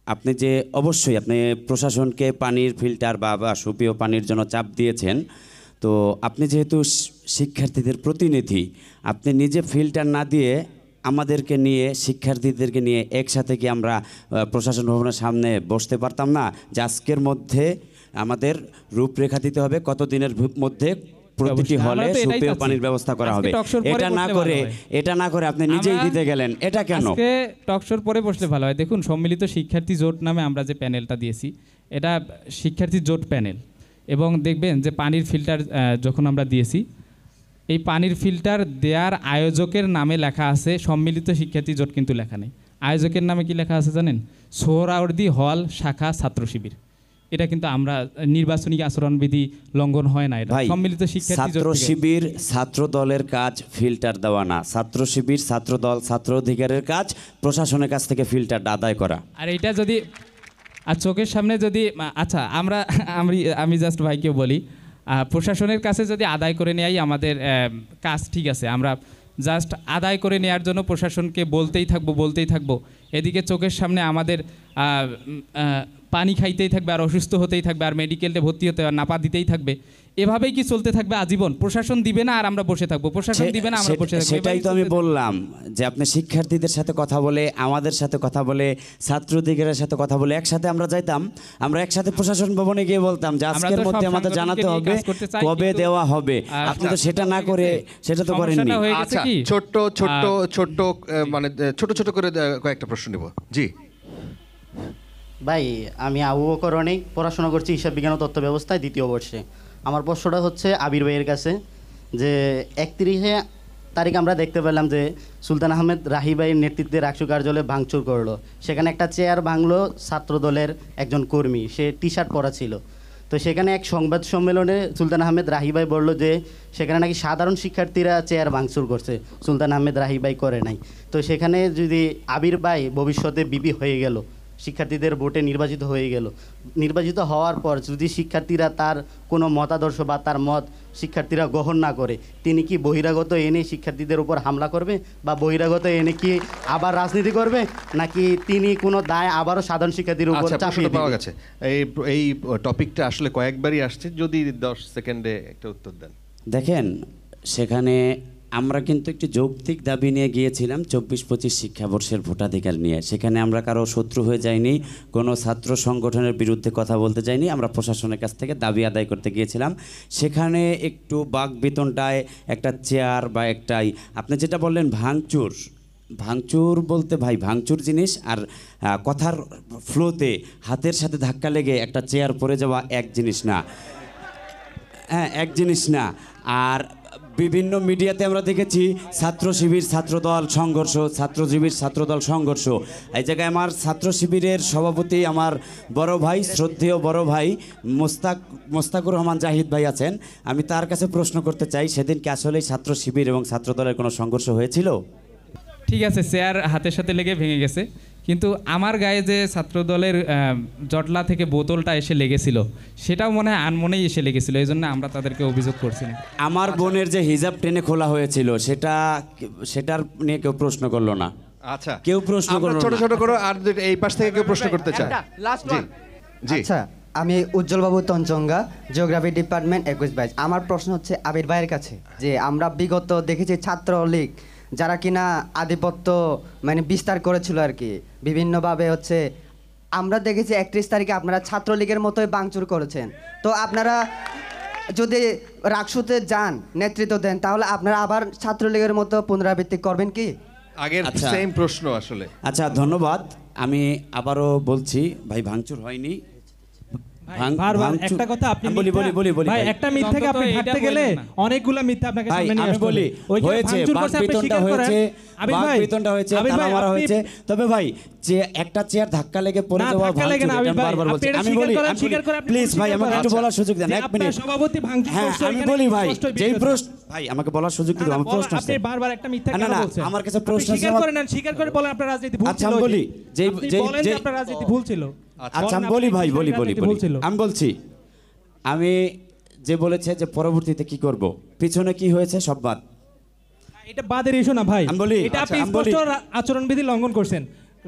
আপনি যে অবশ্যই আপনি প্রশাসনকে পানির ফিল্টার বা সুপেয় পানির জন্য চাপ দিয়েছেন, তো আপনি যেহেতু শিক্ষার্থীদের প্রতিনিধি, আপনি নিজে ফিল্টার না দিয়ে আমাদেরকে নিয়ে, শিক্ষার্থীদেরকে নিয়ে একসাথে কি আমরা প্রশাসন ভবনের সামনে বসতে পারতাম না? যে আজকের মধ্যে আমাদের রূপরেখা দিতে হবে, কতদিনের মধ্যে প্রতিটি হলে সুপেয় পানির ব্যবস্থা করা হবে। এটা না করে আপনি নিজেই দিতে গেলেন, এটা কেন? আজকে টকশোর পরে বসলে ভালো হয়। দেখুন, সম্মিলিত শিক্ষার্থী জোট নামে আমরা যে প্যানেলটা দিয়েছি, এটা শিক্ষার্থী জোট প্যানেল। এবং দেখবেন যে পানির ফিল্টার যখন আমরা দিয়েছি, এই পানির ফিল্টার দেওয়ার আয়োজকের নামে লেখা আছে সম্মিলিত শিক্ষার্থী জোট, কিন্তু লেখা নেই। আয়োজকের নামে কি লেখা আছে জানেন? সোহরাওয়ার্দী হল শাখা ছাত্র শিবির। এটা কিন্তু আমরা নির্বাচনী আচরণবিধি লঙ্ঘন হয় না, এটা সম্মিলিত শিক্ষার্থী জোট। ছাত্র শিবির ছাত্র দলের কাজ ফিল্টার দেওয়া না, ছাত্র শিবির ছাত্র দল ছাত্র অধিকারের কাজ প্রশাসনের কাছ থেকে ফিল্টারটা আদায় করা। আর এটা যদি চোখের সামনে যদি আচ্ছা আমি জাস্ট ভাইকে বলি, প্রশাসনের কাছে যদি আদায় করে নেওয়াই আমাদের কাজ, ঠিক আছে, আমরা জাস্ট আদায় করে নেওয়ার জন্য প্রশাসনকে বলতেই থাকবো। এদিকে চোখের সামনে আমাদের পানি খাইতেই থাকবে, আর অসুস্থ হতেই থাকবে, আর মেডিকেলে ভর্তি হতে আর নাপা দিতেই থাকবে। এভাবেই কি চলতে থাকবে আজীবন? প্রশাসন দিবে না আর আমরা বসে থাকবো, প্রশাসন দিবে না আমরা বসে থাকবো। সেটাই তো আমি বললাম যে আপনি শিক্ষার্থীদের সাথে কথা বলে, আমাদের সাথে কথা বলে, ছাত্র অধিকারের সাথে কথা বলে একসাথে আমরা যাইতাম, আমরা একসাথে প্রশাসন ভবনে গিয়ে বলতাম যে আজকের মধ্যে আমাদের জানাতে হবে কবে দেওয়া হবে। আপনি তো সেটা না করে সেটা তো করেননি। আচ্ছা, ছোট করে কয়েকটা প্রশ্ন নেব। জি ভাই, আমি আবু বকর অনেক পড়াশোনা করছি হিসাব বিজ্ঞান ও তথ্য ব্যবস্থায় 2য় বর্ষে। আমার প্রশ্নটা হচ্ছে আবির ভাইয়ের কাছে, যে 31 তারিখ আমরা দেখতে পেলাম যে সুলতান আহমেদ রাহি ভাইয়ের নেতৃত্বে রাকসু কার্যালয়ে ভাঙচুর করলো। সেখানে একটা চেয়ার ভাঙলো ছাত্র দলের একজন কর্মী, সে টি শার্ট পরা ছিল। তো সেখানে এক সংবাদ সম্মেলনে সুলতান আহমেদ রাহি ভাই বললো যে সেখানে নাকি সাধারণ শিক্ষার্থীরা চেয়ার ভাঙচুর করছে, সুলতান আহমেদ রাহি ভাই করে নাই। তো সেখানে যদি আবির ভাই ভবিষ্যতে বিপি হয়ে গেল, শিক্ষার্থীদের ভোটে নির্বাচিত হয়ে গেল, নির্বাচিত হওয়ার পর যদি শিক্ষার্থীরা তার কোনো মতাদর্শ বা তার মত শিক্ষার্থীরা গ্রহণ না করে, তিনি কি বহিরাগত এনে শিক্ষার্থীদের উপর হামলা করবে, বা বহিরাগত এনে কি আবার রাজনীতি করবে, নাকি তিনি কোনো দায় আবারও সাধারণ শিক্ষার্থীর উপর চাপিয়ে পাওয়া গেছে? এই টপিকটা আসলে কয়েকবারই আসছে, যদি 10 সেকেন্ডে একটা উত্তর দেন। দেখেন, সেখানে আমরা কিন্তু একটি যৌক্তিক দাবি নিয়ে গিয়েছিলাম 24-25 শিক্ষাবর্ষের ভোটাধিকার নিয়ে। সেখানে আমরা কারো শত্রু হয়ে যাইনি, কোনো ছাত্র সংগঠনের বিরুদ্ধে কথা বলতে যাইনি, আমরা প্রশাসনের কাছ থেকে দাবি আদায় করতে গিয়েছিলাম। সেখানে একটু বাকবিতণ্ডায় একটা চেয়ার বা একটাই, আপনি যেটা বললেন ভাঙচুর বলতে ভাই, ভাঙচুর জিনিস আর কথার ফ্লোতে হাতের সাথে ধাক্কা লেগে একটা চেয়ার পড়ে যাওয়া এক জিনিস না। হ্যাঁ, এক জিনিস না। আর বিভিন্ন মিডিয়াতে আমরা দেখেছি ছাত্র শিবির ছাত্রদল সংঘর্ষ, ছাত্রজীবীর ছাত্রদল সংঘর্ষ। এই জায়গায় আমার ছাত্র শিবিরের সভাপতি, আমার বড় ভাই, শ্রদ্ধেয় বড় ভাই মোস্তাকুর রহমান জাহিদ ভাই আছেন। আমি তার কাছে প্রশ্ন করতে চাই, সেদিন কি আসলে ছাত্র শিবির এবং ছাত্রদলের কোনো সংঘর্ষ হয়েছিল? ঠিক আছে, চেয়ার হাতের সাথে লেগে ভেঙে গেছে, কিন্তু আমার গায়ে যে ছাত্রদলের জটলা থেকে বোতলটা এসে লেগেছিল সেটাও মনে হয় আনমনেই এসে লেগেছিল, এই জন্য আমরা তাদেরকে অভিযোগ করছি না। আমার বোনের যে হিজাব টেনে খোলা হয়েছিল সেটার নিয়ে কেউ প্রশ্ন করলো না। আচ্ছা, কেউ প্রশ্ন করলো না। ছোট ছোট করো, আর এই পাশ থেকে কেউ প্রশ্ন করতে চায়? জি। আচ্ছা, আমি উজ্জ্বলবাবু তঞ্চঙ্গা, জিওগ্রাফি ডিপার্টমেন্ট 21-22। আমার প্রশ্ন হচ্ছে আবির ভাইয়ের কাছে, যে আমরা বিগত দেখেছি ছাত্রলীগ যারা কিনা আধিপত্য মানে বিস্তার করেছিল আর কি বিভিন্নভাবে হচ্ছে, আমরা দেখেছি 31 তারিখে আপনারা ছাত্রলীগের মতোই ভাঙচুর করেছেন। তো আপনারা যদি রাকসুতে যান, নেতৃত্ব দেন, তাহলে আপনারা আবার ছাত্রলীগের মতো পুনরাবৃত্তি করবেন কি? আগের সেম প্রশ্ন আসলে। আচ্ছা, ধন্যবাদ। আমি আবারও বলছি, ভাই ভাঙচুর হয়নি। একটা কথা আপনি ভাই, একটা মিথ্যাকে আপনি ঢাকতে গেলে অনেকগুলা মিথ্যা আপনাকে সামনে নিয়ে আসতে হবে। হয়েছে, বাকবিতণ্ডা হয়েছে, বাকবিতণ্ডা হয়েছে, তালা মারা হয়েছে। তবে ভাই, যে একটা চেয়ার ধাক্কা লেগে পড়ে যাওয়া বারবার বলছি। আমি বলি প্লিজ ভাই, আমাকে একটু বলার সুযোগ দেন, 1 মিনিট। সভাপতি ভাঙচুর করছে, আমি বলি ভাই, যেই প্রশ্ন, ভাই আমাকে বলার সুযোগ দিন, আমার প্রশ্ন আছে। আপনি বারবার একটা মিথ্যা কেন বলছেন? আমার কাছে প্রশ্ন আছে, স্বীকার করে বলেন আপনার রাজনীতি ভুল ছিল। আচ্ছা, আমি বলি, যে আপনার রাজনীতি ভুল ছিল। আচ্ছা, আমি বলি ভাই, বলি আমি বলছি, আমি যে বলেছে যে পরবর্তীতে কি করব, পিছনে কি হয়েছে সব বাদ, এটা বাদের ইস্যু না ভাই। আমি বলি, এটা আপনি স্পষ্ট আচরণবিধি লঙ্ঘন করছেন।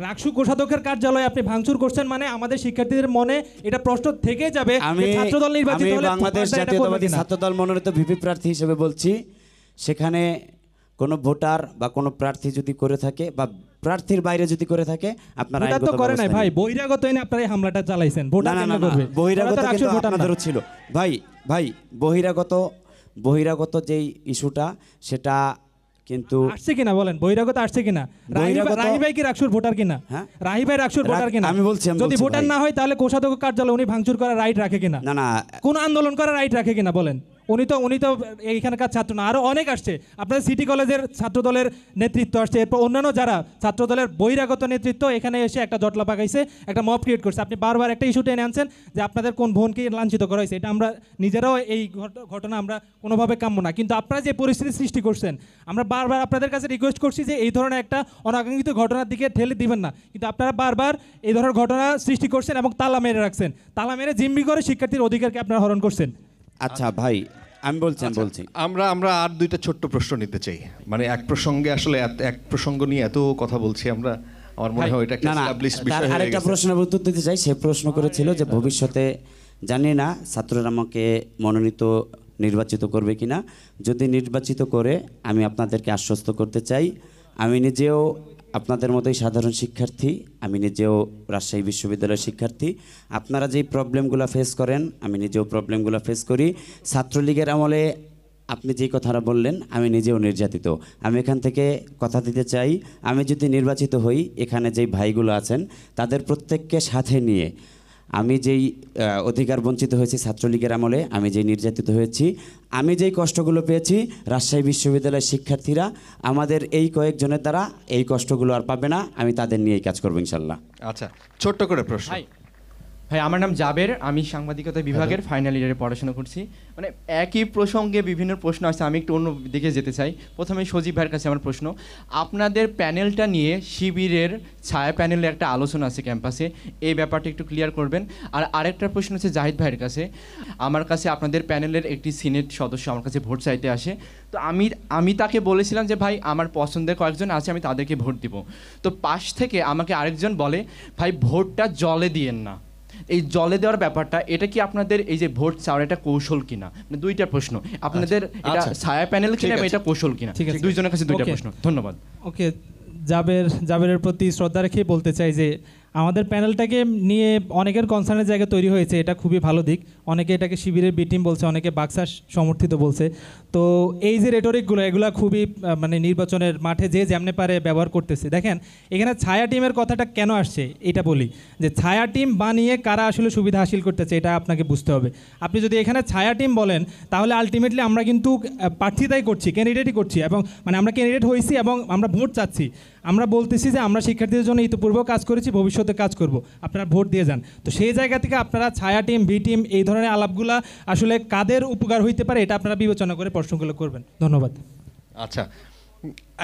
রাকসু কোষাধ্যক্ষের কার্যালয়ে আপনি ভাঙচুর করছেন, মানে আমাদের শিক্ষার্থীদের মনে এটা প্রশ্ন থেকে যাবে যে ছাত্রদল নির্বাচিত হলে বাংলাদেশ জাতীয়তাবাদী ছাত্রদল মনোনীত ভিপি প্রার্থী হিসেবে বলছি, সেখানে কোনো ভোটার বা কোনো প্রার্থী যদি করে থাকে বা প্রার্থীর বাইরে যদি করে থাকে, আপনারা এটা তো করে নাই ভাই, বহিরাগত এনে আপনারা এই হামলাটা চালাইছেন। ভোটার কেন করবে? বহিরাগত কিন্তু আপনাদেরও ছিল ভাই, বহিরাগত যেই ইস্যুটা, সেটা কিন্তু আসছে কিনা বলেন, বহিরাগত আসছে কিনা? রাহি ভাই কি রাকসুর ভোটার কিনা? রাহি ভাই রাকসুর ভোটার কিনা? আমি বলছি, যদি ভোটার না হয় তাহলে কোষাধ্যক্ষ কার্যালয় উনি ভাঙচুর করার রাইট রাখে কিনা? না, কোন আন্দোলন করার রাইট রাখে কিনা বলেন? উনি তো এইখানকার ছাত্র না, আরো অনেক আসছে। আপনাদের সিটি কলেজের ছাত্রদলের নেতৃত্ব আসছে, এরপর অন্যান্য যারা ছাত্রদলের বহিরাগত নেতৃত্ব এখানে এসে একটা জটলা পাকাইছে, একটা মব ক্রিয়েট করছে। আপনি বারবার একটা ইস্যু টেনে আনছেন যে আপনাদের কোন বোনকে লাঞ্ছিত করা হয়েছে। এটা আমরা নিজেরাও এই ঘটনা আমরা কোনোভাবে কাম্য না, কিন্তু আপনারা যে পরিস্থিতি সৃষ্টি করছেন, আমরা বারবার আপনাদের কাছে রিকোয়েস্ট করছি যে এই ধরনের একটা অনাকাঙ্ক্ষিত ঘটনার দিকে ঠেলে দিবেন না, কিন্তু আপনারা বারবার এই ধরনের ঘটনা সৃষ্টি করছেন এবং তালা মেরে রাখছেন। তালা মেরে জিম্মি করে শিক্ষার্থীর অধিকারকে আপনারা হরণ করছেন। আচ্ছা ভাই, আমি বলছি আমরা আর দুইটা ছোট্ট প্রশ্ন নিতে চাই। মানে এক প্রসঙ্গে আসলে এক প্রসঙ্গ নিয়ে এত কথা বলছি আমরা, আমার মনে হয় এটা একটা এস্টাবলিশড বিষয় হয়ে গেছে। আরেকটা প্রশ্নের উত্তর দিতে চাই। সে প্রশ্ন করেছিল যে ভবিষ্যতে জানি না ছাত্ররা আমাকে মনোনীত নির্বাচিত করবে কিনা। যদি নির্বাচিত করে, আমি আপনাদেরকে আশ্বস্ত করতে চাই, আমি নিজেও আপনাদের মতোই সাধারণ শিক্ষার্থী, আমি নিজেও রাজশাহী বিশ্ববিদ্যালয়ের শিক্ষার্থী। আপনারা যেই প্রবলেমগুলো ফেস করেন, আমি নিজেও প্রবলেমগুলো ফেস করি। ছাত্রলীগের আমলে আপনি যেই কথাটা বললেন, আমি নিজেও নির্যাতিত। আমি এখান থেকে কথা দিতে চাই, আমি যদি নির্বাচিত হই, এখানে যেই ভাইগুলো আছেন তাদের প্রত্যেককে সাথে নিয়ে, আমি যেই অধিকার বঞ্চিত হয়েছি ছাত্রলীগের আমলে, আমি যেই নির্যাতিত হয়েছি, আমি যেই কষ্টগুলো পেয়েছি, রাজশাহী বিশ্ববিদ্যালয়ের শিক্ষার্থীরা আমাদের এই কয়েকজনের দ্বারা এই কষ্টগুলো আর পাবে না। আমি তাদের নিয়েই কাজ করবো ইনশাল্লাহ। আচ্ছা, ছোট্ট করে প্রশ্ন। ভাই, আমার নাম জাবের, আমি সাংবাদিকতা বিভাগের ফাইনাল ইয়ারে পড়াশোনা করছি। মানে একই প্রসঙ্গে বিভিন্ন প্রশ্ন আছে, আমি একটু অন্য দিকে যেতে চাই। প্রথমে সজীব ভাইয়ের কাছে আমার প্রশ্ন, আপনাদের প্যানেলটা নিয়ে শিবিরের ছায়া প্যানেলে একটা আলোচনা আছে ক্যাম্পাসে, এই ব্যাপারটা একটু ক্লিয়ার করবেন। আর আরেকটা প্রশ্ন হচ্ছে জাহিদ ভাইয়ের কাছে, আমার কাছে আপনাদের প্যানেলের একটি সিনেট সদস্য আমার কাছে ভোট চাইতে আসে। তো আমি তাকে বলেছিলাম যে ভাই, আমার পছন্দের কয়েকজন আছে, আমি তাদেরকে ভোট দিব। তো পাশ থেকে আমাকে আরেকজন বলে, ভাই ভোটটা জলে দিয়েন না। এই জলে দেওয়ার ব্যাপারটা, এটা কি আপনাদের এই যে ভোট চাওয়ার এটা কৌশল কিনা? মানে দুইটা প্রশ্ন, আপনাদের এটা ছায়া প্যানেল কিনা, এটা কৌশল কিনা? দুইজনের কাছে দুইটা প্রশ্ন। ধন্যবাদ। ওকে, জাবেরের প্রতি শ্রদ্ধা রেখে বলতে চাই যে আমাদের প্যানেলটাকে নিয়ে অনেকের কনসার্নের জায়গা তৈরি হয়েছে, এটা খুবই ভালো দিক। অনেকে এটাকে শিবিরের বি টিম বলছে, অনেকে বাক্সা সমর্থিত বলছে। তো এই যে রেটরিকগুলো, এগুলো খুবই মানে নির্বাচনের মাঠে যে যেমনে পারে ব্যবহার করতেছে। দেখেন এখানে ছায়া টিমের কথাটা কেন আসছে এটা বলি, যে ছায়া টিম বানিয়ে কারা আসলে সুবিধা হাসিল করতেছে এটা আপনাকে বুঝতে হবে। আপনি যদি এখানে ছায়া টিম বলেন তাহলে আলটিমেটলি আমরা কিন্তু প্রার্থিতাই করছি, ক্যান্ডিডেটই করছি, এবং মানে আমরা ক্যান্ডিডেট হয়েছি এবং আমরা ভোট চাচ্ছি। আমরা বলতেছি যে আমরা শিক্ষার্থীদের জন্য ইতিপূর্বেও কাজ করেছি, ভবিষ্যতে কাজ করব, আপনারা ভোট দিয়ে যান। তো সেই জায়গা থেকে আপনারা ছায়া টিম, বি টিম, এই ধরনের আলাপগুলা আসলে কাদের উপকার হইতে পারে এটা আপনারা বিবেচনা করে প্রশ্নগুলো করবেন। ধন্যবাদ। আচ্ছা,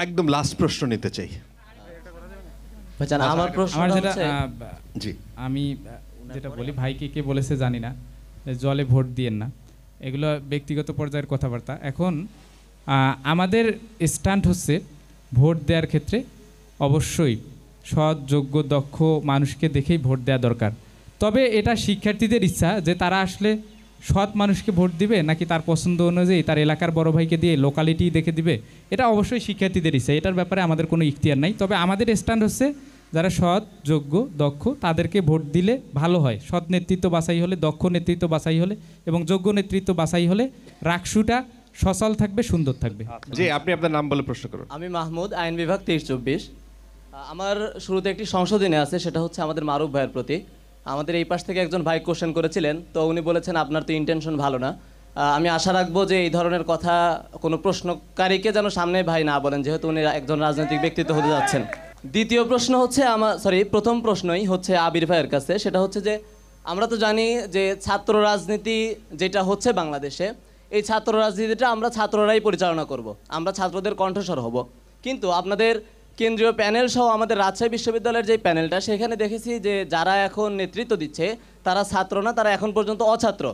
একদম লাস্ট প্রশ্ন নিতে চাই। আমার প্রশ্ন যেটা জি, আমি যেটা বলি, ভাইকে কে বলেছে জানি না, জলে ভোট দিয়েন না, এগুলো ব্যক্তিগত পর্যায়ের কথাবার্তা। এখন আমাদের স্ট্যান্ড হচ্ছে ভোট দেওয়ার ক্ষেত্রে অবশ্যই সৎ, যোগ্য, দক্ষ মানুষকে দেখেই ভোট দেওয়া দরকার। তবে এটা শিক্ষার্থীদের ইচ্ছা যে তারা আসলে সৎ মানুষকে ভোট দিবে নাকি তার পছন্দ অনুযায়ী তার এলাকার বড় ভাইকে দিয়ে লোকালিটি দেখে দিবে, এটা অবশ্যই শিক্ষার্থীদের ইচ্ছা। এটার ব্যাপারে আমাদের কোনো ইখতিয়ার নাই। তবে আমাদের স্ট্যান্ড হচ্ছে যারা সৎ, যোগ্য, দক্ষ তাদেরকে ভোট দিলে ভালো হয়। সৎ নেতৃত্ব বাছাই হলে, দক্ষ নেতৃত্ব বাছাই হলে এবং যোগ্য নেতৃত্ব বাছাই হলে রাকসুটা সচল থাকবে, সুন্দর থাকবে। জি, আপনি আপনার নাম বলে প্রশ্ন করুন। আমি মাহমুদ, আইন বিভাগ 23-24। আমার শুরুতে একটি সংশোধনী আছে, সেটা হচ্ছে আমাদের মারুফ ভাইয়ের প্রতি। আমাদের এই পাশ থেকে একজন ভাই কোশ্চেন করেছিলেন, তো উনি বলেছেন আপনার তো ইন্টেনশন ভালো না। আমি আশা রাখবো যে এই ধরনের কথা কোনো প্রশ্নকারীকে যেন সামনে ভাই না বলেন, যেহেতু উনি একজন রাজনৈতিক ব্যক্তিত্ব হতে যাচ্ছেন। দ্বিতীয় প্রশ্ন হচ্ছে প্রথম প্রশ্নই হচ্ছে আবির ভাইয়ের কাছে, সেটা হচ্ছে যে আমরা তো জানি যে ছাত্র রাজনীতি যেটা হচ্ছে বাংলাদেশে, এই ছাত্র রাজনীতিটা আমরা ছাত্ররাই পরিচালনা করব, আমরা ছাত্রদের কণ্ঠস্বর হব। কিন্তু আপনাদের কেন্দ্রীয় প্যানেল সহ আমাদের রাজশাহী বিশ্ববিদ্যালয়ের যে প্যানেলটা, সেখানে দেখেছি যে যারা এখন নেতৃত্ব দিচ্ছে তারা ছাত্র না, তারা এখন পর্যন্ত অছাত্র।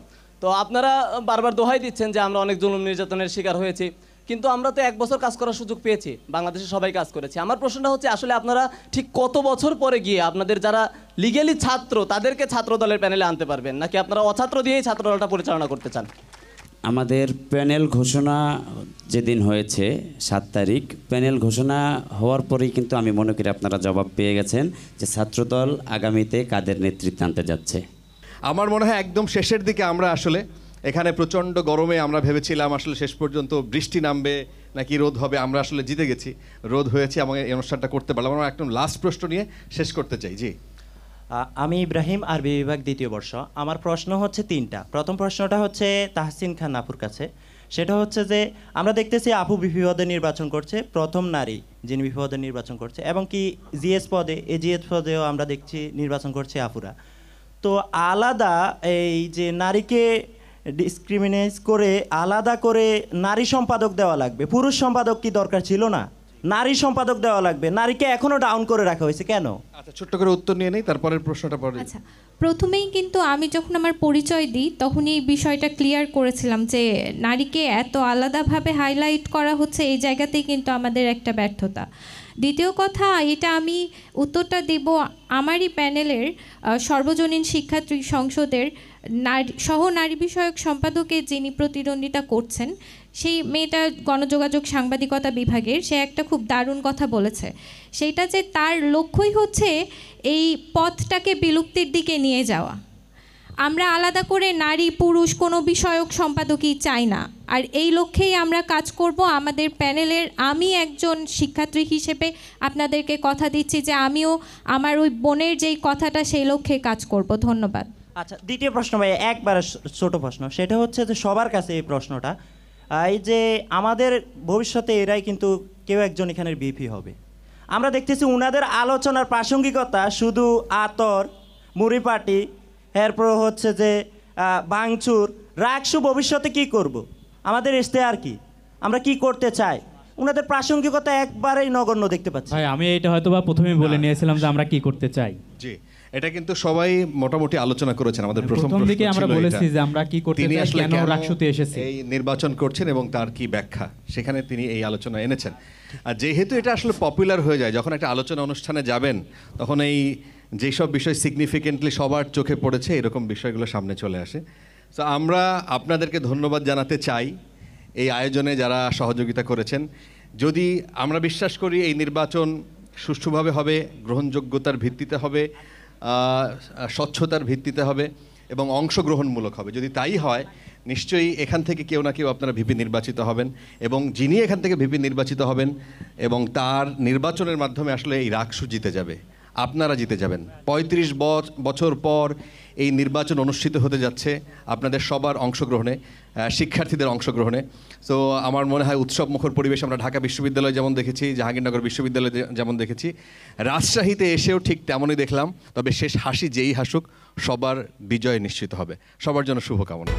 তো আপনারা বারবার দোহাই দিচ্ছেন যে আমরা অনেক জুলুম নির্যাতনের শিকার হয়েছি, কিন্তু আমরা তো 1 বছর কাজ করার সুযোগ পেয়েছি, বাংলাদেশে সবাই কাজ করেছি। আমার প্রশ্নটা হচ্ছে আসলে আপনারা ঠিক কত বছর পরে গিয়ে আপনাদের যারা লিগ্যালি ছাত্র তাদেরকে ছাত্র দলের প্যানেলে আনতে পারবেন, নাকি আপনারা অছাত্র দিয়েই ছাত্র দলটা পরিচালনা করতে চান? আমাদের প্যানেল ঘোষণা যেদিন হয়েছে 7 তারিখ, প্যানেল ঘোষণা হওয়ার পরেই কিন্তু আমি মনে করি আপনারা জবাব পেয়ে গেছেন যে ছাত্রদল আগামীতে কাদের নেতৃত্বে আনতে যাচ্ছে। আমার মনে হয় একদম শেষের দিকে আমরা আসলে এখানে প্রচণ্ড গরমে আমরা ভেবেছিলাম আসলে শেষ পর্যন্ত বৃষ্টি নামবে নাকি রোদ হবে, আমরা আসলে জিতে গেছি, রোদ হয়েছে এবং এই অনুষ্ঠানটা করতে পারলাম। আমরা একদম লাস্ট প্রশ্ন নিয়ে শেষ করতে চাই। জি, আমি ইব্রাহিম, আরবি বিভাগ 2য় বর্ষ। আমার প্রশ্ন হচ্ছে 3টা। প্রথম প্রশ্নটা হচ্ছে তাহসিন খান আপুর কাছে, সেটা হচ্ছে যে আমরা দেখতেছি আপু বিপি পদে নির্বাচন করছে, প্রথম নারী যিনি বিপি পদে নির্বাচন করছে, এবং কি জিএস পদে, এজিএস পদেও আমরা দেখছি নির্বাচন করছে আপুরা। তো আলাদা এই যে নারীকে ডিসক্রিমিনেট করে আলাদা করে নারী সম্পাদক দেওয়া লাগবে, পুরুষ সম্পাদক কি দরকার ছিল না? নারী সম্পাদক দেওয়া লাগবে, নারীকে এখনো ডাউন করে রাখা হয়েছে কেন? আচ্ছা, ছোট্ট করে উত্তর নিয়ে নেই, তারপরের প্রশ্নটা পরে। আচ্ছা, প্রথমেই কিন্তু আমি যখন আমার পরিচয় দিই তখন এই বিষয়টা ক্লিয়ার করেছিলাম যে নারীকে এত আলাদাভাবে হাইলাইট করা হচ্ছে, এই জায়গাতেই কিন্তু আমাদের একটা ব্যর্থতা। দ্বিতীয় কথা, এটা আমি উত্তরটা দেব আমারই প্যানেলের সর্বজনীন শিক্ষার্থী সংসদের সহ নারী বিষয়ক সম্পাদকে যিনি প্রতিদ্বন্দ্বিতা করছেন, সেই মেয়েটা গণযোগাযোগ সাংবাদিকতা বিভাগের, সে একটা খুব দারুণ কথা বলেছে, সেইটা যে তার লক্ষ্যই হচ্ছে এই পথটাকে বিলুপ্তির দিকে নিয়ে যাওয়া। আমরা আলাদা করে নারী পুরুষ কোনো বিষয়ক সম্পাদকই চাই না, আর এই লক্ষ্যেই আমরা কাজ করব। আমাদের প্যানেলের আমি একজন শিক্ষার্থী হিসেবে আপনাদেরকে কথা দিচ্ছি যে আমিও আমার ওই বোনের যেই কথাটা সেই লক্ষ্যে কাজ করব। ধন্যবাদ। আচ্ছা, দ্বিতীয় প্রশ্ন ভাই, একবারে ছোট প্রশ্ন, সেটা হচ্ছে যে সবার কাছে এই প্রশ্নটা, এই যে আমাদের ভবিষ্যতে এরাই কিন্তু কেউ একজন এখানের বিপি হবে। আমরা দেখতেছি উনাদের আলোচনার প্রাসঙ্গিকতা শুধু আতর, মুড়ি পাটি, এরপর হচ্ছে যে ভাঙচুর, রাকসু ভবিষ্যতে কি করব, আমাদের ইশতেহার কি, আমরা কি করতে চাই, উনাদের প্রাসঙ্গিকতা একবারেই নগণ্য দেখতে পাচ্ছি। ভাই আমি এটা হয়তো বা প্রথমেই বলে নিয়েছিলাম যে আমরা কি করতে চাই। জি, এটা কিন্তু সবাই মোটামুটি আলোচনা করেছেন। আমাদের প্রথম দিকে আমরা বলেছি যে আমরা কি করতে চাই, কেন রাকসুতে এসেছি, এই নির্বাচন করছেন এবং তার কি ব্যাখ্যা, সেখানে তিনি এই আলোচনা এনেছেন। আর যেহেতু এটা আসলে পপুলার হয়ে যায়, যখন একটা আলোচনা অনুষ্ঠানে যাবেন তখন এই যেসব বিষয় সিগনিফিকেন্টলি সবার চোখে পড়েছে এরকম বিষয়গুলো সামনে চলে আসে। তো আমরা আপনাদেরকে ধন্যবাদ জানাতে চাই এই আয়োজনে যারা সহযোগিতা করেছেন। যদি আমরা বিশ্বাস করি এই নির্বাচন সুষ্ঠুভাবে হবে, গ্রহণযোগ্যতার ভিত্তিতে হবে, স্বচ্ছতার ভিত্তিতে হবে এবং অংশগ্রহণমূলক হবে। যদি তাই হয় নিশ্চয়ই এখান থেকে কেউ না কেউ আপনারা ভিপি নির্বাচিত হবেন, এবং যিনি এখান থেকে ভিপি নির্বাচিত হবেন এবং তার নির্বাচনের মাধ্যমে আসলে এই রাকসু জিতে যাবে, আপনারা জিতে যাবেন। ৩৫ বছর পর এই নির্বাচন অনুষ্ঠিত হতে যাচ্ছে আপনাদের সবার অংশগ্রহণে, শিক্ষার্থীদের অংশগ্রহণে। সো আমার মনে হয় উৎসবমুখর পরিবেশ আমরা ঢাকা বিশ্ববিদ্যালয় যেমন দেখেছি, জাহাঙ্গীরনগর বিশ্ববিদ্যালয়ে যেমন দেখেছি, রাজশাহীতে এসেও ঠিক তেমনই দেখলাম। তবে শেষ হাসি যেই হাসুক, সবার বিজয় নিশ্চিত হবে। সবার জন্য শুভকামনা।